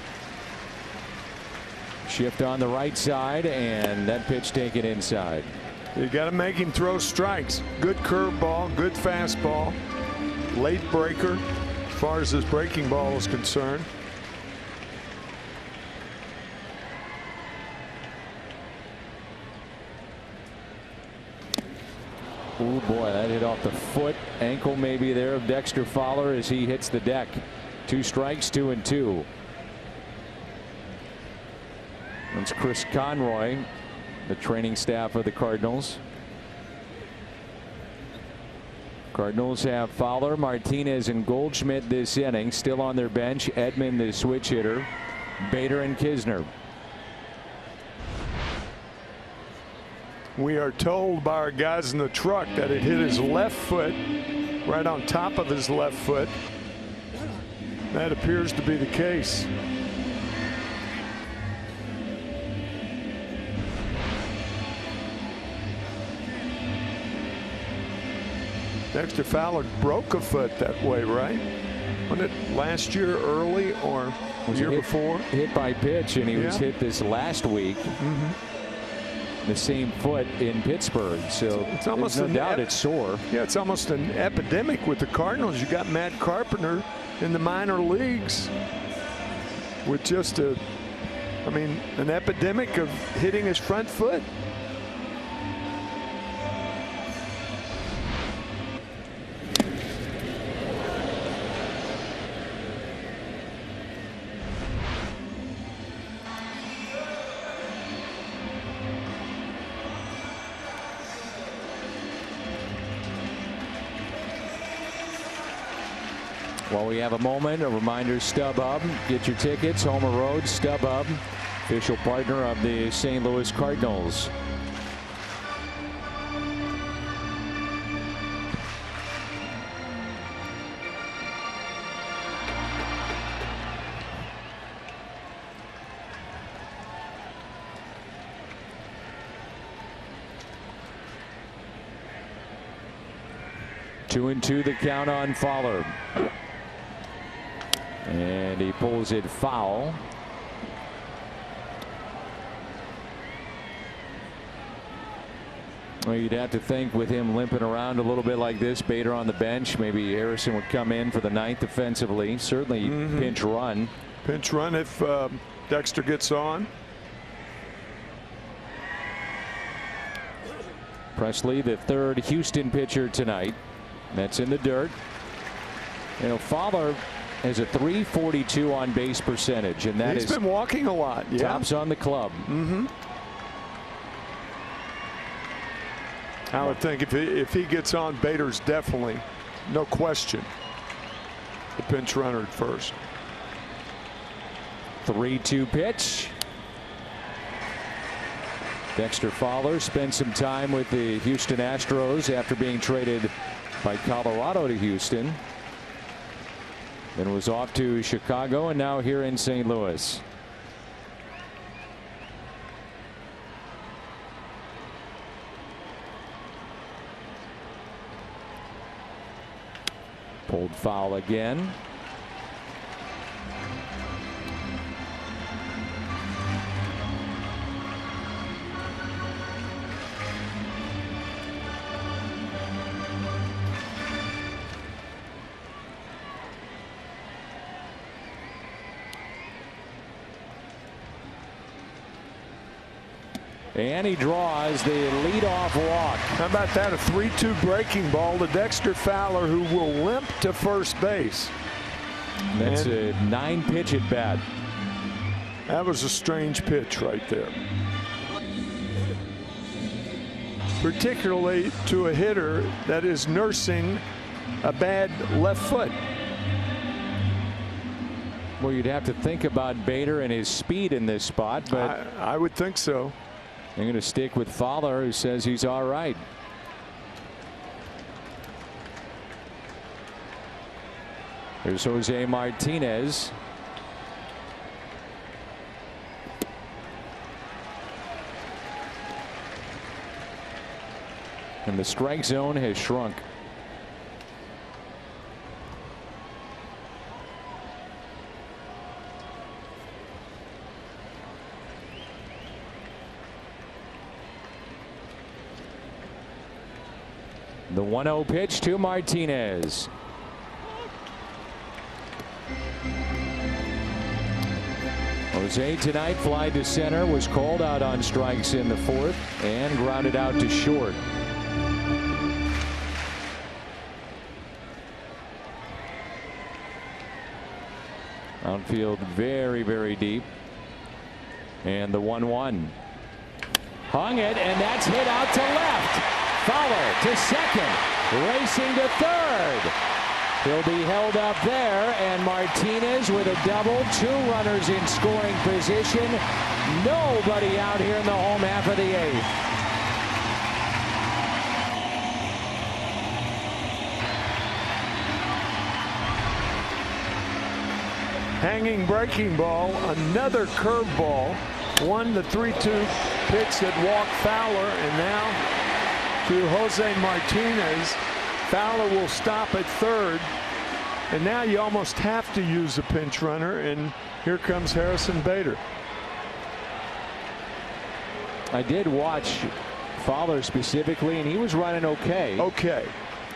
Shift on the right side, and that pitch taken inside. You got to make him throw strikes. Good curveball, good fastball, late breaker as far as his breaking ball is concerned. Oh boy, that hit off the foot, ankle maybe there of Dexter Fowler as he hits the deck. 2 strikes, 2-2. That's Chris Conroy, the training staff of the Cardinals. Cardinals have Fowler, Martinez, and Goldschmidt this inning. Still on their bench, Edman, the switch hitter, Bader and Kisner. We are told by our guys in the truck that it hit his left foot, right on top of his left foot. That appears to be the case. Dexter Fowler broke a foot that way, right? Wasn't it last year early or the year before? Hit by pitch, and he was hit this last week. The same foot in Pittsburgh, so it's almost no doubt it's sore. Yeah, it's almost an epidemic with the Cardinals. You got Matt Carpenter in the minor leagues with just an epidemic of hitting his front foot. While we have a moment, a reminder, StubHub, get your tickets, home or road, StubHub, official partner of the St. Louis Cardinals. Two and two, the count on Fowler. And he pulls it foul. Well, you'd have to think with him limping around a little bit like this, Bader on the bench, maybe Harrison would come in for the ninth defensively. Certainly pinch run. Pinch run if Dexter gets on. Presley, the third Houston pitcher tonight. That's in the dirt. You know, Fowler has a .342 on base percentage, and that he's been walking a lot. Yeah. Tops on the club. I would think if he gets on, Bader's definitely, no question, the pinch runner at first. 3-2 pitch. Dexter Fowler spent some time with the Houston Astros after being traded by Colorado to Houston. Then was off to Chicago and now here in St. Louis. Pulled foul again. And he draws the leadoff walk. How about that? A 3-2 breaking ball to Dexter Fowler, who will limp to first base. That's a 9-pitch at bat. That was a strange pitch right there. Particularly to a hitter that is nursing a bad left foot. Well, you'd have to think about Bader and his speed in this spot, but I would think so. I'm going to stick with Fowler, who says he's all right. Here's Jose Martinez. And the strike zone has shrunk. The 1-0 pitch to Martinez. Jose tonight fly to center, was called out on strikes in the 4th and grounded out to short. Outfield very, very deep. And the 1-1. Hung it, and that's hit out to left. Fowler to second, racing to third. He'll be held up there, and Martinez with a double, 2 runners in scoring position. Nobody out here in the home half of the 8th. Hanging breaking ball, another curveball. 1-3-2 pitch that walked Fowler, and now to Jose Martinez. Fowler will stop at third, and now you almost have to use a pinch runner, and here comes Harrison Bader. I did watch Fowler specifically, and he was running okay,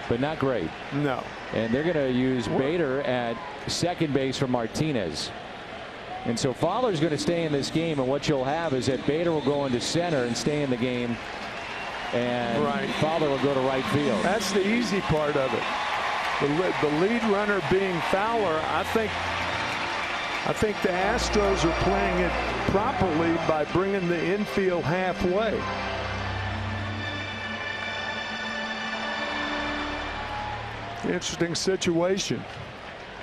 but not great. No. And they're going to use Bader at second base for Martinez. And so Fowler's going to stay in this game, and what you'll have is that Bader will go into center and stay in the game, and Fowler will go to right field. That's the easy part of it. The lead runner being Fowler. I think the Astros are playing it properly by bringing the infield halfway. Interesting situation.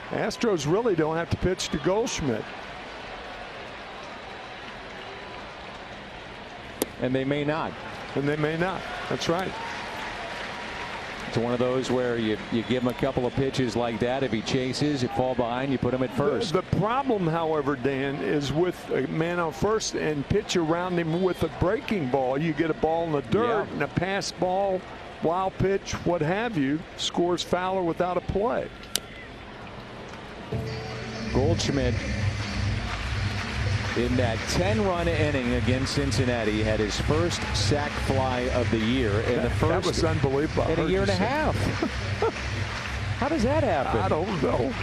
Astros really don't have to pitch to Goldschmidt. And they may not. And they may not. That's right. It's one of those where you give him a couple of pitches like that. If he chases, it fall behind, you put him at first. The problem, however, Dan, is with a man on first and pitch around him with a breaking ball. You get a ball in the dirt and a pass ball, wild pitch, what have you, scores Fowler without a play. Goldschmidt, in that 10-run inning against Cincinnati, had his first sac fly of the year in the first. That was unbelievable. In a year and a half. How does that happen? I don't know.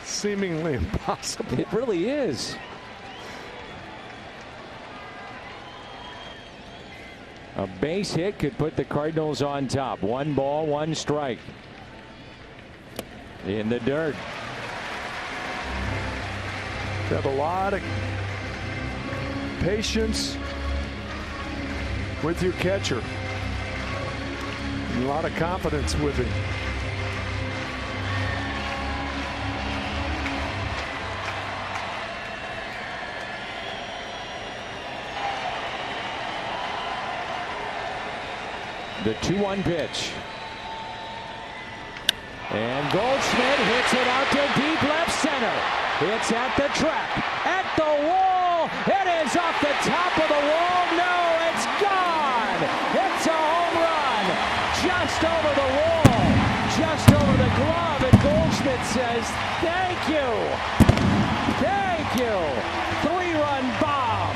Seemingly impossible. It really is. A base hit could put the Cardinals on top. 1 ball, 1 strike. In the dirt. Have a lot of patience with your catcher. And a lot of confidence with him. The 2-1 pitch. And Goldschmidt hits it out to deep left center. It's at the track, at the wall. It is off the top of the wall. No, it's gone. It's a home run. Just over the wall, just over the glove. And Goldschmidt says, thank you. Thank you. 3-run bomb.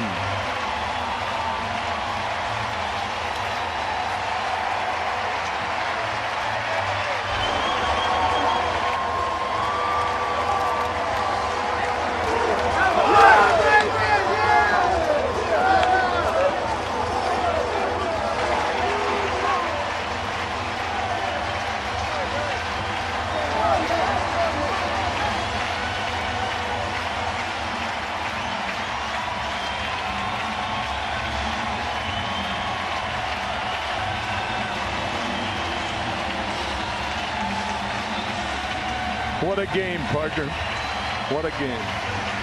What a game, partner. What a game.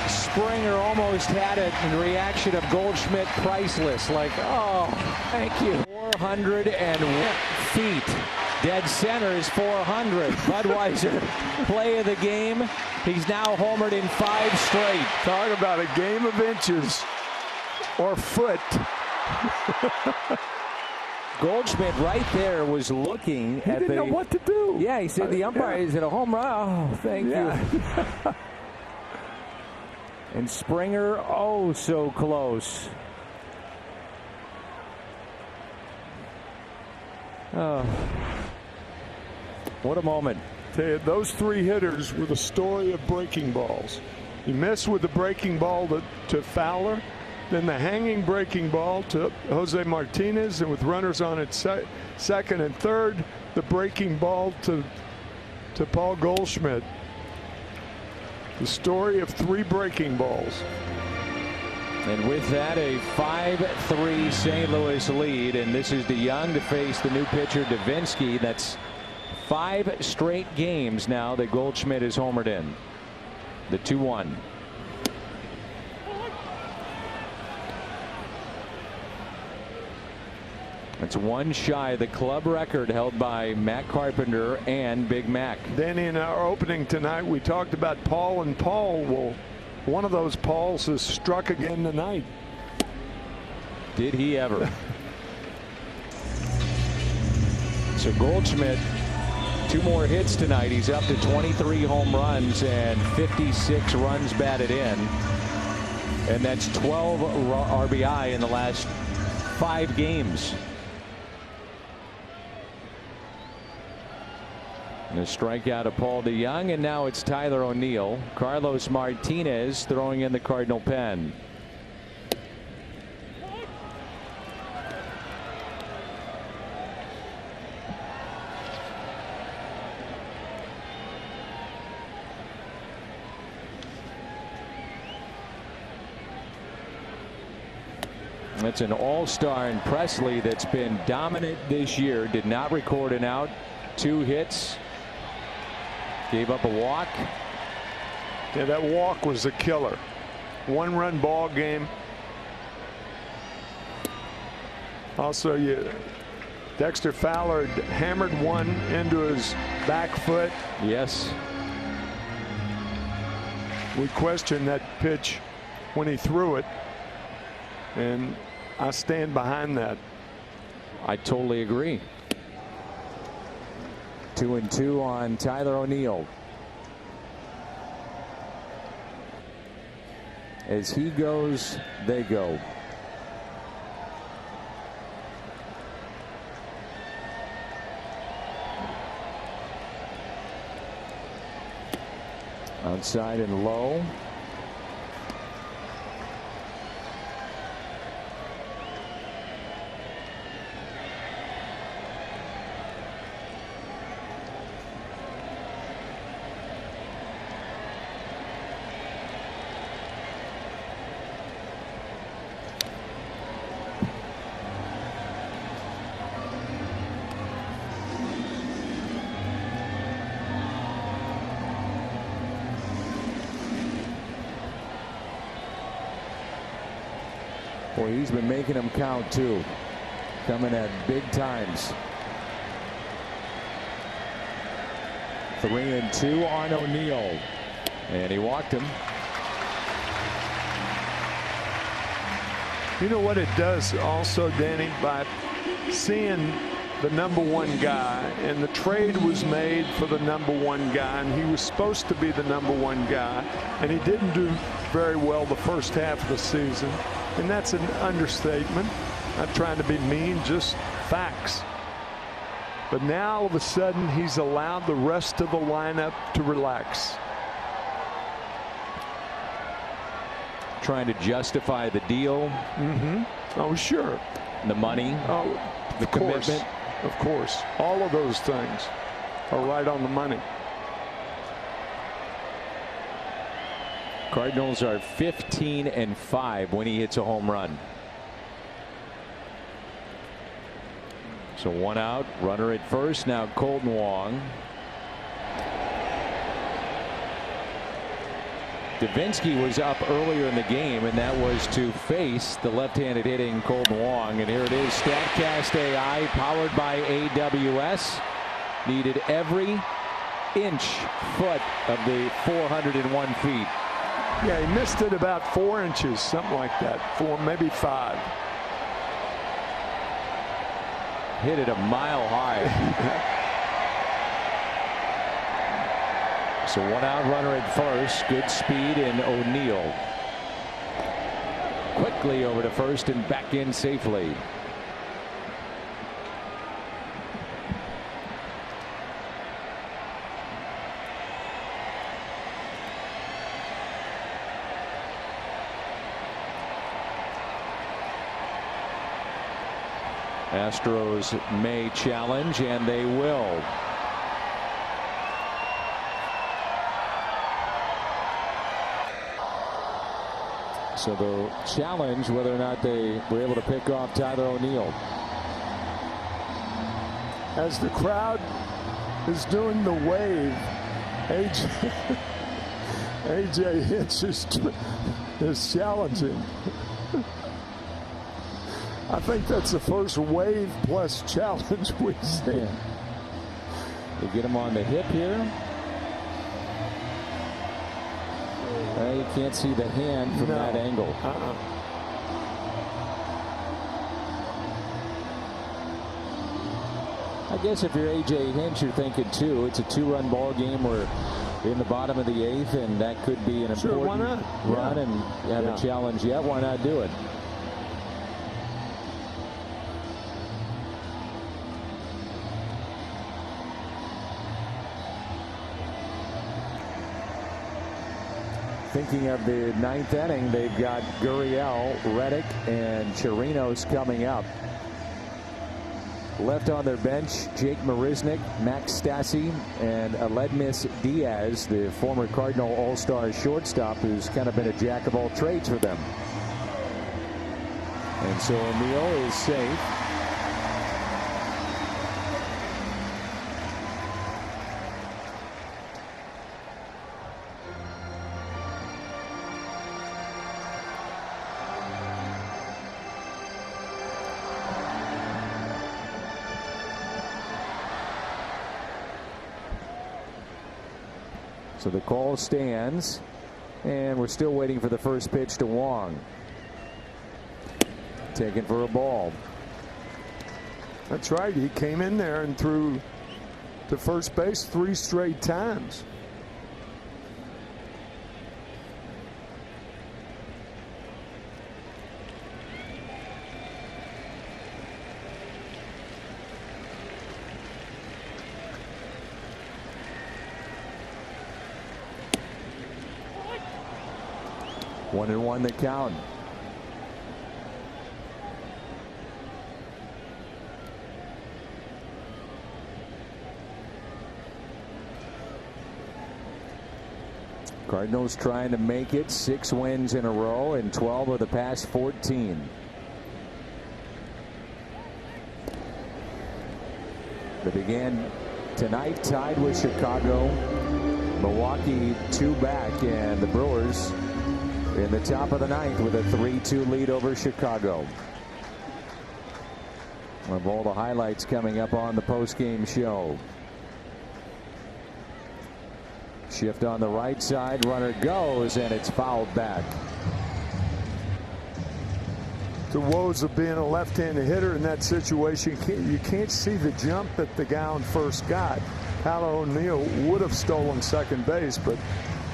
Springer almost had it in reaction of Goldschmidt, priceless. Like, oh, thank you. 401 feet Dead center is 400. Budweiser, play of the game. He's now homered in 5 straight. Talk about a game of inches or foot. Goldschmidt right there was looking he at didn't know what to do. Yeah, he said the umpire is it a home run? Oh, thank you. And Springer, oh, so close. Oh, what a moment. Tell you, those 3 hitters were the story of breaking balls. You miss with the breaking ball to Fowler, then the hanging breaking ball to Jose Martinez, and with runners on at second and third, the breaking ball to Paul Goldschmidt. The story of 3 breaking balls. And with that, a 5-3 St. Louis lead, and this is DeYoung to face the new pitcher Davinsky. That's 5 straight games now that Goldschmidt is homered in. The 2-1. That's 1 shy of the club record held by Matt Carpenter and Big Mac. Danny, in our opening tonight, we talked about Paul and Paul. Well, one of those Pauls has struck again tonight. Did he ever? So Goldschmidt, 2 more hits tonight. He's up to 23 home runs and 56 runs batted in. And that's 12 RBI in the last 5 games. And a strikeout of Paul DeYoung, and now it's Tyler O'Neill. Carlos Martinez throwing in the Cardinal pen. That's an all-star in Presley that's been dominant this year. Did not record an out. 2 hits. Gave up a walk. Yeah, that walk was a killer. 1-run ball game. Also, Dexter Fowler hammered one into his back foot. Yes. We questioned that pitch when he threw it, and I stand behind that. I totally agree. 2-2 on Tyler O'Neill. As he goes, they go. Outside and low. Boy, he's been making them count too. Coming at big times. 3-2 on O'Neill. And he walked him. You know what it does also, Danny, by seeing the #1 guy, and the trade was made for the #1 guy, and he was supposed to be the #1 guy, and he didn't do very well the first half of the season. And that's an understatement. Not trying to be mean, just facts. But now all of a sudden he's allowed the rest of the lineup to relax. Trying to justify the deal. Oh, sure. The money. Oh, the commitment. Of course. All of those things are right on the money. Cardinals are 15-5 when he hits a home run. So 1 out, runner at first. Now Colton Wong. Davinsky was up earlier in the game, and that was to face the left-handed hitting Colton Wong. And here it is, StatCast AI, powered by AWS. Needed every inch, foot of the 401 feet. Yeah, he missed it about 4 inches, something like that. 4, maybe 5. Hit it a mile high. So 1 out runner at first. Good speed in O'Neill. Quickly over to first and back in safely. Astros may challenge, and they will. So they'll challenge whether or not they were able to pick off Tyler O'Neill. As the crowd is doing the wave, AJ Hinch is challenging. I think that's the first wave plus challenge we've seen. Yeah. They get him on the hip here. You can't see the hand from that angle. I guess if you're AJ Hinch, you're thinking too. It's a 2-run ball game. We're in the bottom of the 8th, and that could be an important run, and you haven't challenged yet. Why not do it? Thinking of the 9th inning, they've got Gurriel, Reddick, and Chirinos coming up. Left on their bench, Jake Marisnick, Max Stassi, and Aledmys Diaz, the former Cardinal All-Star shortstop, who's kind of been a jack of all trades for them. And so O'Neill is safe. So the call stands, and we're still waiting for the first pitch to Wong. Taken for a ball. That's right. He came in there and threw to first base 3 straight times. One and one the count. Cardinals trying to make it 6 wins in a row in 12 of the past 14. They began tonight tied with Chicago. Milwaukee 2 back, and the Brewers in the top of the 9th with a 3-2 lead over Chicago. We'll have all the highlights coming up on the post-game show. Shift on the right side, runner goes, and it's fouled back. The woes of being a left-handed hitter in that situation, you can't see the jump that the guy on first got. Tyler O'Neill would have stolen second base, but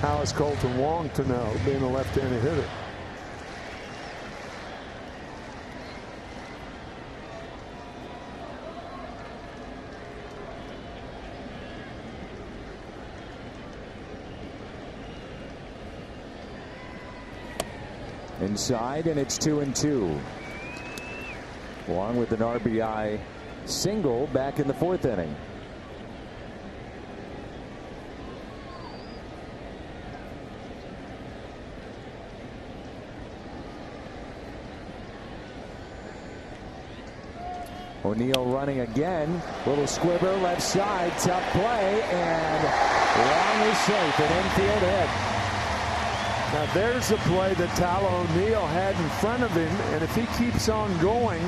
how is Colton Wong to know, being a left-handed hitter? Inside, and it's 2-2. Wong with an RBI single back in the 4th inning. O'Neill running again. Little squibber left side. Tough play. And Wong is safe. An infield hit. Now there's a play that Tyler O'Neill had in front of him. And if he keeps on going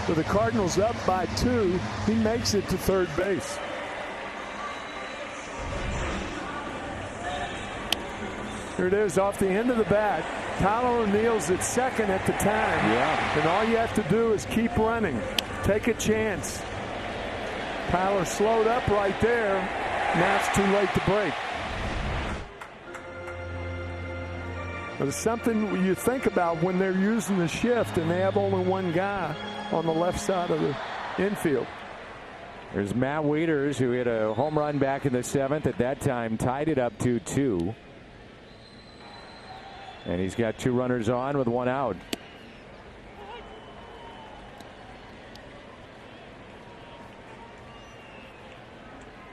with the Cardinals up by 2, he makes it to third base. Here it is off the end of the bat. Tyler O'Neill's at second at the time. Yeah. And all you have to do is keep running. Take a chance. Tyler slowed up right there. Now it's too late to break. But it's something you think about when they're using the shift and they have only one guy on the left side of the infield. There's Matt Wieters, who hit a home run back in the 7th. At that time, tied it up 2-2. And he's got 2 runners on with 1 out.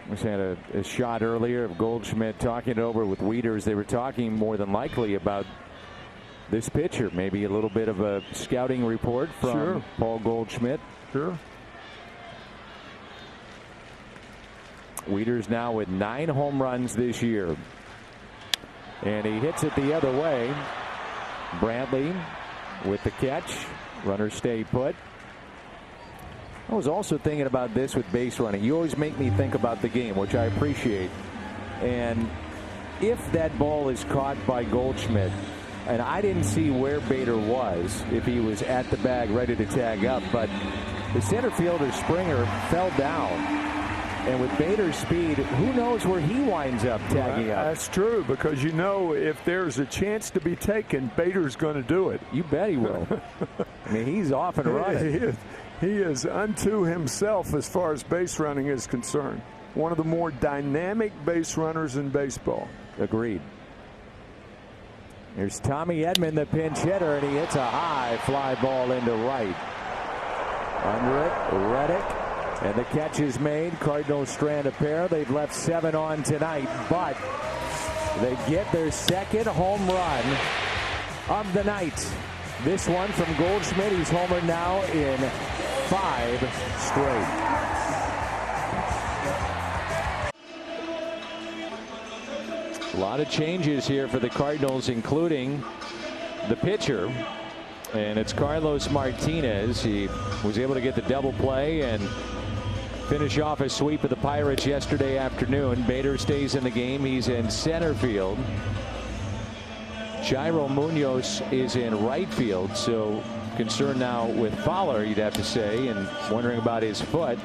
We had a shot earlier of Goldschmidt talking it over with Wieters. They were talking more than likely about this pitcher. Maybe a little bit of a scouting report from Paul Goldschmidt. Sure. Wieters now with 9 home runs this year. And he hits it the other way. Bradley with the catch. Runners stay put. I was also thinking about this with base running. You always make me think about the game, which I appreciate. And if that ball is caught by Goldschmidt, and I didn't see where Bader was, if he was at the bag ready to tag up, but the center fielder Springer fell down. And with Bader's speed, who knows where he winds up tagging up. That's true, because you know if there's a chance to be taken, Bader's going to do it. You bet he will. I mean, he's off and running. He is unto himself as far as base running is concerned. One of the more dynamic base runners in baseball. Agreed. Here's Tommy Edman, the pinch hitter, and he hits a high fly ball into right. Under it, Reddick. And the catch is made. Cardinals strand a pair. They've left 7 on tonight, but they get their 2nd home run of the night. This one from Goldschmidt. He's homered now in 5 straight. A lot of changes here for the Cardinals, including the pitcher. And it's Carlos Martinez. He was able to get the double play and finish off a sweep of the Pirates yesterday afternoon. Bader stays in the game. He's in center field. Jairo Munoz is in right field. So concerned now with Fowler, you'd have to say, and wondering about his foot.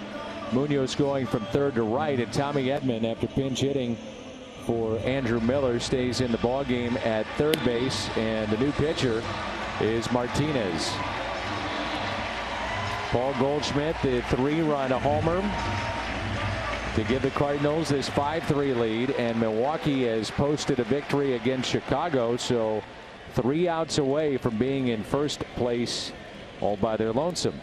Munoz going from third to right, and Tommy Edman, after pinch hitting for Andrew Miller, stays in the ballgame at third base, and the new pitcher is Martinez. Paul Goldschmidt, the 3-run homer to give the Cardinals this 5-3 lead, and Milwaukee has posted a victory against Chicago, so 3 outs away from being in first place all by their lonesome.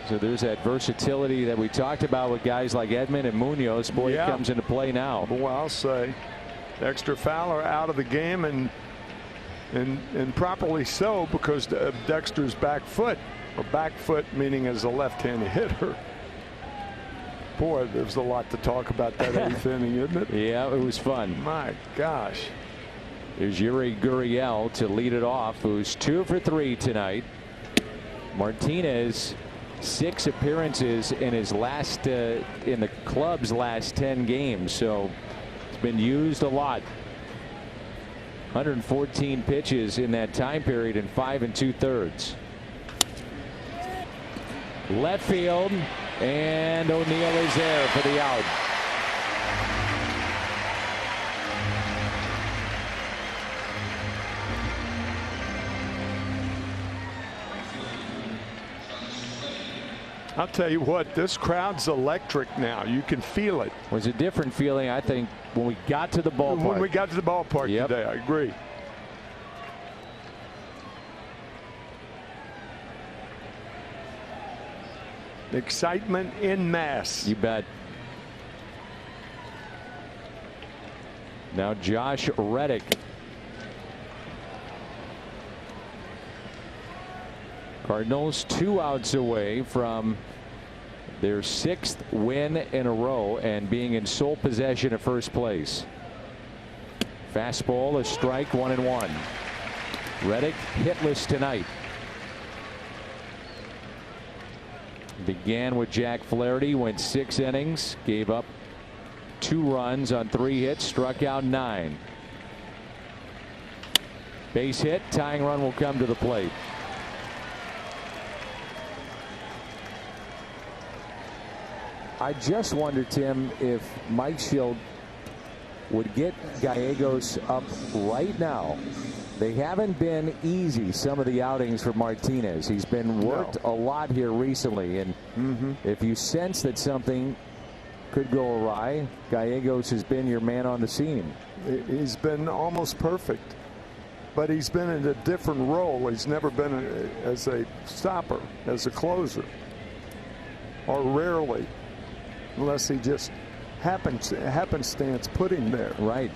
So there's that versatility that we talked about with guys like Edman and Munoz. Boy, it comes into play now. Well, I'll say Dexter Fowler out of the game, and properly so, because of Dexter's back foot, or back foot meaning as a left-handed hitter. Boy, there's a lot to talk about that 8th inning, isn't it? Yeah, it was fun. My gosh. There's Yuri Gurriel to lead it off, who's 2 for 3 tonight. Martinez, 6 appearances in his last in the club's last 10 games, so it's been used a lot. 114 pitches in that time period in 5 2/3. Left field, and O'Neill is there for the out. I'll tell you what, this crowd's electric now. You can feel it. It was a different feeling, I think, when we got to the ballpark. When we got to the ballpark today, I agree. Excitement en masse. You bet. Now Josh Reddick. Cardinals 2 outs away from their 6th win in a row and being in sole possession of first place. Fastball, a strike, 1-1. Reddick hitless tonight. Began with Jack Flaherty, went 6 innings, gave up 2 runs on 3 hits, struck out 9. Base hit, tying run will come to the plate. I just wonder, Tim, if Mike Schilt would get Gallegos up right now. They haven't been easy, some of the outings for Martinez. He's been worked a lot here recently, and if you sense that something could go awry, Gallegos has been your man on the scene. He's been almost perfect, but he's been in a different role. He's never been as a stopper, as a closer, or rarely, unless he just happenstance put him there. Right.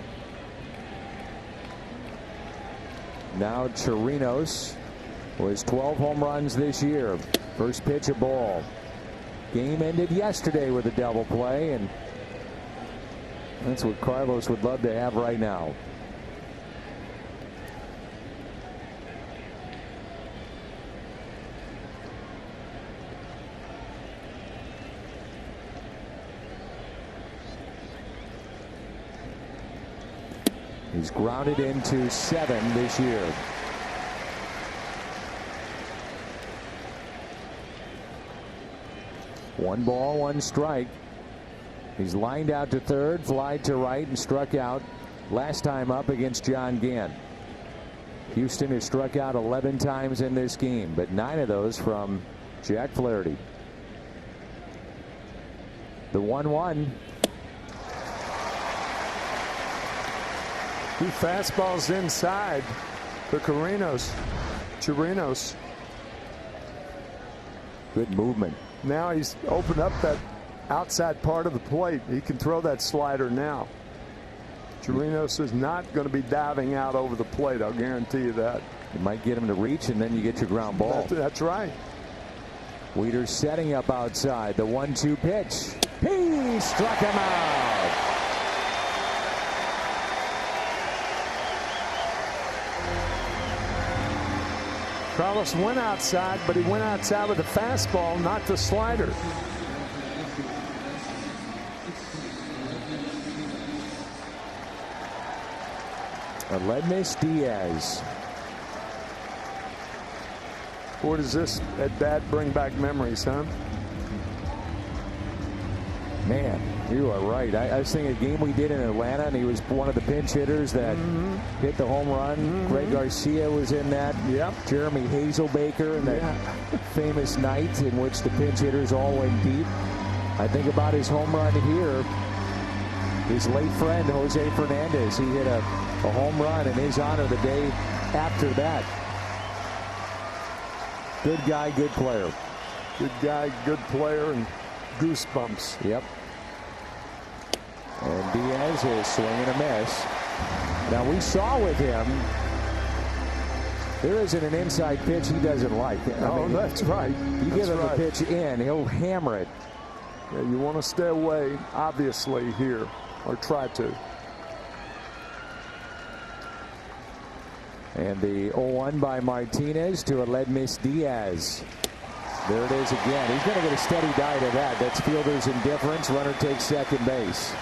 Now Chirinos was 12 home runs this year. First pitch, a ball. Game ended yesterday with a double play, and that's what Carlos would love to have right now. He's grounded into 7 this year. One ball, 1 strike. He's lined out to third, fly to right, and struck out last time up against John Gant. Houston has struck out 11 times in this game, but 9 of those from Jack Flaherty. The 1-1. 2 fastballs inside for Chirinos. Good movement. Now he's opened up that outside part of the plate. He can throw that slider now. Chirinos is not going to be diving out over the plate. I'll guarantee you that. You might get him to reach, and then you get your ground ball. That's right. Wieters setting up outside. The 1-2 pitch. He struck him out. Carlos went outside, but he went outside with a fastball, not the slider. Aledmys Diaz. Boy, does this at bat bring back memories, huh? Man, you are right. I was thinking a game we did in Atlanta, and he was one of the pinch hitters that hit the home run. Greg Garcia was in that. Yep. Jeremy Hazelbaker in that famous night in which the pinch hitters all went deep. I think about his home run here. His late friend, Jose Fernandez, he hit a home run in his honor the day after that. Good guy, good player. Good guy, good player, and goosebumps. Yep. And Diaz is swinging a miss. Now we saw with him, there isn't an inside pitch he doesn't like. I mean, that's right. You give him a pitch in, he'll hammer it. Yeah, you want to stay away, obviously, here, or try to. And the 0-1 by Martinez to Aledmys Diaz. There it is again. He's going to get a steady diet of that. That's fielder's indifference. Runner takes second base.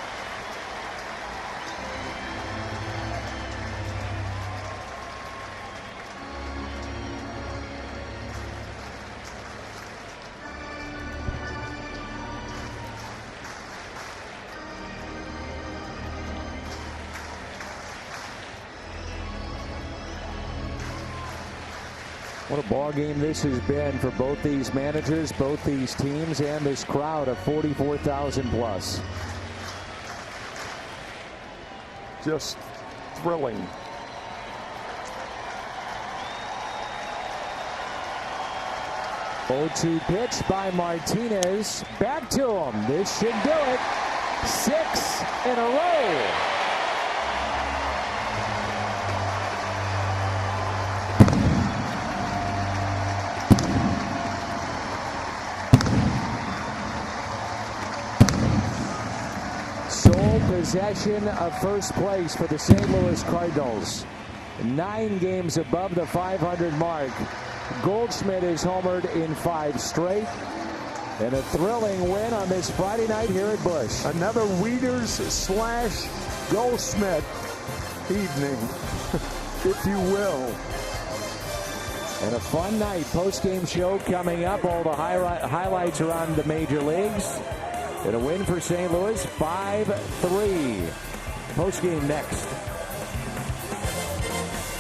What a ball game this has been for both these managers, both these teams, and this crowd of 44,000 plus. Just thrilling. Oh-2 pitch by Martinez. Back to him. This should do it. 6 in a row. Possession of first place for the St. Louis Cardinals. 9 games above the 500 mark. Goldschmidt is homered in 5 straight. And a thrilling win on this Friday night here at Busch. Another Wieters/Goldsmith evening, if you will. And a fun night. Post-game show coming up. All the highlights around the major leagues. And a win for St. Louis, 5-3. Post-game next.